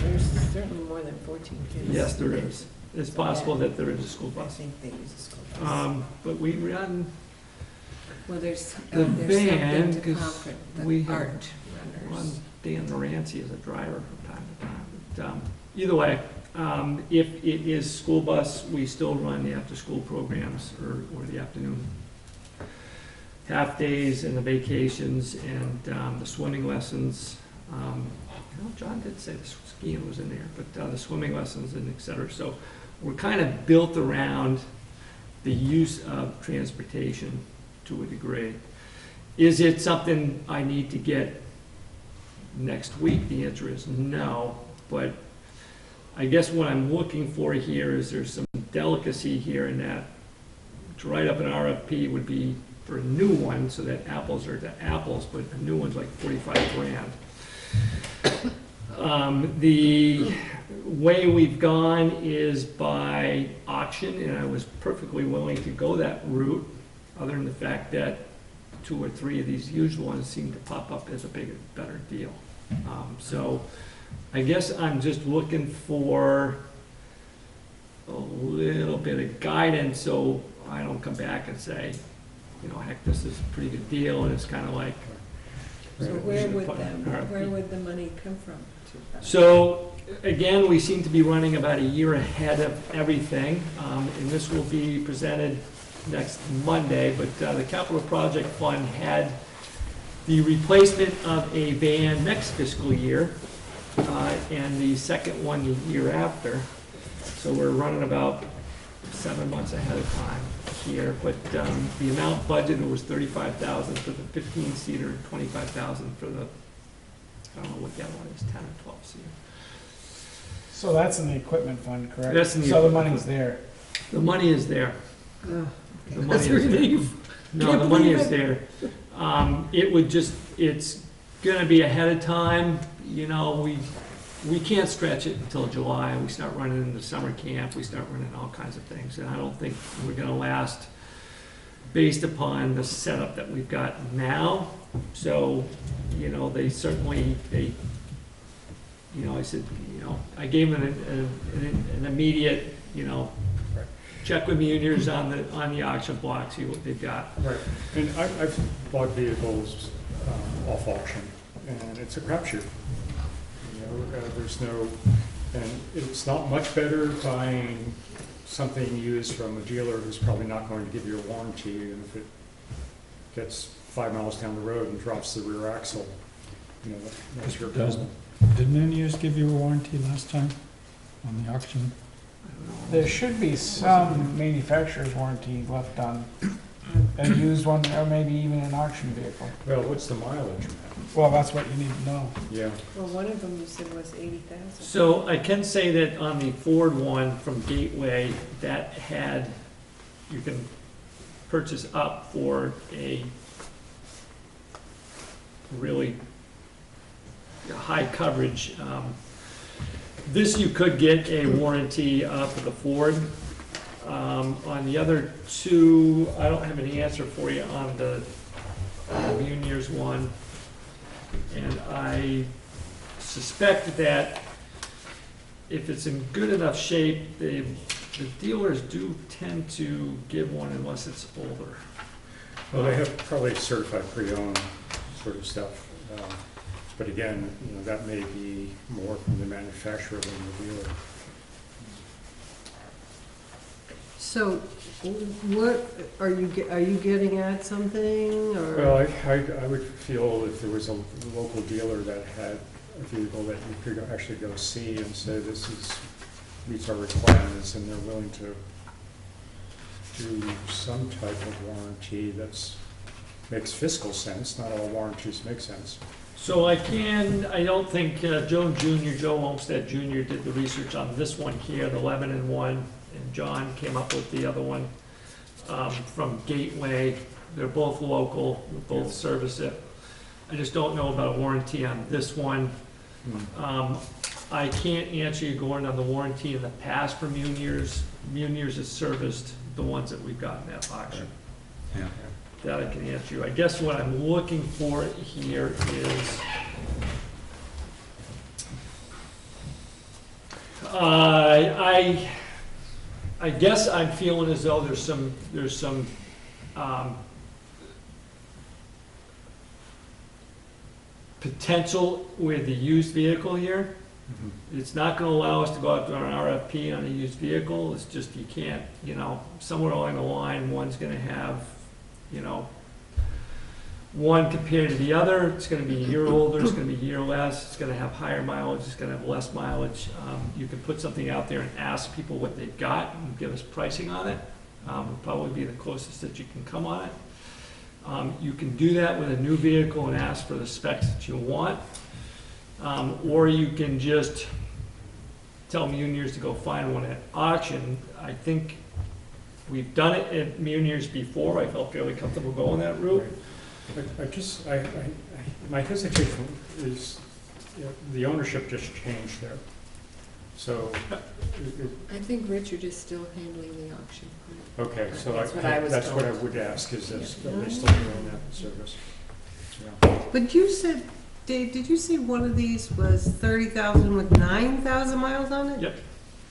There's certainly more than 14 kids. Yes, there is. It's possible that there is a school I bus. think they use a school bus. But we run Well, there's the something van, to because comfort we the have art run runners. Dan Moranci as a driver from time to time. But, either way, if it is school bus, we still run the after-school programs or the afternoon half-days and the vacations and the swimming lessons. John did say the skiing was in there, but the swimming lessons and et cetera. So we're kind of built around the use of transportation to a degree. Is it something I need to get next week? The answer is no, but I guess what I'm looking for here is there's some delicacy here in that to write up an RFP would be for a new one, so that apples are to apples, but a new one's like 45 grand. The way we've gone is by auction, and I was perfectly willing to go that route, other than the fact that 2 or 3 of these used ones seem to pop up as a better deal. So I guess I'm just looking for a little bit of guidance, so I don't come back and say, you know, heck, this is a pretty good deal, and it's kind of like. So where would the money come from? So again, we seem to be running about a year ahead of everything, and this will be presented next Monday, but the Capital Project Fund had the replacement of a van next fiscal year, and the second one the year after. So we're running about 7 months ahead of time here, but the amount budgeted was $35,000 for the 15-seater, and $25,000 for the, I don't know what the other one is, 10 or 12-seater. So that's in the equipment fund, correct? That's in the So the equipment money's fund. there. The money is there. The money That's is there. relief. No, Can't the money believe is there. It would just, it's gonna be ahead of time, you know, we can't stretch it until July. We start running into summer camp, we start running all kinds of things, and I don't think we're gonna last based upon the setup that we've got now. So, you know, they certainly, you know, I said, you know, I gave them an immediate, you know, check with Muniers on the auction block, see what they've got. Right, and I've bought vehicles off auction, and it's a crapshoot. You know, there's no, and it's not much better buying something used from a dealer who's probably not going to give you a warranty, and if it gets 5 miles down the road and drops the rear axle, you know, that's your problem. Didn't any of us give you a warranty last time on the auction? There should be some manufacturer's warranty left on a used one, or maybe even an auction vehicle. Well, what's the mileage? Well, that's what you need to know. Yeah. Well, one of them you said was 80,000. So I can say that on the Ford one from Gateway, that had, you can purchase up for a really high coverage. This you could get a warranty for the Ford. On the other two, I don't have any answer for you on the Muniers one. And I suspect that if it's in good enough shape, the dealers do tend to give one unless it's older. Well, they have probably certified pre-owned sort of stuff. But again, you know, that may be more from the manufacturer than the dealer. So, what, are you getting at something, or? Well, I would feel if there was a local dealer that had a vehicle that you could actually go see and say this meets our requirements, and they're willing to do some type of warranty that's makes fiscal sense. Not all warranties make sense. So I don't think Joe Olmsted Jr. did the research on this one here, the Lebanon one, and John came up with the other one from Gateway. They're both local, we both service it. I just don't know about a warranty on this one. I can't answer you, Gordon, on the warranty in the past for Muniers. Muniers has serviced the ones that we've gotten at auction. Yeah. That I can answer you. I guess what I'm looking for here is I guess I'm feeling as though there's some potential with the used vehicle here. It's not going to allow us to go out to an RFP on a used vehicle. It's just you can't, you know, somewhere along the line, one's going to have, you know, one compared to the other. It's going to be a year older, it's going to be a year less, it's going to have higher mileage, it's going to have less mileage. You can put something out there and ask people what they've got and give us pricing on it. Would probably be the closest that you can come on it. You can do that with a new vehicle and ask for the specs that you want. Or you can just tell Muniers to go find one at auction. I think we've done it at Muniers before. I felt fairly comfortable going that route. My hesitation is, the ownership just changed there. So, I think Richard is still handling the auction. okay, so That's what I was that's what I told. would ask, is this, Yeah. are they still doing that service? Yeah. But you said, Dave, did you say one of these was 30,000 with 9,000 miles on it? Yep.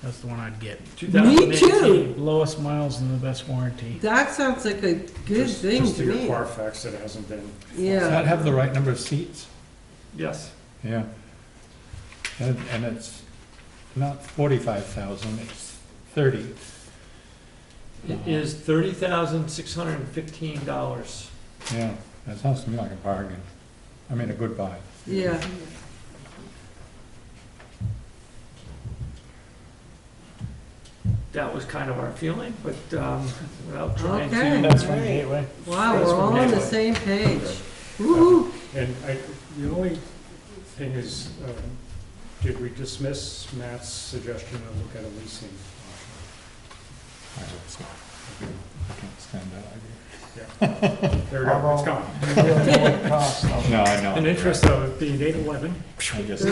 That's the one I'd get. Me too. Lowest miles and the best warranty. That sounds like a good thing Just to to me. your Carfax, it hasn't been. Does Yeah. that have the right number of seats? Yes. Yeah. And it's not 45,000, it's 30. It is $30,615. Yeah, that sounds to me like a bargain. I mean, a good buy. Yeah. That was kind of our feeling, but without trying Okay. to. That's from Alright. Gateway. Wow, That's we're from all on the Gateway. same page. Woo-hoo. And the only thing is, did we dismiss Matt's suggestion to look at a leasing I hope so. I can't stand that idea. option? There we go, it's gone. No, I know. In the interest of being 8/11. I just,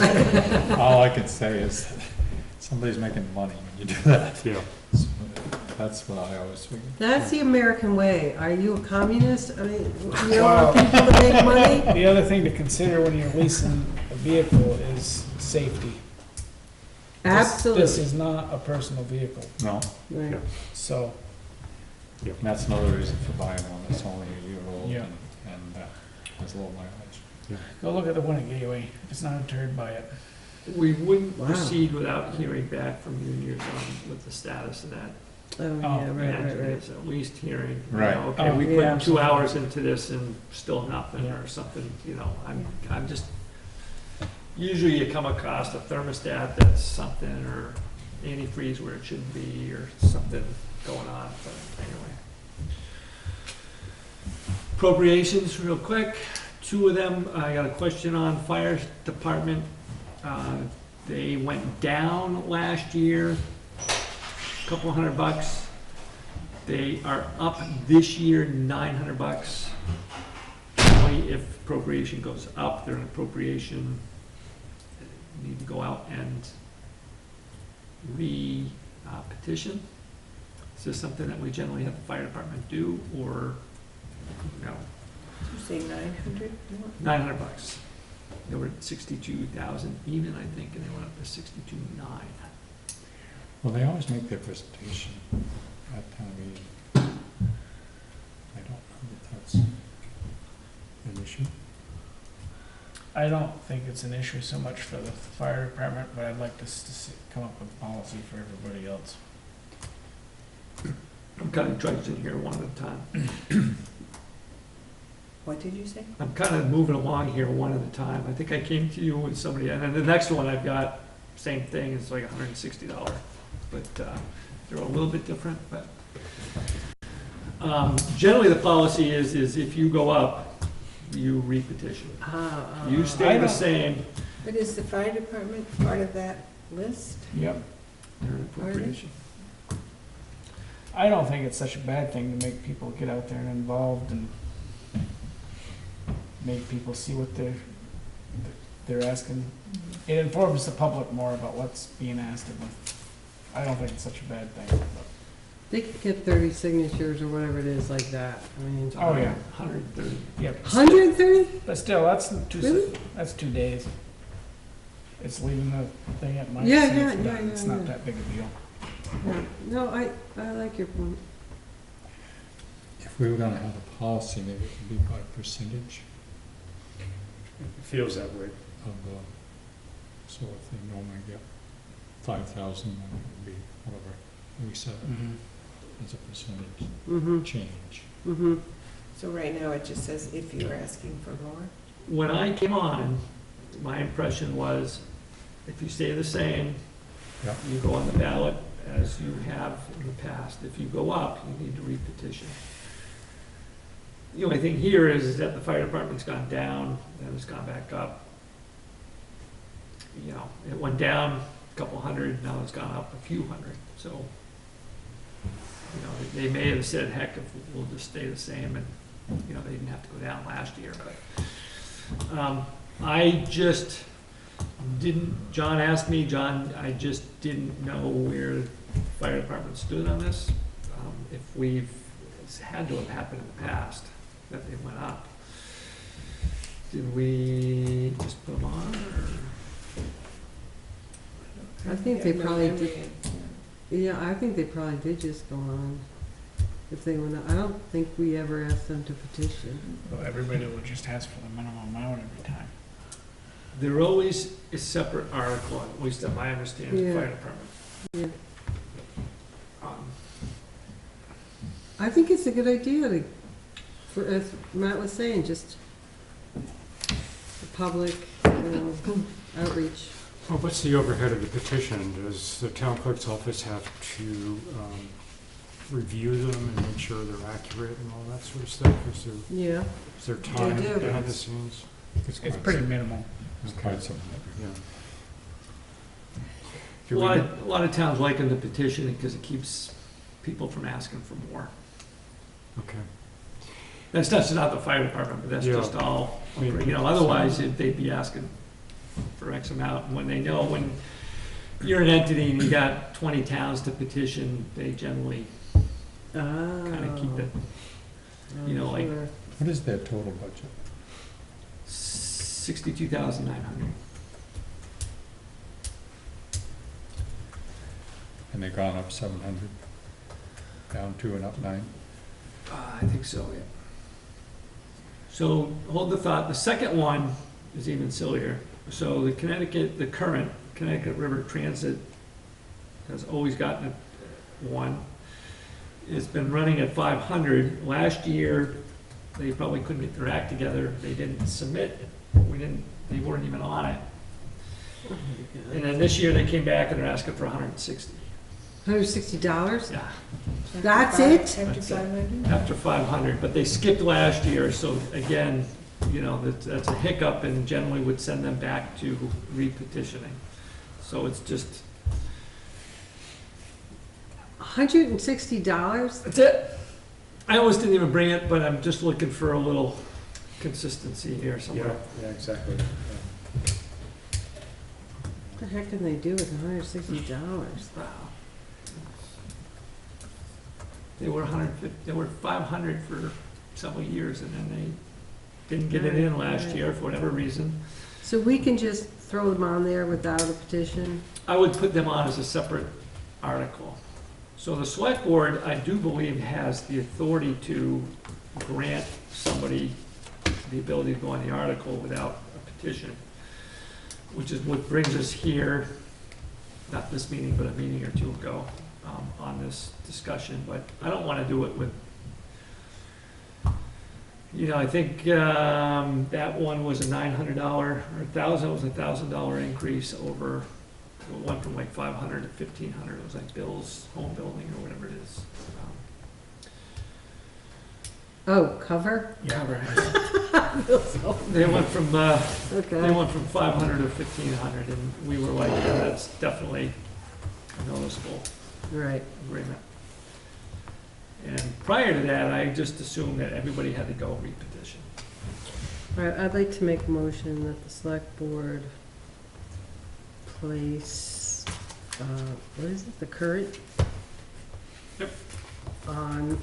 all I can say is, somebody's making money when you do that. Yeah. That's what I always figure. That's the American way. Are you a communist? I mean, you don't want people to make money? The other thing to consider when you're leasing a vehicle is safety. Absolutely. This is not a personal vehicle, No, Right. so, and that's another reason for buying one that's only a year old Yeah. and has low mileage. go look at the one at Gateway. It's not deterred by it. We wouldn't Wow. proceed without hearing back from Muniers on what the status of that. Oh, yeah, right, Imagine right, it's at least hearing, you Right. know, okay, Oh, we yeah, put 2 absolutely. hours into this and still nothing Yeah. or something, you know, I'm just, usually you come across a thermostat that's something or antifreeze where it shouldn't be or something going on, but anyway. Appropriations, real quick, 2 of them, I got a question on fire department. They went down last year, couple $100. They are up this year $900. Only if appropriation goes up, they're an appropriation, need to go out and petition. Is this something that we generally have the fire department do, or no? Did you say 900? $900. They were at 62,000 even, I think, and they went up to 62,900. Well, they always make their presentation at town meeting. I don't know that that's an issue. I don't think it's an issue so much for the fire department, but I'd like to come up with a policy for everybody else. I'm kind of trudging here one at a time. What did you say? I'm kind of moving along here one at a time. I think I came to you with somebody, and then the next one I've got, same thing, it's like $160. But they're a little bit different, but generally the policy is if you go up, you repetition. You stay the same. But is the fire department part of that list? Yep. They're an appropriation. I don't think it's such a bad thing to make people get out there and involved and make people see what they're asking. It informs the public more about what's being asked of them. I don't think it's such a bad thing. They could get 30 signatures or whatever it is like that. I mean, Oh, yeah. 130. Yep. 130? But still, that's Really? that's 2 days. It's leaving the thing at my. Yeah, It's not yeah. that big a deal. Yeah. No, I like your point. If we were gonna have a policy, maybe it could be by percentage It feels that way. of, so if they normally get 5,000, then it would be whatever, we set it as a percentage change. Mm-hmm. So right now it just says if you're asking for more? When I came on, my impression was if you stay the same, Yep. you go on the ballot as you have in the past. If you go up, you need to repetition. The only thing here is that the fire department's gone down, then it's gone back up. You know, it went down a couple hundred, now it's gone up a few hundred, so, you know, they may have said, heck, if we'll just stay the same, and, you know, they didn't have to go down last year, but, I just didn't, John asked me, I just didn't know where the fire department stood on this. If it's had to have happened in the past, that they went up. Did we just put them on, or? I think they probably did. Yeah, I think they probably did just go on. If they went, I don't think we ever asked them to petition. Well, everybody will just ask for the minimum amount every time. There always is separate article, at least that my understanding, of the fire department. Yeah. Um, I think it's a good idea to, for, as Matt was saying, just the public, outreach. Well, what's the overhead of the petition? Does the town clerk's office have to review them and make sure they're accurate and all that sort of stuff? Yeah. Is there time They do. behind the scenes? It's pretty minimal. It's quite something. Yeah. A lot of towns liken the petition because it keeps people from asking for more. Okay. That's not the fire department, but that's just all, you know, otherwise they'd be asking for X amount. And when they know, when you're an entity and you got 20 towns to petition, they generally kind of keep it, you know, like. What is their total budget? 62,900. And they've gone up 700, down 2 and up 9? I think so, yeah. So hold the thought. The second one is even sillier. So the current Connecticut River Transit has always gotten one. It's been running at 500. Last year, they probably couldn't get their act together. They didn't submit. They weren't even on it. And then this year they came back and they're asking for $160. $160? Yeah. That's it? After 500? After 500, but they skipped last year, so again, you know, that's a hiccup and generally would send them back to repetitioning. So it's just. $160? That's it. I almost didn't even bring it, but I'm just looking for a little consistency here somewhere. Yeah, exactly. What the heck can they do with $160? Wow. They were 150. They were 500 for several years, and then they didn't get it in last year for whatever reason. So we can just throw them on there without a petition? I would put them on as a separate article. So the select board, I do believe, has the authority to grant somebody the ability to go on the article without a petition, which is what brings us here, not this meeting, but a meeting or two ago, on this discussion. But I don't want to do it with, you know, I think that one was a $900 or $1,000 increase over. It went from like 500 to 1,500. It was like Bill's home building or whatever it is. Oh, cover? Cover. They went from 500 to 1,500, and we were like, yeah, that's definitely a noticeable agreement. And prior to that, I just assumed that everybody had to go repetition. All right, I'd like to make a motion that the select board place, what is it, the current? Yep. On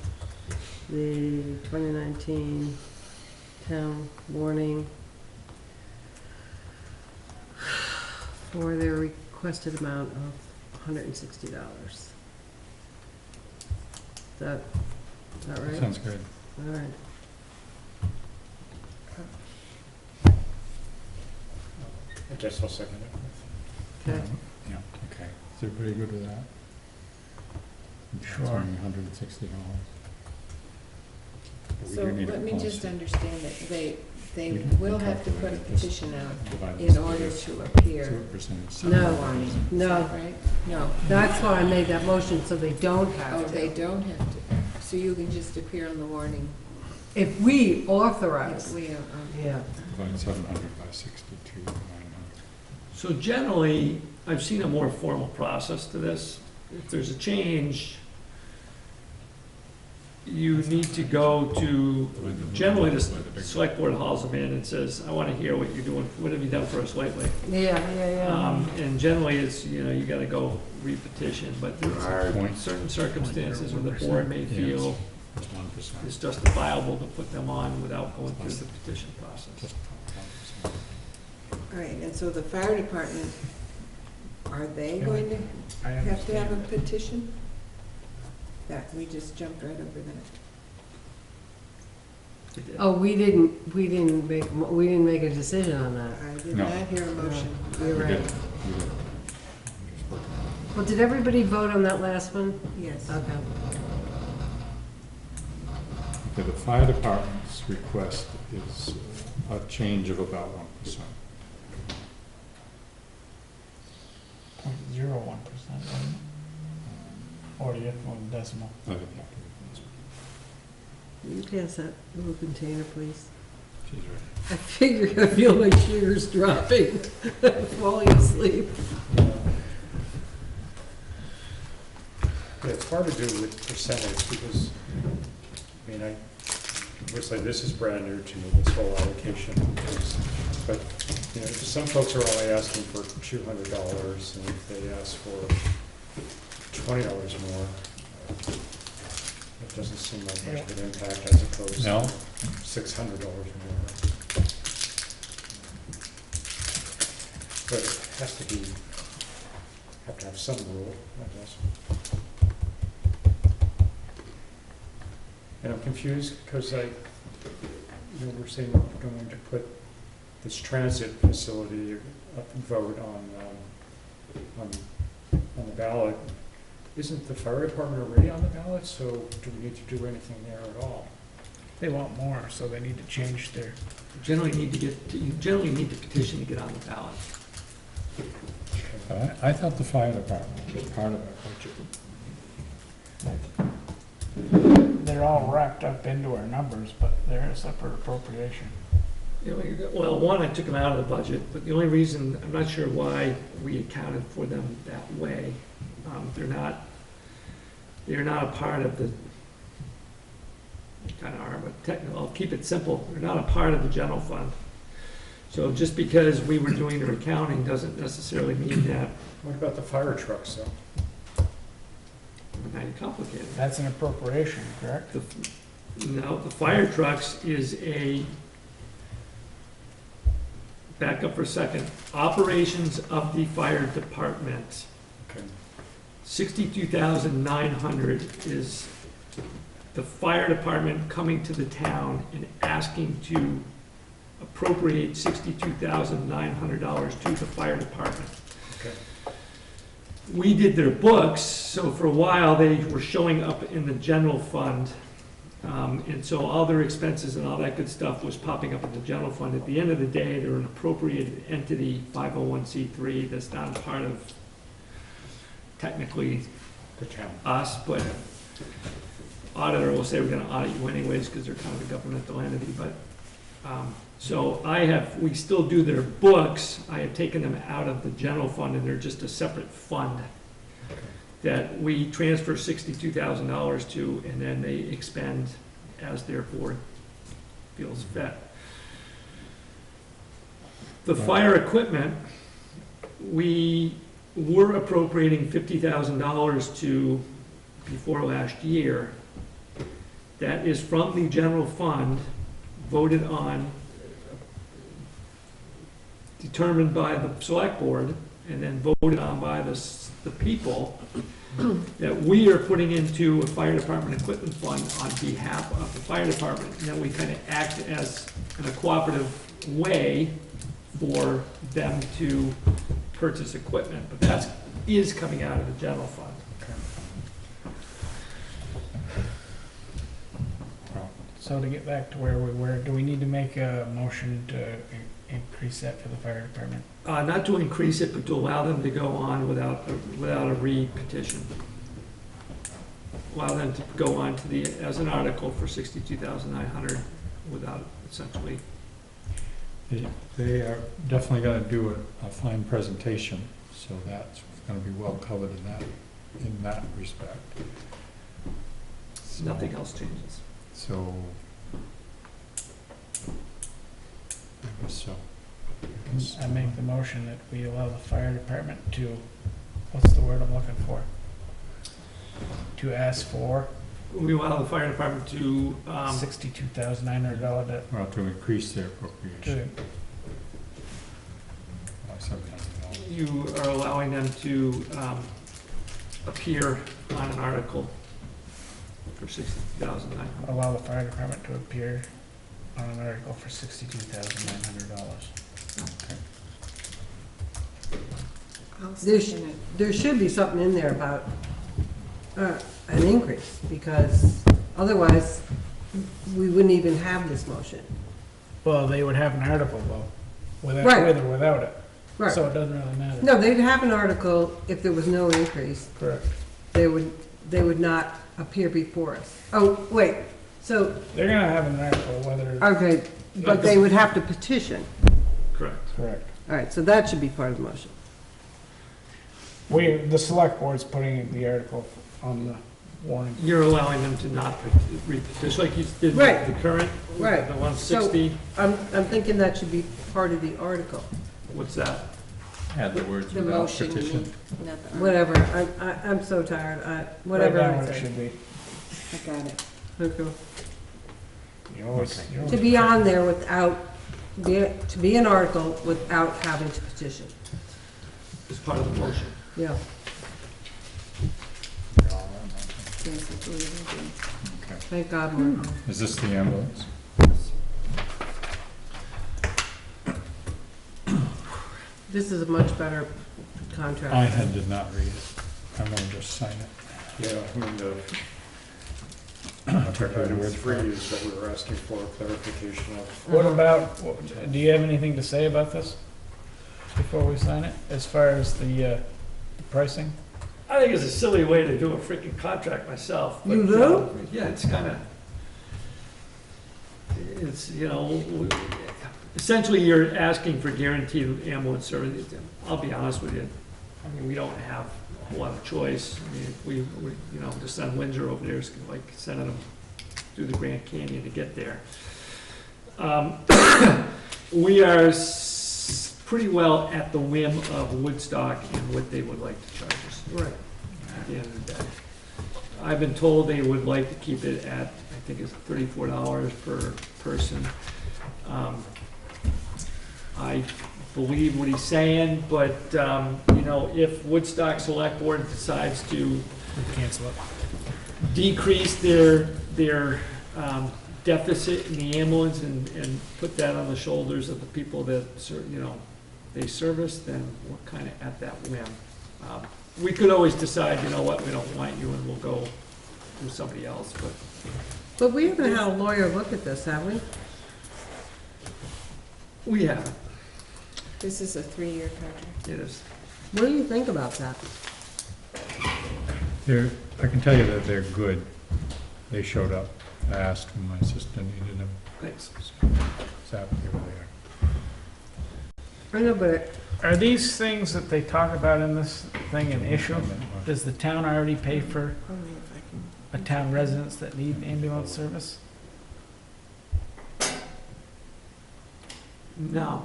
the 2019 town warning for their requested amount of $160. Is that right? Sounds good. All right. I guess I'll second it. Okay. Yeah, okay. Is everybody good with that? Sure. $160. So let me just understand that they We will can have to put a calculate this. petition out Divide in this order by to appear. 2%. on the warning. Is No. that right? No. That's why I made that motion, so they don't have Oh, to. they don't have to. So you can just appear on the warning If we authorize, We, yeah. Line 700 by 62, 900. So generally, I've seen a more formal process to this. If there's a change, you need to go to, generally the select board hauls them in and says, I want to hear what you're doing, what have you done for us lately? Yeah. And generally it's, you gotta go re-petition, but there are certain circumstances where the board may feel It's 1%. it's justifiable to put them on without going through the petition process. all right, and so the fire department, are they going to I have to have a understand. petition? That, we just jumped right over that. Oh, we didn't make a decision on that. I did No. not hear a motion. You're We right. did. We did. Well, did everybody vote on that last one? Yes. Okay. Okay, the fire department's request is a change of about 1%. 0.01%, or you have one decimal. I think that Will you pass that little container, please? she's right. I feel my sugar's dropping, falling asleep. Yeah, it's hard to do with percentage because, obviously this is brand new to me, this whole allocation. But, some folks are only asking for $200 and if they ask for $20 more, it doesn't seem like much of an impact as opposed No. to $600 more. But it has to be, have to have some rule, I guess. And I'm confused because we're saying we're going to put this transit facility vote on the ballot. Isn't the fire department already on the ballot? So do we need to do anything there at all? They want more, so they need to change their. You generally need to petition to get on the ballot. I thought the fire department was part of our budget. They're all wrapped up into our numbers, but they're a separate appropriation. Well, one, I took them out of the budget, but the only reason, I'm not sure why we accounted for them that way. They're not a part of the, kind of are, but technical, I'll keep it simple. They're not a part of the general fund. So just because we were doing their accounting doesn't necessarily mean that. What about the fire trucks though? Now you're complicated. That's an appropriation, correct? No, the fire trucks is back up for a second, operations of the fire department. Okay. 62,900 is the fire department coming to the town and asking to appropriate $62,900 to the fire department. Okay. We did their books, so for a while they were showing up in the general fund. And so all their expenses and all that good stuff was popping up in the general fund. At the end of the day, they're an appropriated entity, 501c3, that's not a part of technically the town, us, but auditor will say we're gonna audit you anyways because they're kind of a governmental entity, but so we still do their books. I have taken them out of the general fund and they're just a separate fund that we transfer $62,000 to, and then they expend as their board feels fit. The fire equipment, we were appropriating $50,000 to before last year. That is from the general fund, voted on, determined by the select board, and then voted on by the people, that we are putting into a fire department equipment fund on behalf of the fire department. And then we kind of act as in a cooperative way for them to purchase equipment, but that is coming out of the general fund. So to get back to where we were, do we need to make a motion to increase that for the fire department? Not to increase it, but to allow them to go on without a re-petition. allow them to go on to the, as an article for 62,900 without essentially. They are definitely gonna do a fine presentation, so that's gonna be well covered in that respect. So- Nothing else changes. So, I guess so. I make the motion that we allow the fire department to, what's the word I'm looking for? To ask for We allow the fire department to, $62,900 debt. Well, to increase their appropriation To- by $7,000. you are allowing them to appear on an article for 60,900. Allow the fire department to appear on an article for $62,900. I'll There's, second it. there should be something in there about an increase, because otherwise, we wouldn't even have this motion. Well, they would have an article though, Right. with or without it. Right. So it doesn't really matter. No, they'd have an article if there was no increase. Correct. They would not appear before us. Oh, wait, so, They're gonna have an article whether. okay, but they would have to petition. Correct. Correct. All right, so that should be part of the motion. The select board's putting the article on the warning. You're allowing them to not, just like you did Right. with the current, Right. the 160. I'm thinking that should be part of the article. What's that? Add the words The without motion, you petition. mean, not the article. Whatever, I'm so tired, whatever Write down I what it say. should be. I got it. Okay. You always- you always To be on there without, to be an article without having to petition. It's part of the motion. Yeah. Yes, I believe it is. Okay. Thank God we're home. Is this the ambulance? This is a much better contract. Did not read it. I'm gonna just sign it. Yeah, I mean, the I'll take your item word for 3 it. is what we were asking for clarification of. What about, do you have anything to say about this before we sign it, as far as the pricing? I think it's a silly way to do a freaking contract myself. You but, do? Yeah, it's kind of, it's, essentially you're asking for guaranteed ambulance service. I'll be honest with you, I mean, we don't have a whole lot of choice. I mean, if we to send Windsor over there is like sending them through the Grand Canyon to get there. We are pretty well at the whim of Woodstock and what they would like to charge us. Right. At the end of the day. I've been told they would like to keep it at, I think it's $34 per person. I believe what he's saying, but, if Woodstock Selectboard decides to Cancel it. decrease their deficit in the ambulance and put that on the shoulders of the people that, they service, then we're kind of at that whim. We could always decide, you know what, we don't want you and we'll go with somebody else, but. But we haven't had a lawyer look at this, have we? We haven't. This is a 3-year contract. It is. What do you think about that? I can tell you that they're good. They showed up. I asked when my assistant needed them. Thanks. Exactly where they are. I know, but Are these things that they talk about in this thing an issue? Does the town already pay for Only if I can. a town residents that need ambulance service? No.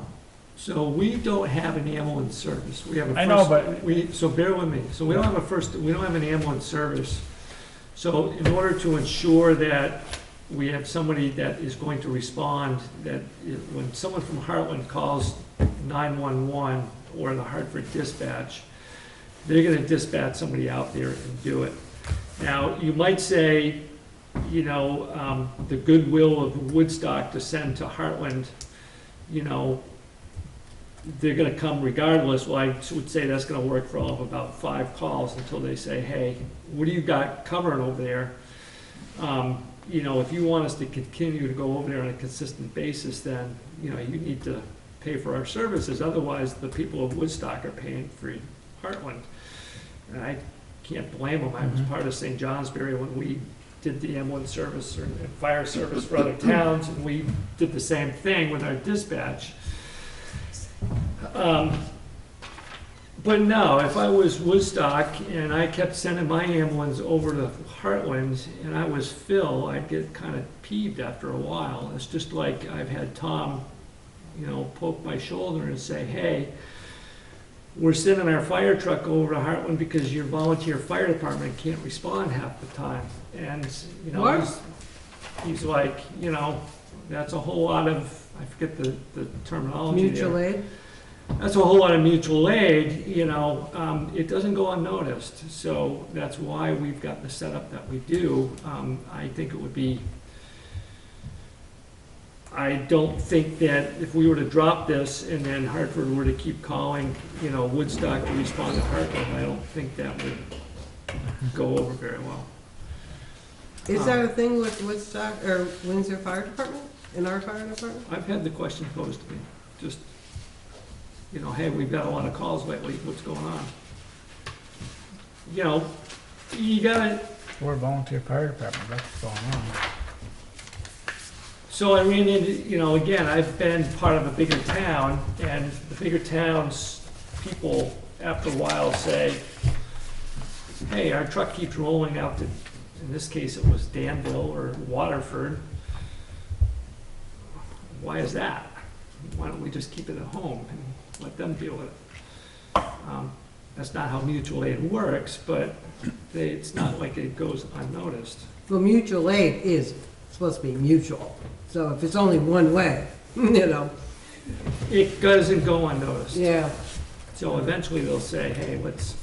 So we don't have an ambulance service. We have a I know, first- but- so bear with me. So we don't have an ambulance service. So in order to ensure that we have somebody that is going to respond, when someone from Hartland calls 911 or the Hartford dispatch, they're gonna dispatch somebody out there and do it. Now, you might say, the goodwill of Woodstock to send to Heartland, they're gonna come regardless. Well, I would say that's gonna work for all of about 5 calls until they say, hey, what do you got covering over there? If you want us to continue to go over there on a consistent basis, then, you need to pay for our services. Otherwise, the people of Woodstock are paying for Heartland. And can't blame them. I was part of St. Johnsbury when we did the ambulance service and fire service for other towns, and we did the same thing with our dispatch. But no, if I was Woodstock and I kept sending my ambulance over to Hartland and I was Phil, I'd get kind of peeved after a while. It's just like I've had Tom, poke my shoulder and say, hey, we're sending our fire truck over to Hartland because your volunteer fire department can't respond half the time. And, he's like, that's a whole lot of, I forget the terminology there. Mutual aid? That's a whole lot of mutual aid, it doesn't go unnoticed. So that's why we've got the setup that we do. I think it would be, I don't think that if we were to drop this and then Hartford were to keep calling, Woodstock to respond to Hartford, I don't think that would go over very well. Is that a thing with Woodstock or Windsor Fire Department, in our fire department? I've had the question posed to me, just, hey, we've got a lot of calls lately, what's going on? You gotta... We're a volunteer fire department, that's what's going on. So I ran into, again, I've been part of a bigger town, and the bigger towns, people after a while say, hey, our truck keeps rolling out to, in this case it was Danville or Waterford. Why is that? Why don't we just keep it at home and let them deal with it? That's not how mutual aid works, but it's not like it goes unnoticed. Well, mutual aid is supposed to be mutual. So if it's only one way, It doesn't go unnoticed. Yeah. So eventually they'll say, hey, let's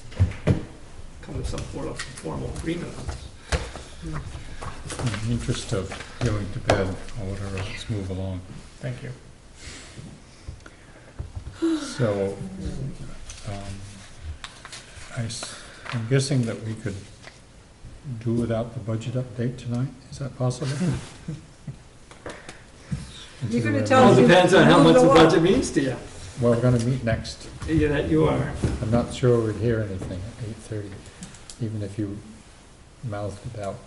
come to some sort of formal agreement on this. In the interest of going to bed or whatever, let's move along. Thank you. So, I'm guessing that we could do without the budget update tonight. Is that possible? You're gonna tell us. Well, it depends on how much the budget means to you. Well, we're gonna meet next. Yeah, that you are. I'm not sure we'd hear anything at 8:30, even if you mouthed it out.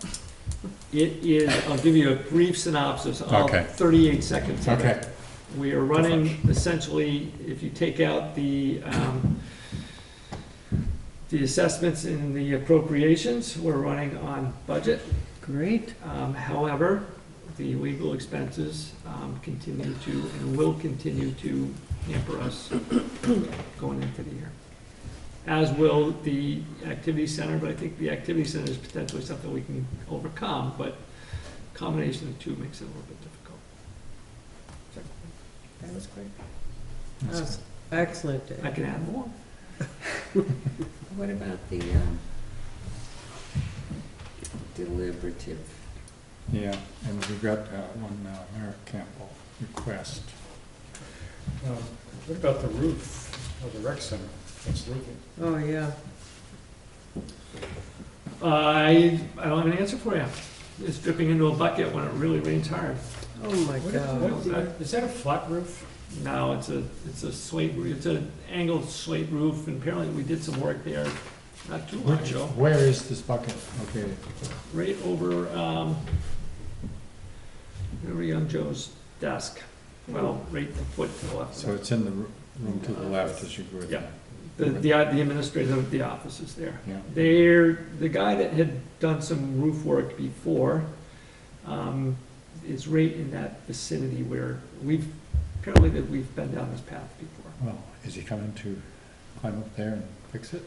It is, I'll give you a brief synopsis, all Okay. 38 seconds of Okay. it. We are running essentially, if you take out the assessments and the appropriations, we're running on budget. Great. However, the legal expenses continue to and will continue to hamper us going into the year. As will the activity center, but I think the activity center is potentially something we can overcome, but combination of the two makes it a little bit difficult. That was great. That was excellent. I can add more. What about the deliberative? Yeah, and we got one Merrick Campbell request. What about the roof of the rec center that's leaking? Oh, yeah. I don't have an answer for you. It's dripping into a bucket when it really rains hard. Oh, my God. Is that a flat roof? No, it's a slate roof. It's an angled slate roof, and apparently we did some work there not too long ago. Where is this bucket located? Right over Young Joe's desk. Well, right the foot to the left. So it's in the room to the left as you go Yeah. down. The administrator of the office is there. Yeah. The guy that had done some roof work before is right in that vicinity where we've been down this path before. Well, is he coming to climb up there and fix it?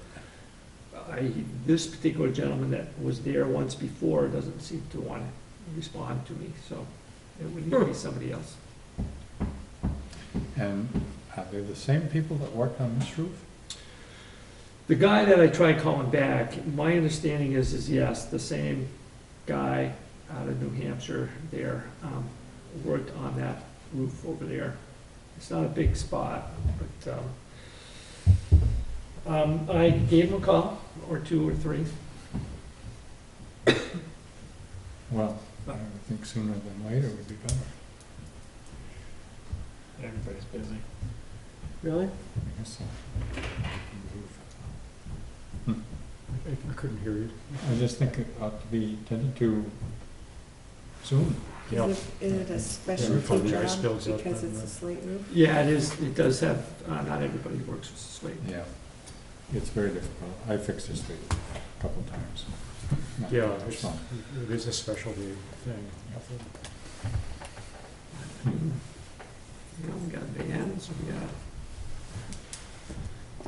This particular gentleman that was there once before doesn't seem to want to respond to me, so it would need to be somebody else. And are they the same people that worked on this roof? The guy that I tried calling back, my understanding is yes, the same guy out of New Hampshire there worked on that roof over there. It's not a big spot, but I gave him a call, or two or three. Well, I would think sooner than later would be better. Everybody's busy. Really? I guess so. I couldn't hear you. I just think it ought to be tended to soon. Yeah. Is it a Before specialty the ice job builds up because and, it's a slate roof? Yeah, it is, it does have, not everybody works with slate. Yeah. It's very difficult. I fixed this leak a couple times. Not Yeah, much it's, fun. it is a specialty thing. You know, we got vans, we got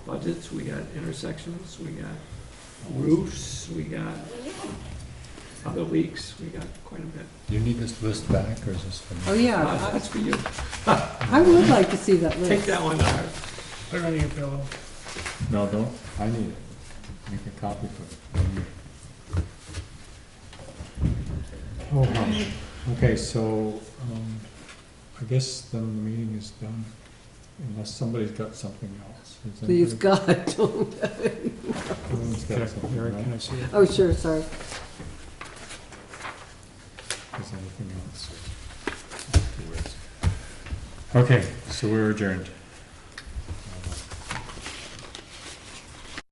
budgets, we got intersections, we got roofs, we got other leaks, we got quite a bit. Do you need this list back, or is this for me? Oh, yeah. That's for you. I would like to see that list. Take that one out. Put it under your pillow. No, don't. I need it. Make a copy for you. Oh, wow. Okay, so, I guess then the meeting is done, unless somebody's got something else. Has Please, anybody- God, don't. Everyone's got something, Eric, right? can I see it? Oh, sure, sorry. Is anything else? Okay, so we're adjourned.